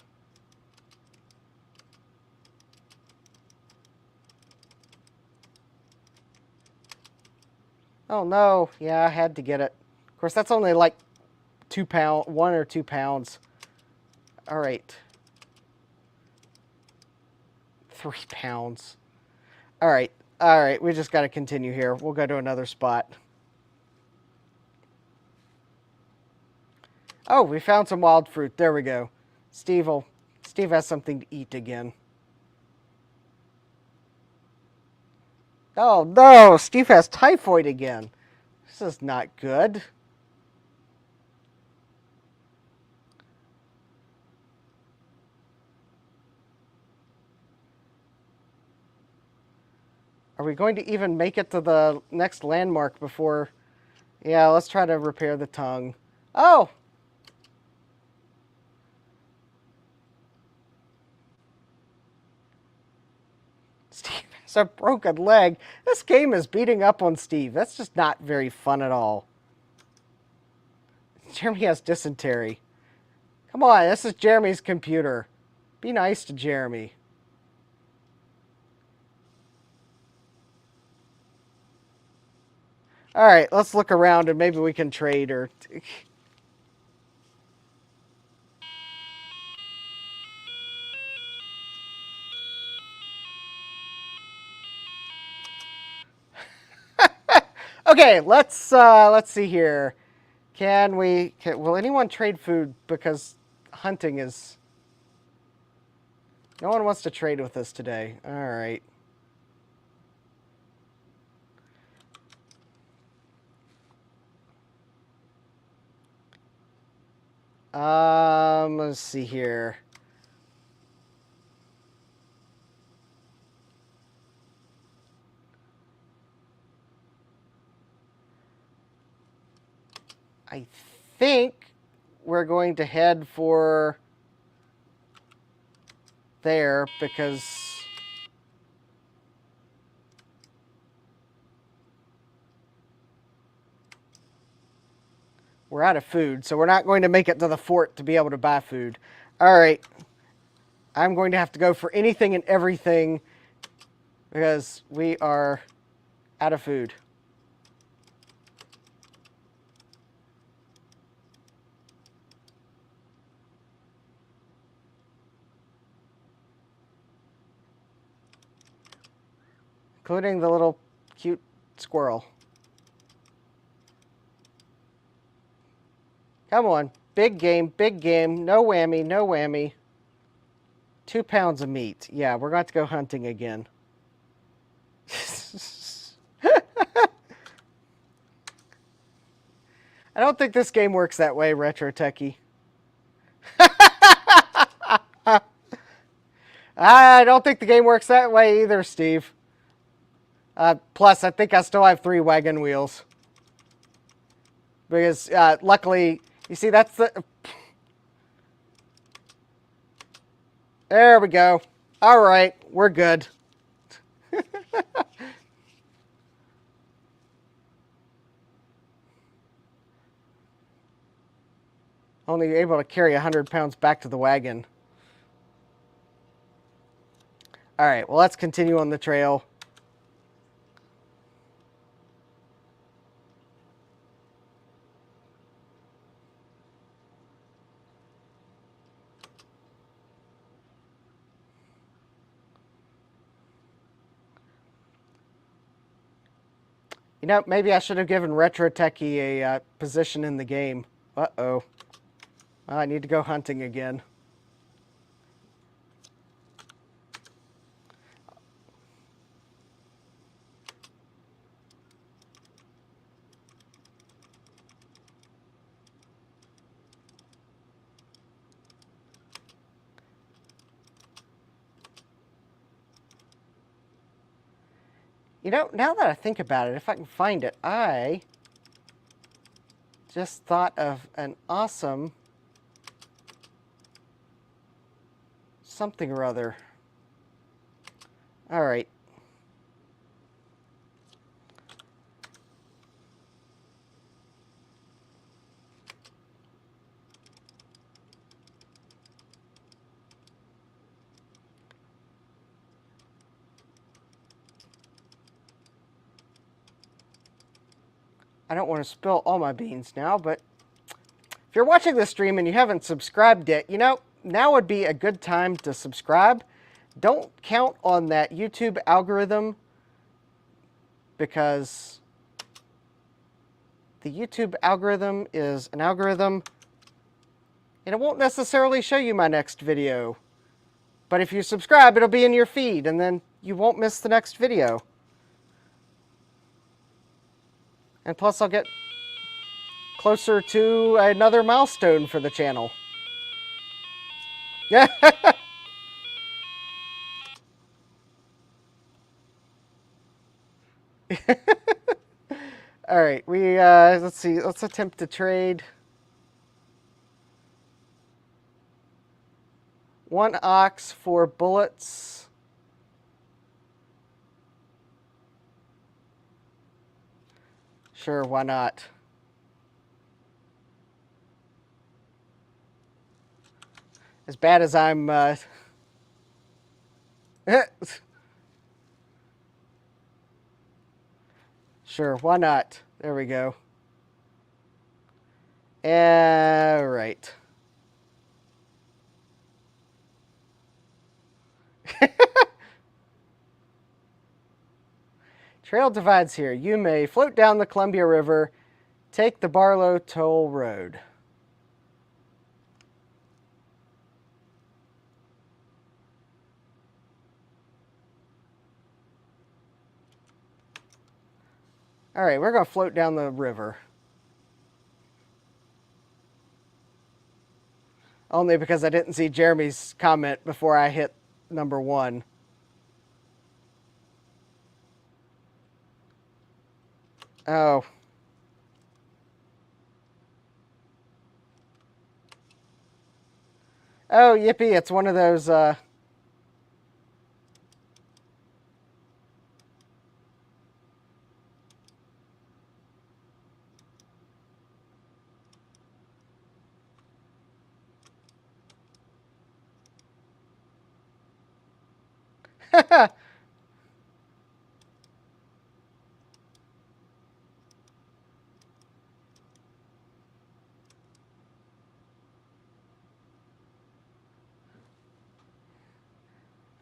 Oh, no. Yeah, I had to get it. Of course, that's only like 2 pounds, 1 or 2 pounds. All right. 3 pounds. All right. All right. We just got to continue here. We'll go to another spot. Oh, we found some wild fruit. There we go. Steve has something to eat again. Oh, no. Steve has typhoid again. This is not good. Are we going to even make it to the next landmark before... Yeah, let's try to repair the tongue. Oh! Steve has a broken leg. This game is beating up on Steve. That's just not very fun at all. Jeremy has dysentery. Come on, this is Jeremy's computer. Be nice to Jeremy. All right, let's look around and maybe we can trade or... Okay, let's see here. Will anyone trade food? Because hunting is... No one wants to trade with us today. All right. Let's see here. I think we're going to head for there because we're out of food, so we're not going to make it to the fort to be able to buy food. All right. I'm going to have to go for anything and everything because we are out of food. Including the little cute squirrel. Come on. Big game, big game. No whammy, no whammy. 2 pounds of meat. Yeah, we're going to go hunting again. I don't think this game works that way, Retro Techie. I don't think the game works that way either, Steve. Plus, I think I still have 3 wagon wheels. Because, luckily, you see, that's the... There we go. All right, we're good. Only able to carry 100 pounds back to the wagon. All right, well, let's continue on the trail. You know, maybe I should have given Retro Techie a position in the game. Uh-oh. I need to go hunting again. You know, now that I think about it, if I can find it, I just thought of an awesome something or other. All right. I don't want to spill all my beans now, but if you're watching this stream and you haven't subscribed yet, you know, now would be a good time to subscribe. Don't count on that YouTube algorithm because the YouTube algorithm is an algorithm and it won't necessarily show you my next video. But if you subscribe, it'll be in your feed and then you won't miss the next video. And plus, I'll get closer to another milestone for the channel. Yeah. All right, we let's see. Let's attempt to trade 1 ox for bullets. Sure, why not? As bad as I'm sure, why not? There we go. All right. Trail divides here. You may float down the Columbia River, take the Barlow Toll Road. All right, we're going to float down the river. Only because I didn't see Jeramy's comment before I hit number 1. Oh. Oh, yippee, it's one of those,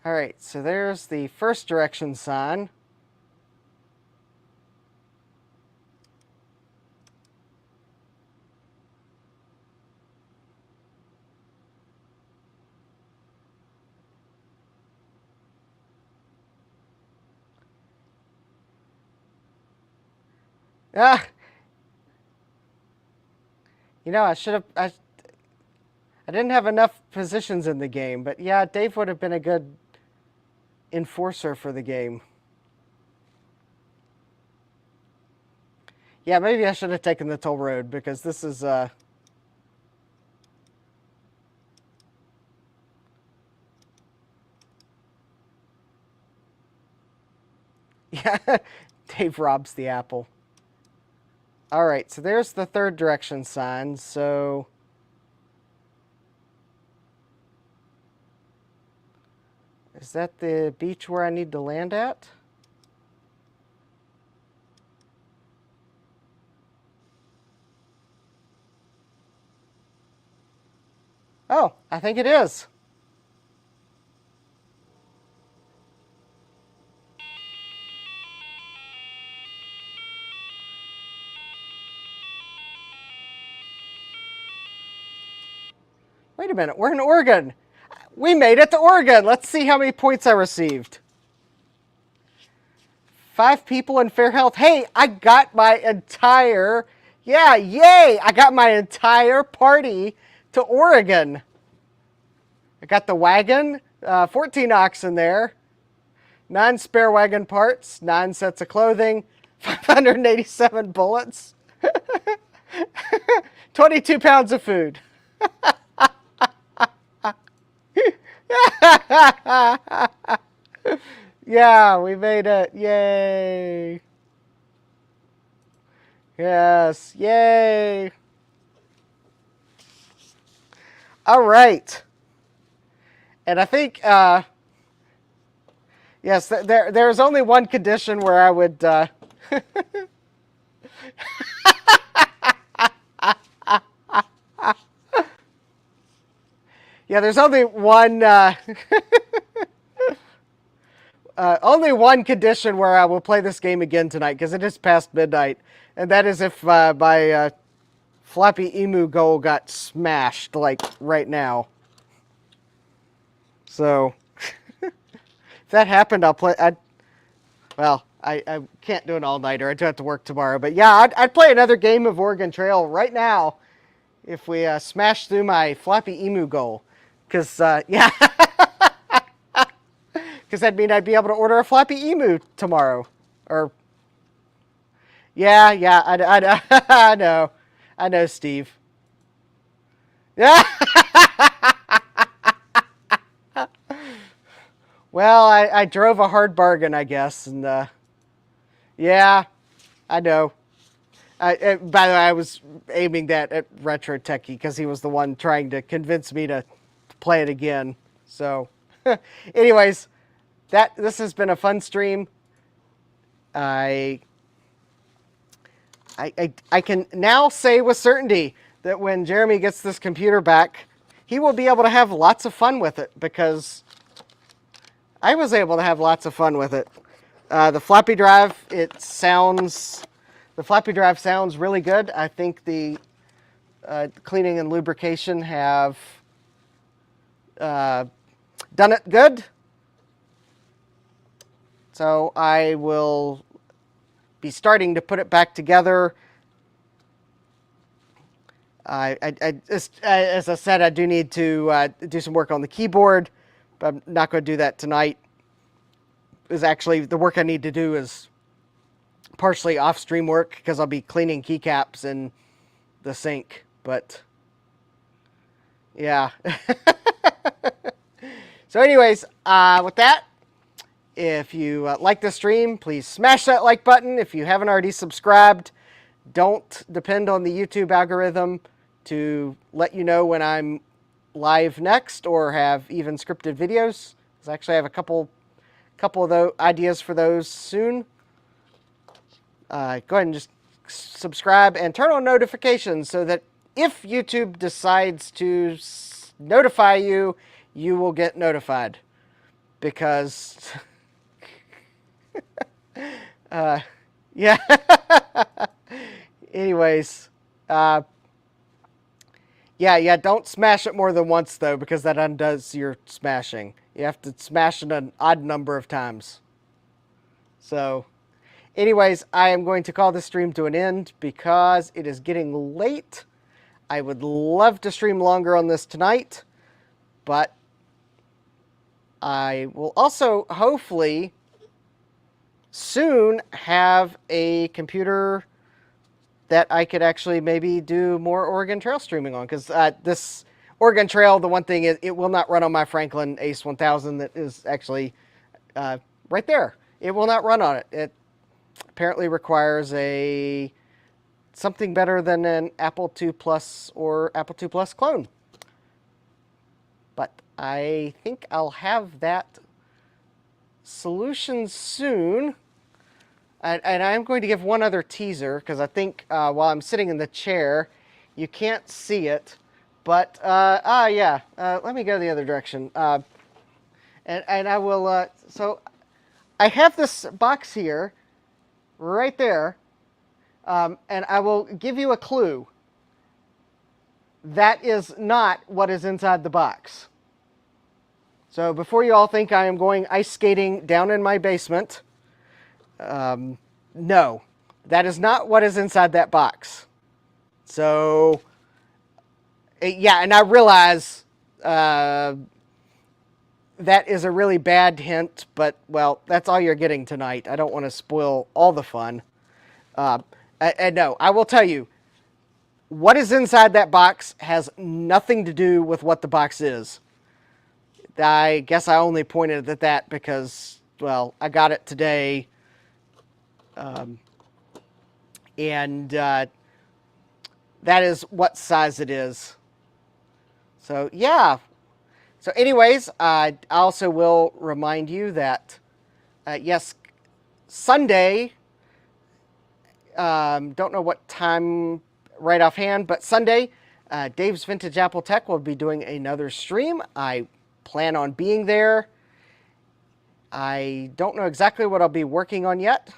All right, so there's the first direction sign. Ah! You know, I didn't have enough positions in the game, but yeah, Dave would have been a good enforcer for the game. Yeah, maybe I should have taken the toll road because this is, yeah, Dave robs the apple. All right, so there's the third direction sign, so... Is that the beach where I need to land at? Oh, I think it is. Wait a minute, we're in Oregon. We made it to Oregon. Let's see how many points I received. 5 people in fair health. Hey, I got my entire... Yeah, yay! I got my entire party to Oregon. I got the wagon, 14 oxen there, 9 spare wagon parts, 9 sets of clothing, 587 bullets, 22 pounds of food. Yeah, we made it. Yay. Yes, yay. All right. And I think, yes, there's only one condition where I would... Yeah, there's only one... only one condition where I will play this game again tonight, because it is past midnight. And that is if my floppy emu goal got smashed, like, right now. So, if that happened, I'll play... Well, I can't do an all-nighter. I do have to work tomorrow. But yeah, I'd play another game of Oregon Trail right now if we smash through my floppy emu goal. Because, yeah... Because that'd mean I'd be able to order a floppy emu tomorrow. Or Yeah, yeah, I know. I know, Steve. Yeah. Well, I drove a hard bargain, I guess, and yeah, I know. By the way, I was aiming that at Retro Techie because he was the one trying to convince me to play it again. So, anyways, this has been a fun stream. I can now say with certainty that when Jeremy gets this computer back, he will be able to have lots of fun with it because I was able to have lots of fun with it. The floppy drive, the floppy drive sounds really good. I think the cleaning and lubrication have done it good. So I will be starting to put it back together. As I said, I do need to do some work on the keyboard, but I'm not going to do that tonight. Actually, the work I need to do is partially off-stream work because I'll be cleaning keycaps in the sink. But yeah. So anyways, with that, if you like this stream, please smash that like button. If you haven't already subscribed, don't depend on the YouTube algorithm to let you know when I'm live next or have even scripted videos. I actually have a couple of those ideas for those soon. Go ahead and just subscribe and turn on notifications so that if YouTube decides to notify you, you will get notified. Because, yeah. Anyways, yeah, don't smash it more than once, though, because that undoes your smashing. You have to smash it an odd number of times. So, anyways, I am going to call this stream to an end because it is getting late. I would love to stream longer on this tonight, but I will also hopefully soon have a computer that I could actually maybe do more Oregon Trail streaming on, because this Oregon Trail, the one thing is it will not run on my Franklin Ace 1000 that is actually right there. It will not run on it. It apparently requires something better than an Apple II Plus or Apple II Plus clone. But I think I'll have that solution soon. And I'm going to give one other teaser, because I think while I'm sitting in the chair, you can't see it. But, yeah, let me go the other direction. And I will, so I have this box here, right there, and I will give you a clue. That is not what is inside the box. So before you all think I am going ice skating down in my basement, no, that is not what is inside that box. So, yeah, and I realize that is a really bad hint, but, well, that's all you're getting tonight. I don't want to spoil all the fun. And no, I will tell you, what is inside that box has nothing to do with what the box is. I guess I only pointed at that because, well, I got it today. And that is what size it is. So, yeah. So, anyways, I also will remind you that, yes, Sunday, don't know what time right offhand, but Sunday, Dave's Vintage Apple Tech will be doing another stream. I plan on being there. I don't know exactly what I'll be working on yet.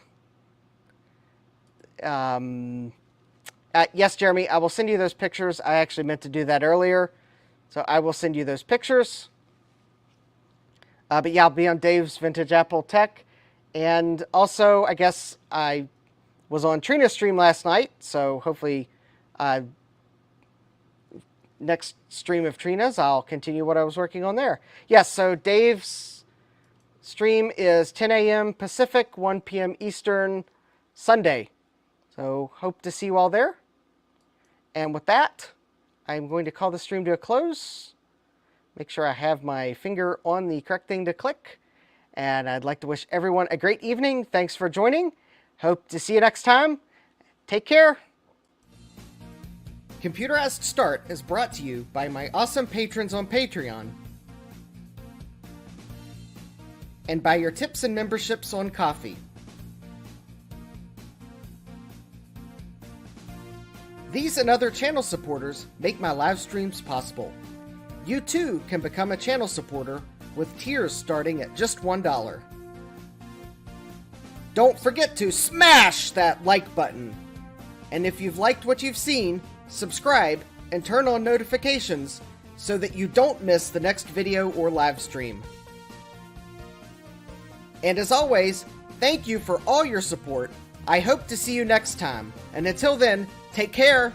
Yes, Jeremy, I will send you those pictures. I actually meant to do that earlier. So I will send you those pictures. But yeah, I'll be on Dave's Vintage Apple Tech. And also, I guess I was on Trina's stream last night. So hopefully, next stream of Trina's, I'll continue what I was working on there. Yes, so Dave's stream is 10 a.m. Pacific, 1 p.m. Eastern, Sunday. So hope to see you all there. And with that, I'm going to call the stream to a close. Make sure I have my finger on the correct thing to click. And I'd like to wish everyone a great evening. Thanks for joining. Hope to see you next time. Take care. Computerized Start is brought to you by my awesome patrons on Patreon and by your tips and memberships on Ko-fi. These and other channel supporters make my live streams possible. You too can become a channel supporter with tiers starting at just $1. Don't forget to smash that like button. And if you've liked what you've seen, subscribe and turn on notifications so that you don't miss the next video or live stream. And as always, thank you for all your support. I hope to see you next time. And until then, take care.